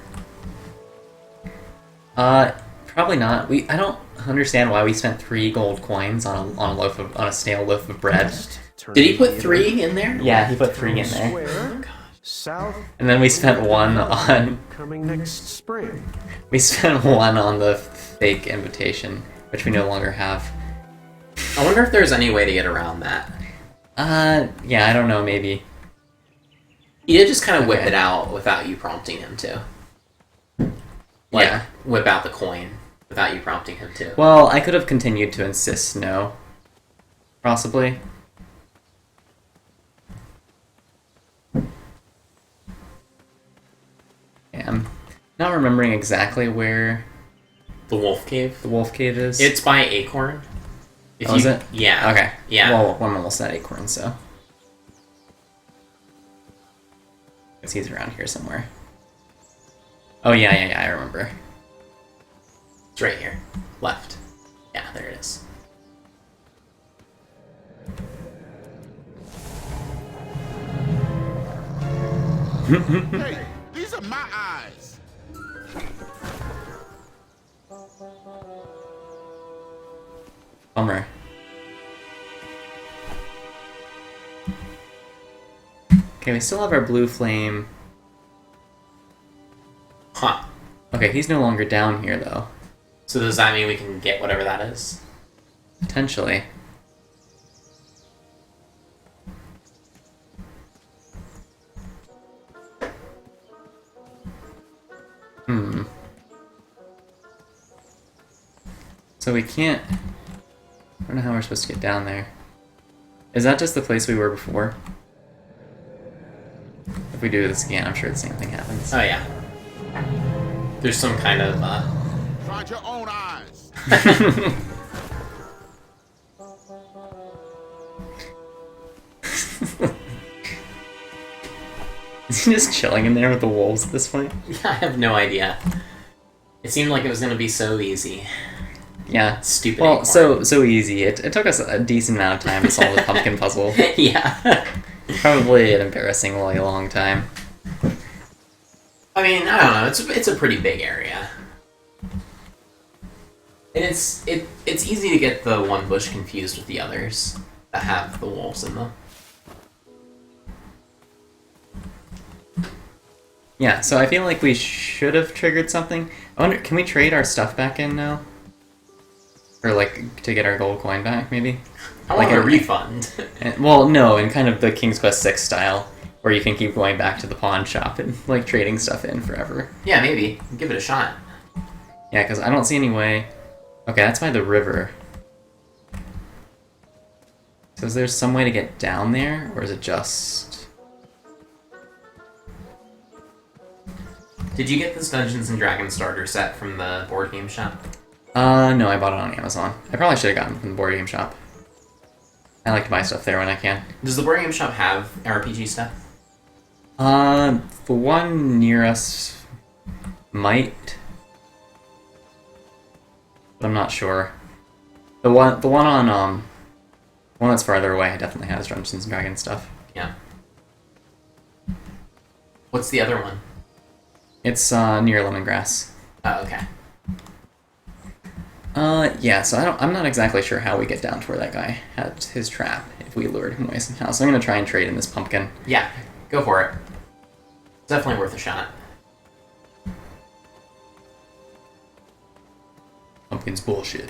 Probably not. I don't understand why we spent 3 gold coins on a stale loaf of bread. Did he put 3 in there? Yeah, he put 3 in there. Square, south, And then we spent 1 on. coming next spring. We spent 1 on the fake invitation, which we no longer have. I wonder if there's any way to get around that. Yeah, I don't know, maybe. He did just kind of whip it out without you prompting him to. Like, Yeah. whip out the coin without you prompting him to. Well, I could have continued to insist no. Possibly. Yeah, I'm not remembering exactly where The wolf cave? the wolf cave is. It's by Acorn. Oh, is it? Yeah. Okay. Yeah. Well, I'm almost at Acorn, so. Guess he's around here somewhere. Oh, yeah, I remember. It's right here. Left. Yeah, there it is. Hey, these are my eyes. Bummer. Okay, we still have our blue flame. Huh. Okay, he's no longer down here, though. So does that mean we can get whatever that is? Potentially. So we can't... I don't know how we're supposed to get down there. Is that just the place we were before? If we do this again, I'm sure the same thing happens. Oh, yeah. There's some kind of, Find your own eyes. Is he just chilling in there with the wolves at this point? I have no idea. It seemed like it was gonna be so easy. Yeah. Stupid Well, Acorn. so easy. It took us a decent amount of time to solve the pumpkin puzzle. Yeah. Probably an embarrassingly long time. I mean, I don't know. It's a pretty big area, and it's easy to get the one bush confused with the others that have the wolves in them. Yeah, so I feel like we should have triggered something. I wonder, can we trade our stuff back in now? Or, like, to get our gold coin back, maybe? I like want a refund. Well, no, in kind of the King's Quest VI style, where you can keep going back to the pawn shop and, like, trading stuff in forever. Yeah, maybe. Give it a shot. Yeah, because I don't see any way... Okay, that's by the river. So is there some way to get down there, or is it just... Did you get this Dungeons and Dragons starter set from the board game shop? No, I bought it on Amazon. I probably should have gotten it from the board game shop. I like to buy stuff there when I can. Does the board game shop have RPG stuff? The one near us might, but I'm not sure. The one on one that's farther away definitely has Dungeons and Dragons stuff. Yeah. What's the other one? It's near Lemongrass. Oh, okay. Yeah, so I'm not exactly sure how we get down to where that guy had his trap, if we lured him away somehow. So I'm gonna try and trade in this pumpkin. Yeah, go for it. It's definitely worth a shot. Pumpkin's bullshit.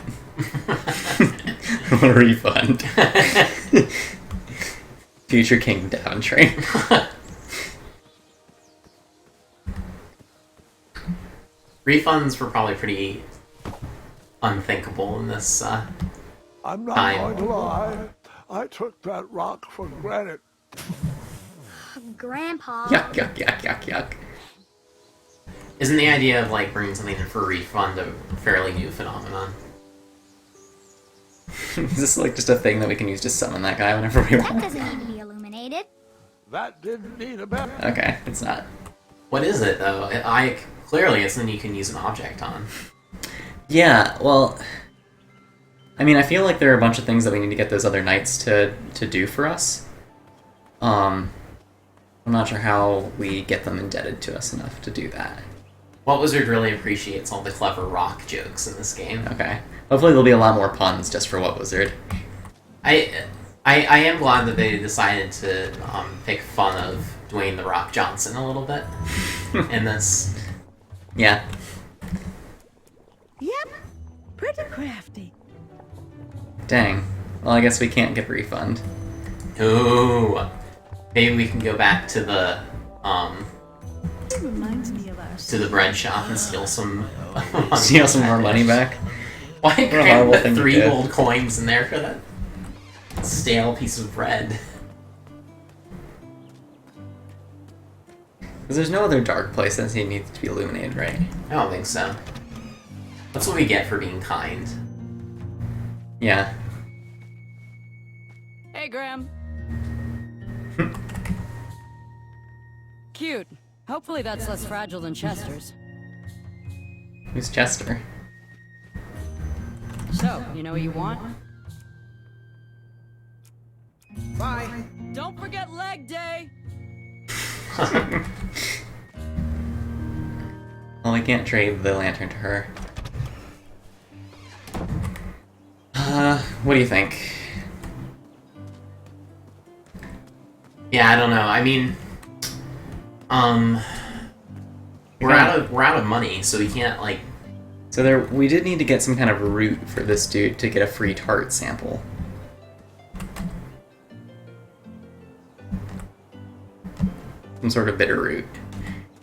Refund. Future King Daventry. Refunds were probably pretty unthinkable in this I'm not time. going to lie. I took that rock for granted. Grandpa. Yuck, yuck, yuck, yuck, yuck. Isn't the idea of like bringing something in for a refund a fairly new phenomenon? Is this like just a thing that we can use to summon that guy whenever we That want? doesn't need to be illuminated. That didn't need a bet. Okay, it's not. What is it though? Clearly it's something you can use an object on. Yeah, well, I mean, I feel like there are a bunch of things that we need to get those other knights to do for us. I'm not sure how we get them indebted to us enough to do that. What Wizard really appreciates all the clever rock jokes in this game. Okay. Hopefully there'll be a lot more puns just for What Wizard. I am glad that they decided to pick fun of Dwayne The Rock Johnson a little bit in this. Yeah. Yep, pretty crafty. Dang. Well, I guess we can't get a refund. Ooh. Maybe we can go back to the It reminds me of our to the bread shop and steal some Steal some more money back? Why What a cram horrible the thing to 3 do. gold coins in there for that stale piece of bread? Because there's no other dark place that he needs to be illuminated, right? I don't think so. That's what we get for being kind. Yeah. Hey, Graham. Cute. Hopefully that's less fragile than Chester's. Who's Chester? So, you know what you want? Bye. Don't forget leg day! Well, we can't trade the lantern to her. What do you think? Yeah, I don't know. I mean, we're out of money, so we can't like. So we did need to get some kind of root for this dude to get a free tart sample. Some sort of bitter root.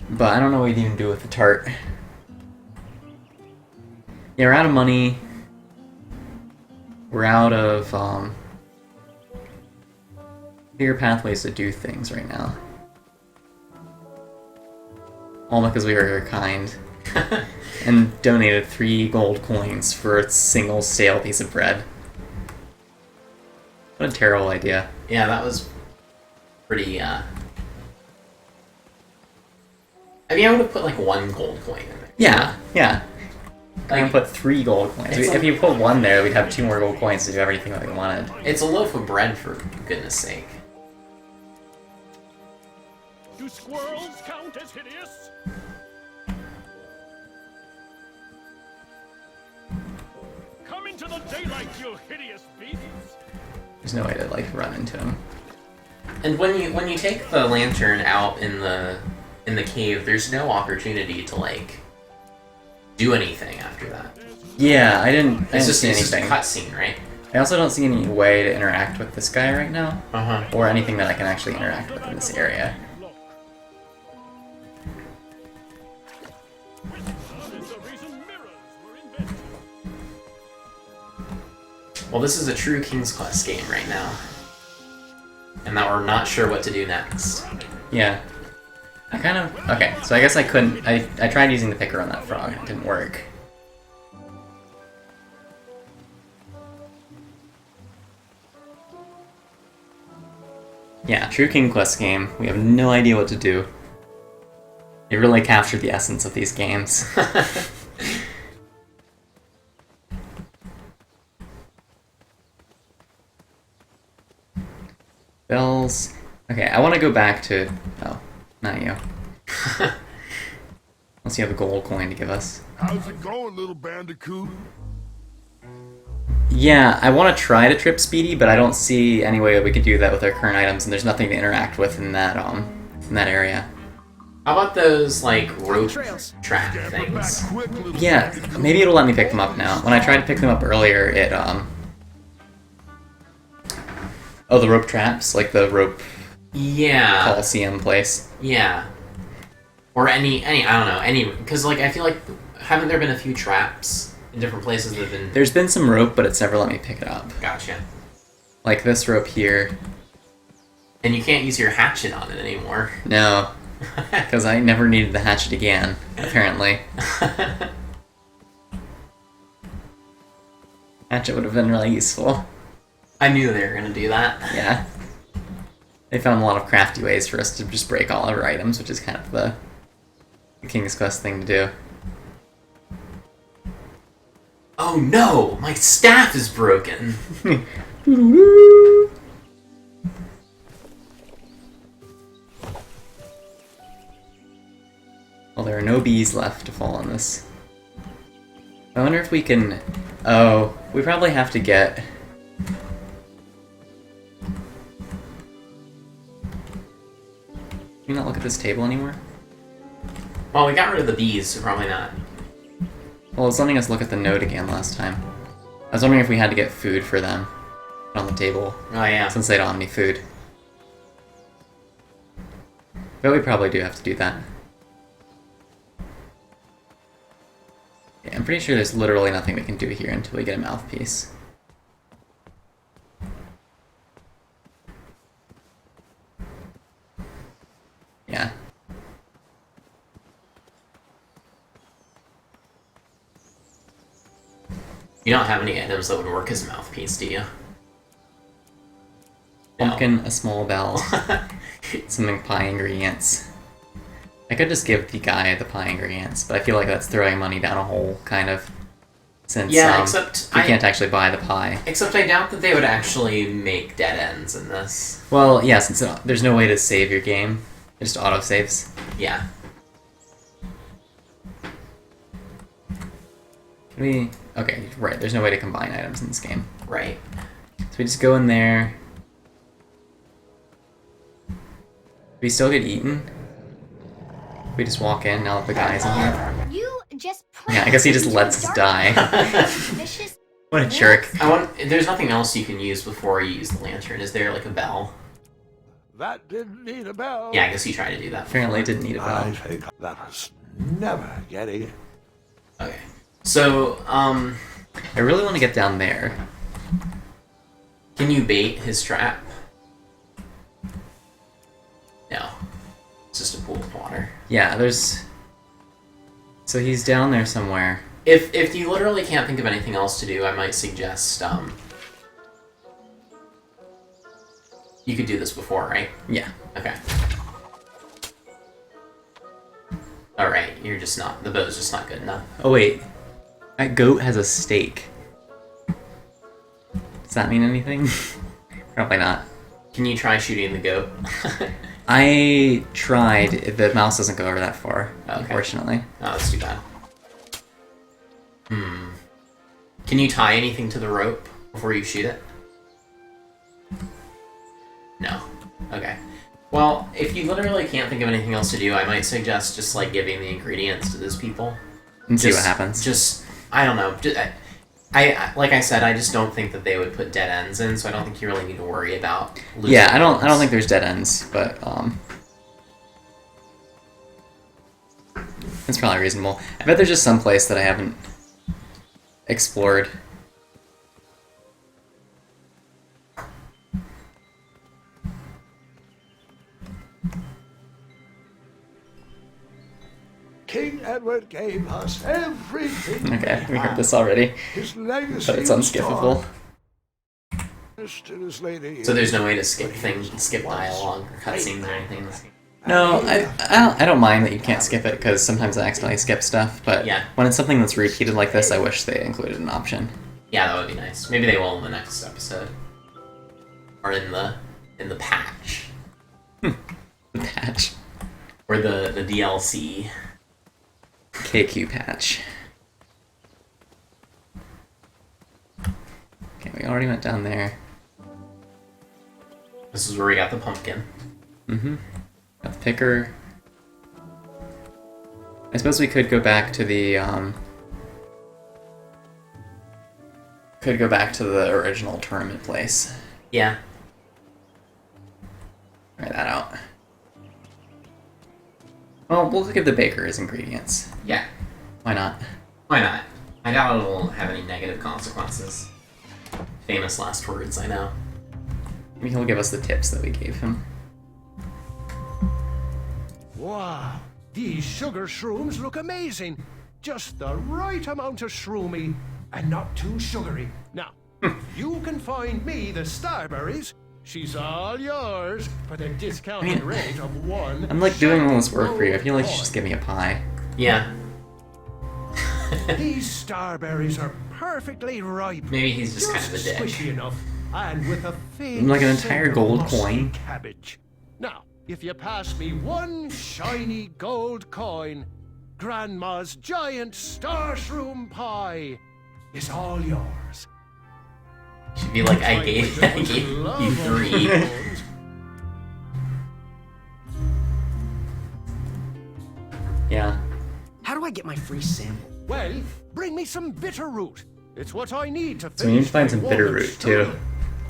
But I don't know what you can do with the tart. Yeah, we're out of money. We're out of, clear pathways to do things right now. All because we were kind. And donated 3 gold coins for a single stale piece of bread. What a terrible idea. Yeah, that was pretty. I mean, I would have put like 1 gold coin in there. Yeah, yeah. I Like, can put 3 gold coins. It's If you put 1 there, we'd have 2 more gold coins to do everything that we wanted. It's a loaf of bread, for goodness sake. Do squirrels count as hideous? Come into the daylight, you hideous beasts! There's no way to, like, run into him. And when you take the lantern out in the cave, there's no opportunity to like do anything after that. Yeah, I didn't It's see just a anything. cutscene, right? I also don't see any way to interact with this guy right now. Uh-huh. Or anything that I can actually interact with in this area. There's a reason mirrors were invented. Well, this is a true King's Quest game right now. And that we're not sure what to do next. Yeah. I kind of... Okay, so I guess I couldn't... I tried using the picker on that frog. It didn't work. Yeah, true King Quest game. We have no idea what to do. It really captured the essence of these games. Bells. Okay, I want to go back to... Oh, not you. Unless you have a gold coin to give us. How's it going, little bandicoot? Yeah, I want to try to trip Speedy, but I don't see any way that we could do that with our current items, and there's nothing to interact with in that area. How about those, like, rope trap things? Yeah, maybe it'll let me pick them up now. When I tried to pick them up earlier, it, Oh, the rope traps? Like the rope... Yeah. Coliseum place. Yeah. Or any, I don't know, any... Because, like, I feel like... Haven't there been a few traps in different places that have been... There's been some rope, but it's never let me pick it up. Gotcha. Like this rope here. And you can't use your hatchet on it anymore. No. Because I never needed the hatchet again, apparently. Hatchet would have been really useful. I knew they were going to do that. Yeah. They found a lot of crafty ways for us to just break all of our items, which is kind of the King's Quest thing to do. Oh no! My staff is broken! Well, there are no bees left to fall on this. I wonder if we can... Oh, we probably have to get... Can you not look at this table anymore? Well, we got rid of the bees, so probably not. Well, it's letting us look at the note again last time. I was wondering if we had to get food for them on the table. Oh, yeah. Since they don't have any food. But we probably do have to do that. Yeah, I'm pretty sure there's literally nothing we can do here until we get a mouthpiece. Yeah. You don't have any items that would work as a mouthpiece, do you? Pumpkin, a small bell, some pie ingredients. I could just give the guy the pie ingredients, but I feel like that's throwing money down a hole, kind of. Since except we can't actually buy the pie. Except I doubt that they would actually make dead ends in this. Well, yeah, since there's no way to save your game. It just auto-saves. Yeah. Okay, right, there's no way to combine items in this game. Right. So we just go in there. Do we still get eaten? We just walk in now that the guy's in here? You just Yeah, I guess he just lets us die. What a jerk. There's nothing else you can use before you use the lantern. Is there, like, a bell? That didn't need a bell. Yeah, I guess you tried to do that. Apparently it didn't need a bell. I think that was never getting. Okay. So, I really want to get down there. Can you bait his trap? No. It's just a pool of water. Yeah, there's... So he's down there somewhere. If you literally can't think of anything else to do, I might suggest, you could do this before, right? Yeah. Okay. Alright, you're just not... The bow's just not good enough. Oh, wait. That goat has a stake. Does that mean anything? Probably not. Can you try shooting the goat? I tried. The mouse doesn't go over that far, okay. Unfortunately. Oh, that's too bad. Can you tie anything to the rope before you shoot it? No. Okay. Well, if you literally can't think of anything else to do, I might suggest just, like, giving the ingredients to those people. And see what happens. Just, I don't know. I like I said, I just don't think that they would put dead ends in, so I don't think you really need to worry about losing. Yeah, I don't think there's dead ends, but it's probably reasonable. I bet there's just some place that I haven't explored. King Edward gave us everything. Okay, we heard this already. His legacy But it's unskippable. So there's no way to skip dialogue or cutscenes or anything. No, I don't mind that you can't skip it, because sometimes I accidentally skip stuff, but Yeah. when it's something that's repeated like this, I wish they included an option. Yeah, that would be nice. Maybe they will in the next episode. Or in the patch. The patch. Or the DLC. KQ patch. Okay, we already went down there. This is where we got the pumpkin. Mm-hmm. Got the picker. I suppose we could go back to the, could go back to the original tournament place. Yeah. Try that out. Well, we'll look at the baker's ingredients. Yeah. Why not? Why not? I doubt it'll have any negative consequences. Famous last words, I know. Maybe he'll give us the tips that we gave him. Wow, these sugar shrooms look amazing. Just the right amount of shroomy and not too sugary. Now, you can find me the Starberries. She's all yours for the discounted rate of one. I'm like doing all this work for you. I feel like you should just give me a pie. Yeah. These Starberries are perfectly ripe. Maybe he's just kind of a dick. Squishy enough, and with a faint Like an entire scent of gold musky coin. cabbage. Now, if you pass me one shiny gold coin, Grandma's giant star shroom pie is all yours. Should be like, I gave you 3. Yeah. How do I get my free sample? Well, bring me some bitter root. It's what I need to finish. So we need to find some my bitter walnut root too. stone.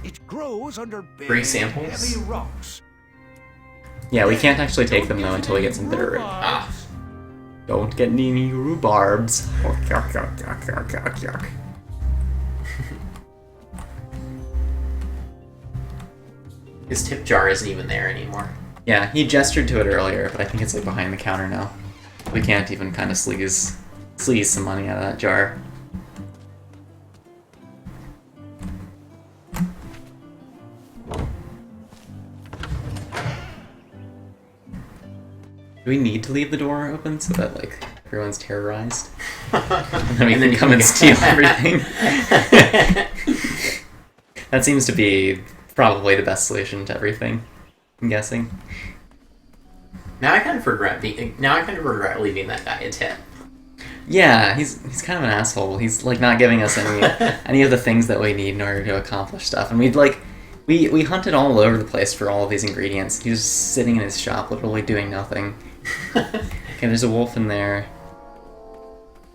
It grows under big, Free samples? heavy rocks. Yeah, we can't actually take them though until we get some bitter root. Ah. Don't get any rhubarbs. Yuck, yuck, yuck, yuck, yuck, yuck. His tip jar isn't even there anymore. Yeah, he gestured to it earlier, but I think it's like behind the counter now. We can't even kind of sleaze some money out of that jar. Do we need to leave the door open so that like everyone's terrorized? And then we can come and steal everything. That seems to be probably the best solution to everything, I'm guessing. Now I kind of regret leaving that guy a tip. Yeah, he's kind of an asshole. He's like not giving us any of the things that we need in order to accomplish stuff. And we hunted all over the place for all of these ingredients. He's just sitting in his shop, literally doing nothing. Okay, there's a wolf in there.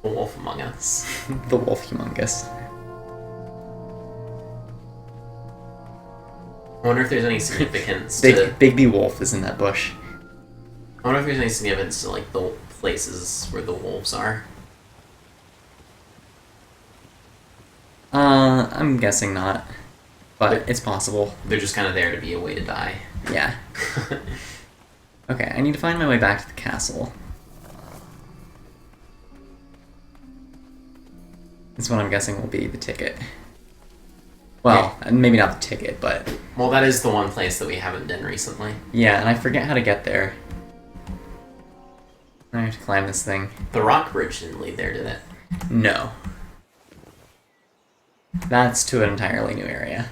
The wolf among us. The wolf humongous. I wonder if there's any significance to... Big Wolf is in that bush. I wonder if there's any significance to, like, the places where the wolves are. I'm guessing not. But it's possible. They're just kind of there to be a way to die. Yeah. Okay, I need to find my way back to the castle. That's what I'm guessing will be the ticket. Well, maybe not the ticket, but... Well, that is the one place that we haven't been recently. Yeah, and I forget how to get there. I have to climb this thing. The rock bridge didn't lead there, did it? No. That's to an entirely new area.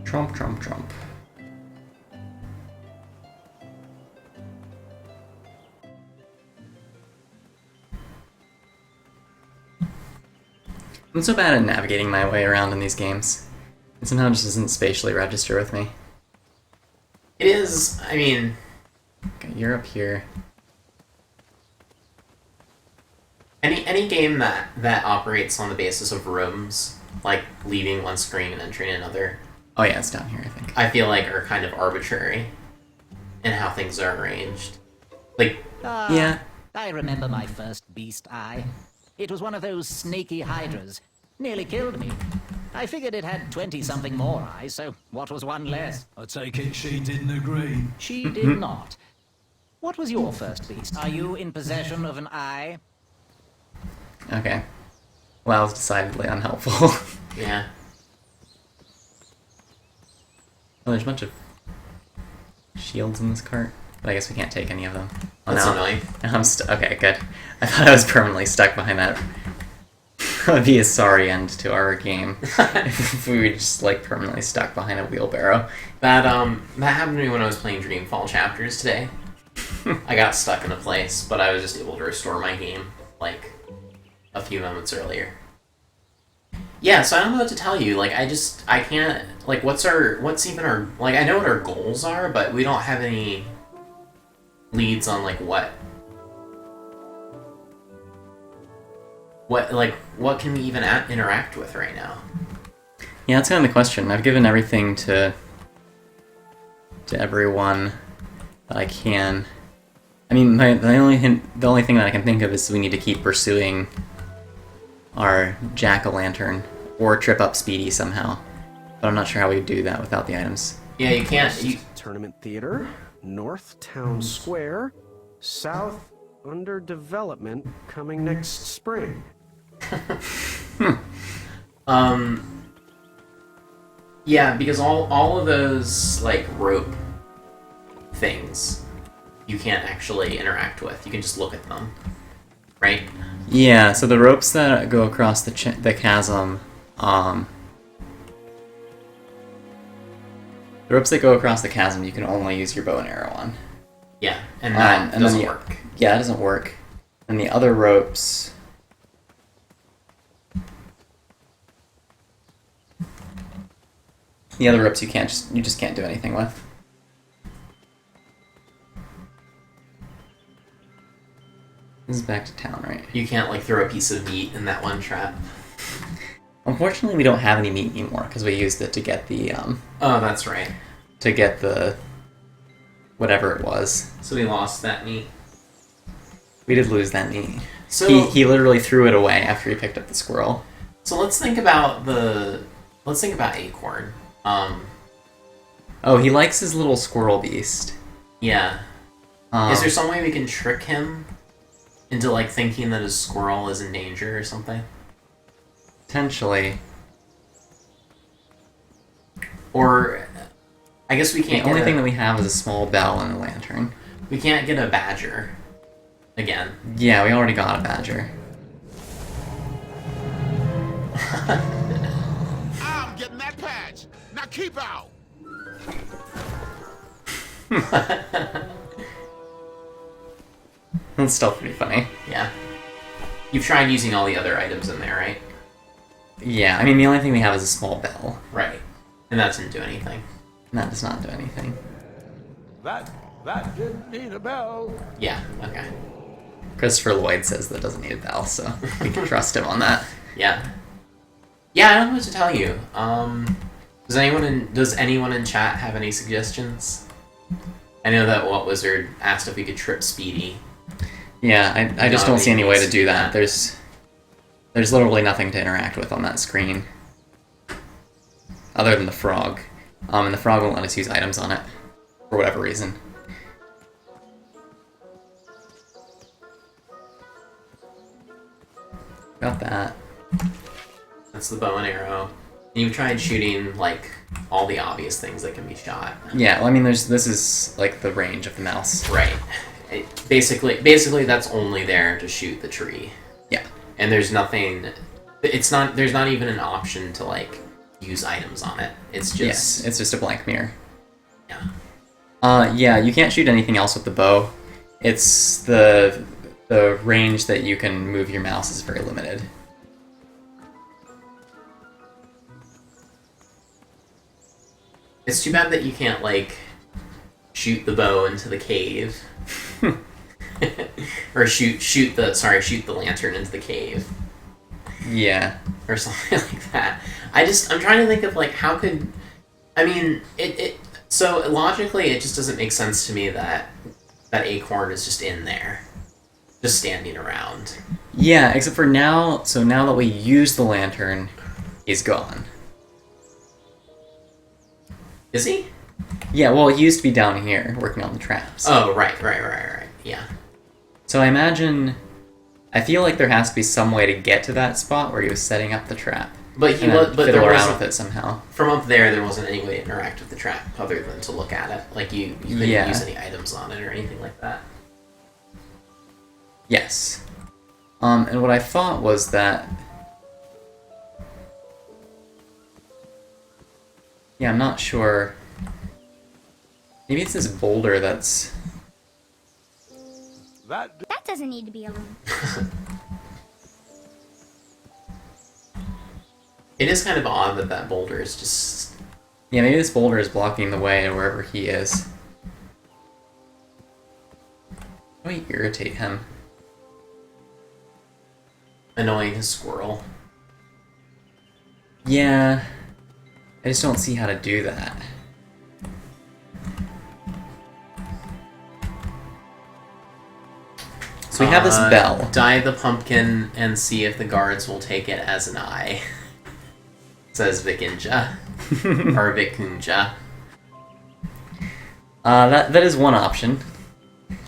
Trump, Trump, Trump. I'm so bad at navigating my way around in these games. It somehow just doesn't spatially register with me. It is, I mean... Okay, you're up here. Any game that operates on the basis of rooms, like leaving one screen and entering another... Oh yeah, it's down here, I think. I feel like are kind of arbitrary in how things are arranged. Like, yeah. I remember my first beast eye. It was one of those snaky hydras. Nearly killed me. I figured it had 20-something more eyes, so what was one less? I take it she didn't agree. She did not. What was your first beast? Are you in possession of an eye? Okay. Well, that was decidedly unhelpful. Yeah. Oh, there's a bunch of shields in this cart, but I guess we can't take any of them. Oh, That's no. annoying. Now I'm okay, good. I thought I was permanently stuck behind that. That would be a sorry end to our game if we were just like permanently stuck behind a wheelbarrow. That happened to me when I was playing Dreamfall Chapters today. I got stuck in a place, but I was just able to restore my game like a few moments earlier. Yeah, so I don't know what to tell you. Like, I can't, like, what's even our, like, I know what our goals are, but we don't have any leads on, like, what can we even interact with right now? Yeah, that's kind of the question. I've given everything to everyone that I can. I mean, the only thing that I can think of is we need to keep pursuing our jack-o'-lantern or trip up Speedy somehow. But I'm not sure how we do that without the items. Yeah, you can't. Tournament Theater, North Town Square, South under development coming next spring. Yeah, because all of those, like, rope things you can't actually interact with. You can just look at them, right? Yeah, so the ropes that go across the chasm, the ropes that go across the chasm, you can only use your bow and arrow on. Yeah, and that doesn't work. Yeah, it doesn't work. And the other ropes... The other ropes you just can't do anything with. This is back to town, right? You can't, like, throw a piece of meat in that one trap. Unfortunately, we don't have any meat anymore, because we used it to get the, Oh, that's right. To get the... whatever it was. So we lost that meat. We did lose that meat. So... He literally threw it away after he picked up the squirrel. So let's think about Acorn. Oh, he likes his little squirrel beast. Yeah. Is there some way we can trick him into, like, thinking that his squirrel is in danger or something? Potentially. Or, I guess we can't The only thing that we have is a small bell and a lantern. We can't get a badger. Again. Yeah, we already got a badger. I'm getting that patch. Now keep out. That's still pretty funny. Yeah. You've tried using all the other items in there, right? Yeah, I mean, the only thing we have is a small bell. Right. And that doesn't do anything. That does not do anything. That didn't need a bell. Yeah, okay. Christopher Lloyd says that doesn't need a bell, so we can trust him on that. Yeah. Yeah, I don't know what to tell you. Does anyone in chat have any suggestions? I know that Walt Wizard asked if we could trip Speedy. Yeah, I just don't see any way to do that. There's literally nothing to interact with on that screen. Other than the frog. And the frog won't let us use items on it. For whatever reason. Got that. That's the bow and arrow. And you've tried shooting, like, all the obvious things that can be shot. Yeah, well, I mean, this is, like, the range of the mouse. Right. Basically, that's only there to shoot the tree. Yeah. And there's nothing... There's not even an option to, like, use items on it. It's just... Yes, it's just a blank mirror. Yeah. Yeah, you can't shoot anything else with the bow. It's the range that you can move your mouse is very limited. It's too bad that you can't, like, shoot the bow into the cave. Or shoot the lantern into the cave. Yeah. Or something like that. I'm trying to think of, like, how could... I mean, so logically it just doesn't make sense to me that Acorn is just in there. just standing around. Yeah, except for now, so now that we use the lantern, he's gone. Is he? Yeah, well, he used to be down here, working on the traps. Oh, right. Yeah. So I feel like there has to be some way to get to that spot where he was setting up the trap. But fiddle there around wasn't, with it somehow. From up there wasn't any way to interact with the trap other than to look at it. Like, you couldn't use any items on it or anything like that. Yes. And what I thought was that... Yeah, I'm not sure. Maybe it's this boulder that's... That doesn't need to be alone. It is kind of odd that boulder is just... Yeah, maybe this boulder is blocking the way wherever he is. How do we irritate him? Annoying his squirrel. Yeah. I just don't see how to do that. So we have this bell. Dye the pumpkin and see if the guards will take it as an eye. Says Vikinja. Or Vikunja. That is one option.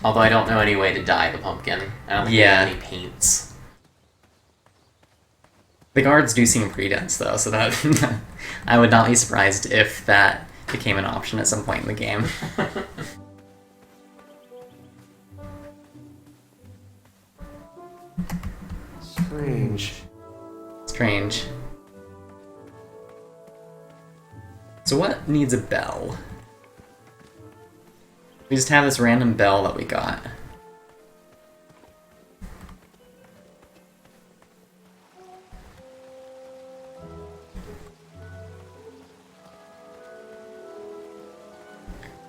Although I don't know any way to dye the pumpkin. I don't think we have any paints. The guards do seem pretty dense, though, so that I would not be surprised if that became an option at some point in the game. Strange. So what needs a bell? We just have this random bell that we got.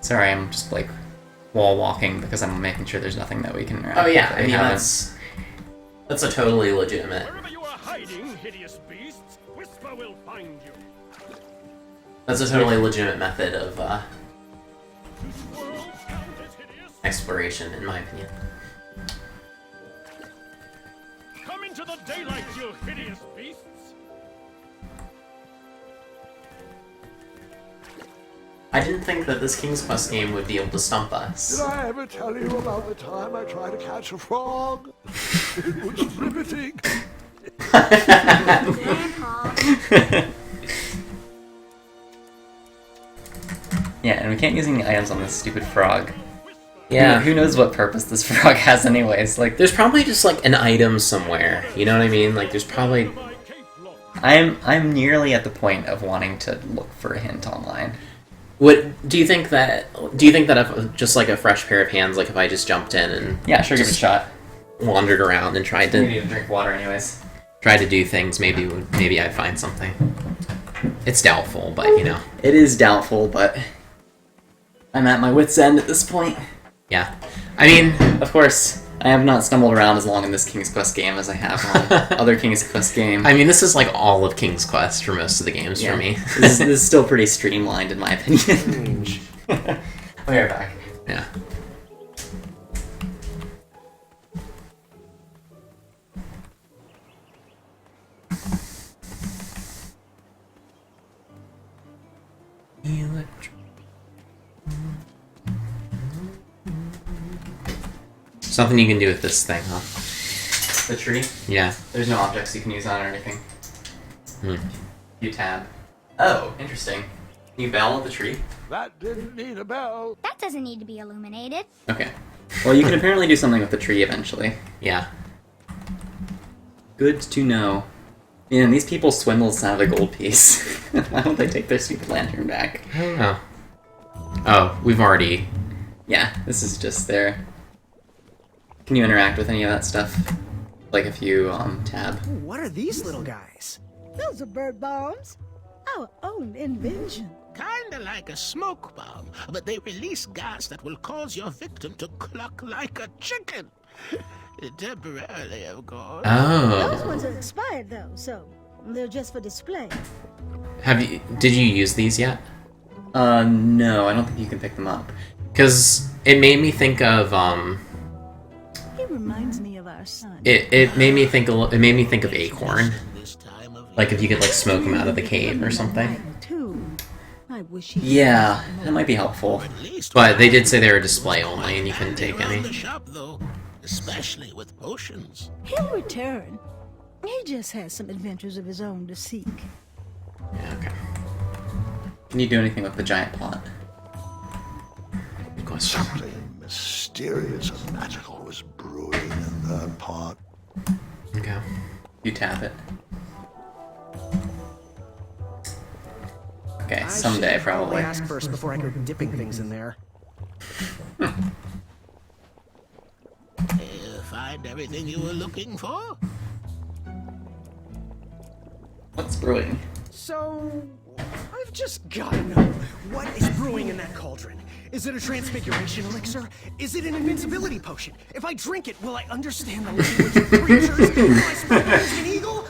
Sorry, I'm just like wall walking because I'm making sure there's nothing that we can interact Oh yeah, with. I mean that's a totally legitimate. Wherever you are hiding, hideous beasts, Whisper will find you. That's a totally legitimate method of exploration, in my opinion. Come into the daylight, you hideous beasts. I didn't think that this King's Quest game would be able to stump us. Did I ever tell you about the time I tried to catch a frog? It was riveting. Yeah, and we can't use any items on this stupid frog. Yeah. Who knows what purpose this frog has anyways? Like, there's probably just like an item somewhere. You know what I mean? Like there's probably I'm nearly at the point of wanting to look for a hint online. Do you think that if just like a fresh pair of hands, like if I just jumped in and yeah, sure, give it a shot, wandered around and tried to maybe even drink water anyways, tried to do things, maybe I'd find something. It's doubtful, but you know, it is doubtful, but I'm at my wit's end at this point. Yeah, I mean, of course, I have not stumbled around as long in this King's Quest game as I have on other King's Quest games. I mean, this is like all of King's Quest for most of the games for me. this is still pretty streamlined in my opinion. We are back. Yeah. Something you can do with this thing, huh? The tree? Yeah. There's no objects you can use on it or anything. Hmm. You tab. Oh, interesting. Can you bell the tree? That didn't need a bell. That doesn't need to be illuminated. Okay. Well, you can apparently do something with the tree eventually. Yeah. Good to know. Man, these people swindle us out of a gold piece. Why don't they take their stupid lantern back? I don't know. Oh, we've already... Yeah, this is just there. Can you interact with any of that stuff? Like if you, tab. What are these little guys? Those are bird bombs. Our own invention. Kinda like a smoke bomb, but they release gas that will cause your victim to cluck like a chicken. Temporarily, of course. Those Oh. ones are expired though, so they're just for display. Did you use these yet? No, I don't think you can pick them up. Because it made me think of, He reminds me of our son. It made me think it made me think of Acorn. Like if you could like smoke him out of the cave or something. I wish he Yeah, that might be helpful. But they did say they were display only and you couldn't take any. Shop though, especially with potions. He'll return. He just has some adventures of his own to seek. Yeah, okay. Can you do anything with the giant pot? Good question. Something mysterious and magical was brewing in that pot. Okay. You tap it. Okay, I someday should probably. ask first before I go dipping things in there. Find everything you were looking for? What's brewing? So, I've just gotta know, what is brewing in that cauldron? Is it a transfiguration elixir? Is it an invincibility potion? If I drink it, will I understand the language of creatures? Will I spread wings an eagle?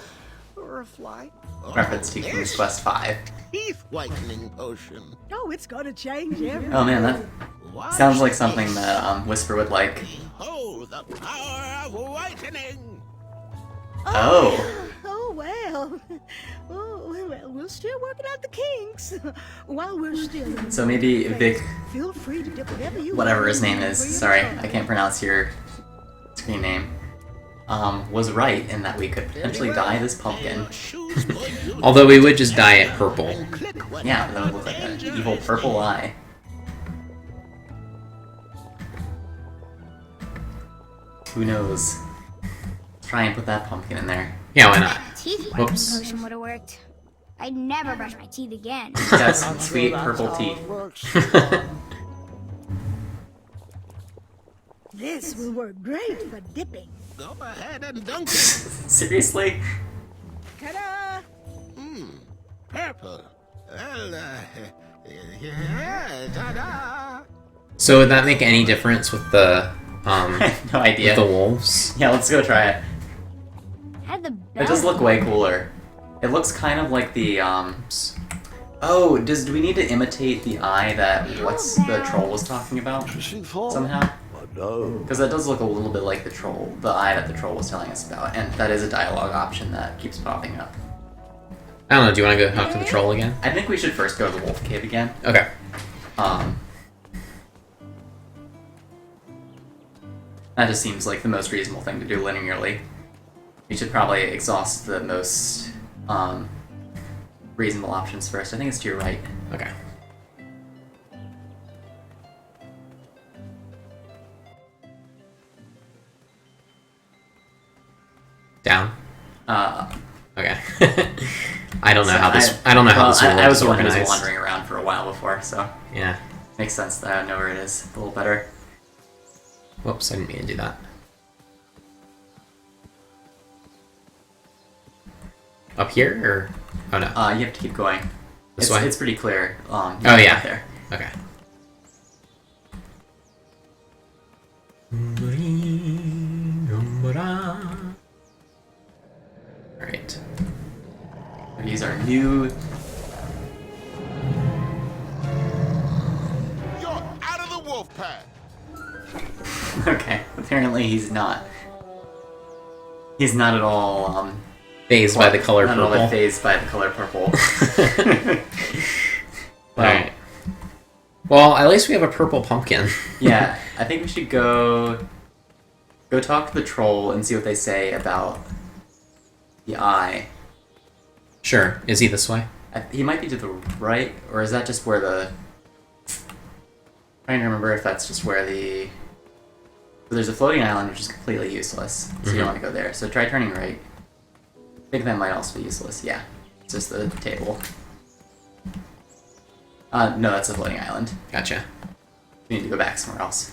Or a fly? Reference to King's Quest V. Teeth whitening potion. Oh, it's gonna change everything. Oh man, that sounds like something that Whisper would like. Oh, the power of whitening! Oh. Oh, well. Oh, well, we're still working out the kinks. While we're still in So maybe Vic, feel free to dip whatever you whatever want his name in is, for your sorry, trouble. I can't pronounce your screen name, was right in that we could potentially dye this pumpkin. Although we would just dye it purple. Yeah, that would look like an evil purple eye. Who knows? Let's try and put that pumpkin in there. Yeah, why not? Teeth whitening Whoops. potion would have worked. I'd never brush my teeth again. Yes, sweet purple teeth. This will work great for dipping. Go ahead and dunk it. Seriously? Ta-da! Purple. Well, yeah, ta-da! So would that make any difference with the No idea. with the wolves? Yeah, let's go try it. Had the It does look way cooler. It looks kind of like the Oh, do we need to imitate the eye that what's the troll was talking about somehow? Because that does look a little bit like the eye that the troll was telling us about, and that is a dialogue option that keeps popping up. I don't know, do you want to go talk to the troll again? I think we should first go to the wolf cave again. Okay. That just seems like the most reasonable thing to do linearly. We should probably exhaust the most reasonable options first. I think it's to your right. Okay. Down. Okay. I don't know how this. I don't know how this world I was is the one who was organized. wandering around for a while before, so Yeah. makes sense that I know where it is a little better. Whoops! I didn't mean to do that. Up here or? Oh no. You have to keep going. This it's, way? It's pretty clear. You Oh can yeah. get there. Okay. Alright. These are new. You're out of the wolf pack. Okay, apparently he's not. He's not at all Phased by the color not at all purple. phased by the color purple. Alright. Well, at least we have a purple pumpkin. Yeah, I think we should go talk to the troll and see what they say about the eye. Sure. Is he this way? He might be to the right, or is that just where the... trying to remember if that's just where the... There's a floating island, which is completely useless, so you don't want to go there. So try turning right. I think that might also be useless, yeah. It's just the table. No, that's a floating island. Gotcha. We need to go back somewhere else.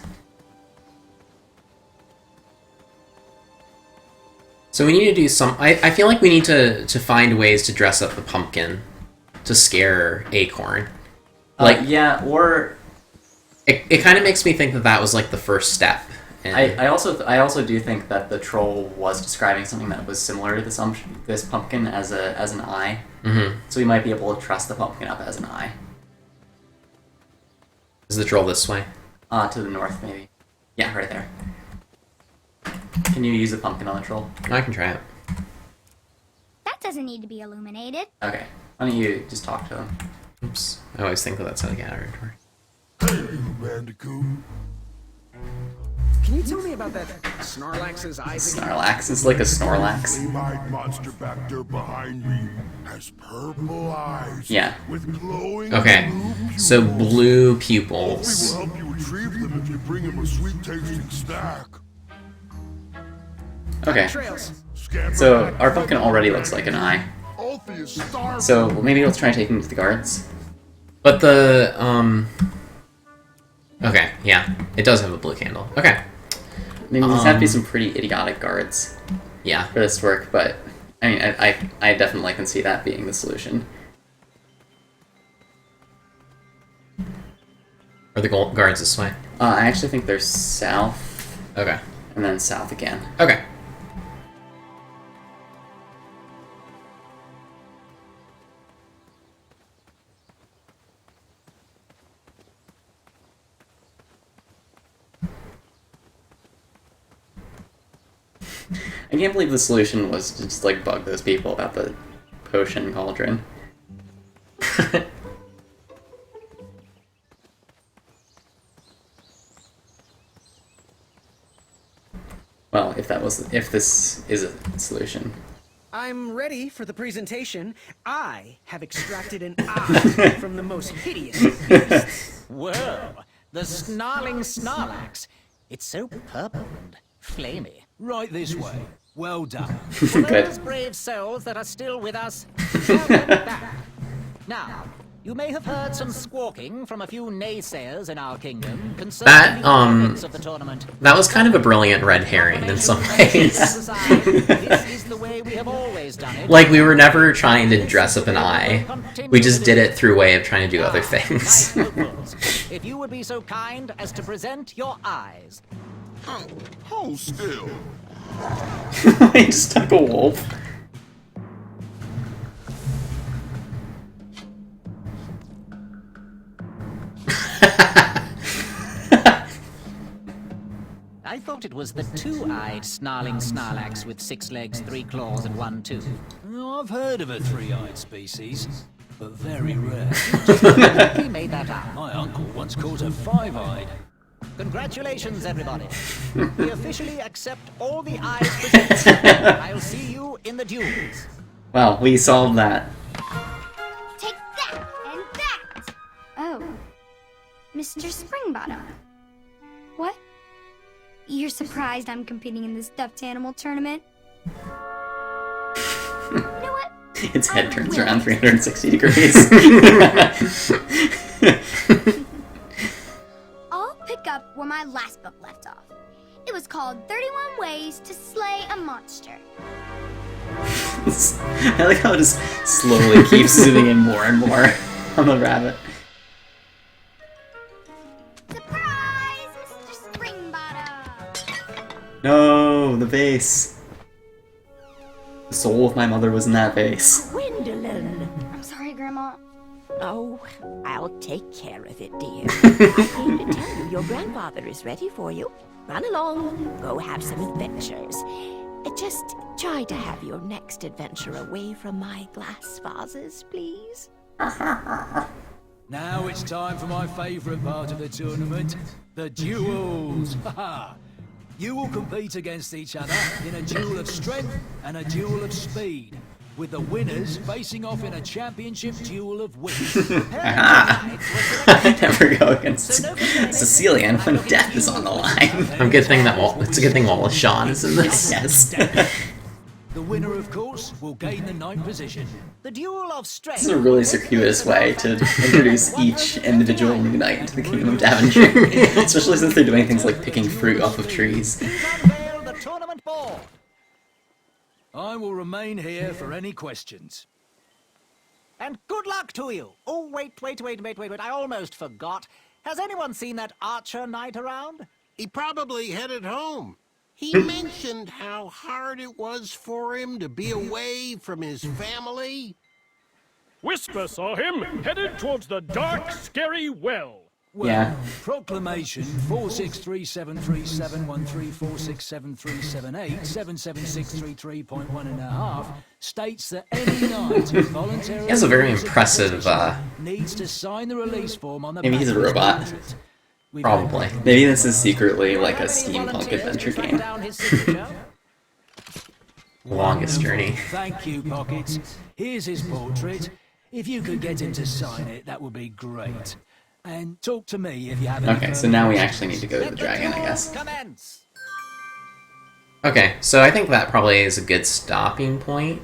So we need to do some... I feel like we need to find ways to dress up the pumpkin to scare Acorn. Like, yeah, or... It kind of makes me think that that was like the first step. And I also do think that the troll was describing something that was similar to this pumpkin as an eye. Mm-hmm. So we might be able to truss the pumpkin up as an eye. Is the troll this way? To the north, maybe. Yeah, right there. Can you use a pumpkin on the troll? I can try it. That doesn't need to be illuminated. Okay. Why don't you just talk to him? Oops. I always think that that's how to get out of door. Hey, you bandicoot. Can you tell me about that Snorlax's eyes again? Snorlax is like a Snorlax. Flame-eyed monster back there behind me has purple eyes. Yeah. With glowing Okay, blue pupils. so blue Hopefully pupils. will help you retrieve them if you bring him a sweet-tasting snack. Okay. Trails. So our pumpkin already looks like an eye. Alfie is starving. So maybe let's try and take him to the guards. But the, okay, yeah. It does have a blue candle. Okay. I mean, these have to be some pretty idiotic guards. Yeah. For this to work, but I mean, I definitely can see that being the solution. Are the guards this way? I actually think they're south. Okay. And then south again. Okay. I can't believe the solution was to just like bug those people about the potion cauldron. Well, if this is a solution. I'm ready for the presentation. I have extracted an eye from the most hideous of beasts. Whoa, the snarling Snorlax. It's so purple and flamey. Right this way. Well done. For those brave souls that are still with us, welcome back. Now, you may have heard some squawking from a few naysayers in our kingdom concerning That, the benefits of the tournament. that was kind of a brilliant red herring in some ways. This is the way we have always done it. Like, we were never trying to dress up an eye. We just did it through way of trying to do other things. If you would be so kind as to present your eyes. Hold still. He just took a wolf. I thought it was the two-eyed snarling Snarlax with 6 legs, 3 claws, and 1 tooth. Oh, I've heard of a three-eyed species, but very rare. He made that up. My uncle once caught a five-eyed. Congratulations, everybody. We officially accept all the eyes presented. I'll see you in the duels. Well, we solved that. Take that and that! Oh. Mr. Springbottom. What? You're surprised I'm competing in the stuffed animal tournament? You know what? Its head turns around 360 degrees. I'll pick up where my last book left off. It was called 31 Ways to Slay a Monster. I like how it just slowly keeps zooming in more and more on the rabbit. Surprise, Mr. Springbottom! No, the vase. The soul of my mother was in that vase. Gwendolyn! I'm sorry, Grandma. Oh, I'll take care of it, dear. I came to tell you your grandfather is ready for you. Run along, go have some adventures. Just try to have your next adventure away from my glass vases, please. Now it's time for my favourite part of the tournament, the duels. You will compete against each other in a duel of strength and a duel of speed, with the winners facing off in a championship duel of wit. Never go against Cecilian when death is on the line. It's a good thing Wallace Shawn is in this. Yes. The winner, of course, will gain the 9th position. The duel of strength. This is a really circuitous way to introduce each individual new knight into the Kingdom of Daventry, especially since they're doing things like picking fruit off of trees. Unveil the tournament board. I will remain here for any questions. And good luck to you. Oh, wait. I almost forgot. Has anyone seen that archer knight around? He probably headed home. He mentioned how hard it was for him to be away from his family. Whisper saw him headed towards the dark, scary well. Well, Yeah. Proclamation 4637737134673787763.1.5 states that any knight who voluntarily He has a very impressive, needs to sign the release form on the maybe back he's a of his robot. portrait. We've Probably. Maybe this is secretly like a steampunk adventure game. Longest journey. Thank you, Pockets. Here's his portrait. If you could get him to sign it, that would be great. And talk to me if you have any Okay, so further now we questions. actually need to go to the dragon, I guess. Commence. Okay, so I think that probably is a good stopping point.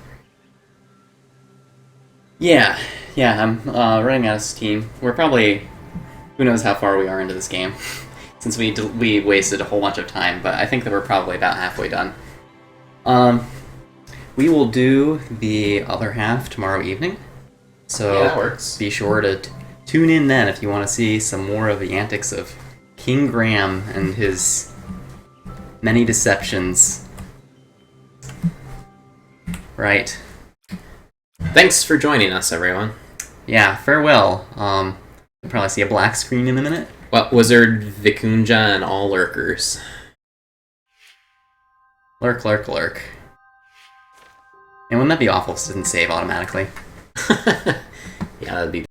Yeah, I'm running out of steam. We're probably, who knows how far we are into this game, since we wasted a whole bunch of time, but I think that we're probably about halfway done. We will do the other half tomorrow evening, so Yeah, that works. be sure to tune in then if you want to see some more of the antics of King Graham and his many deceptions. Right. Thanks for joining us, everyone. Yeah, farewell. You'll probably see a black screen in a minute. Well, Wizard, Vikunja, and all lurkers. Lurk, lurk, lurk. And wouldn't that be awful if it didn't save automatically? Yeah, that'd be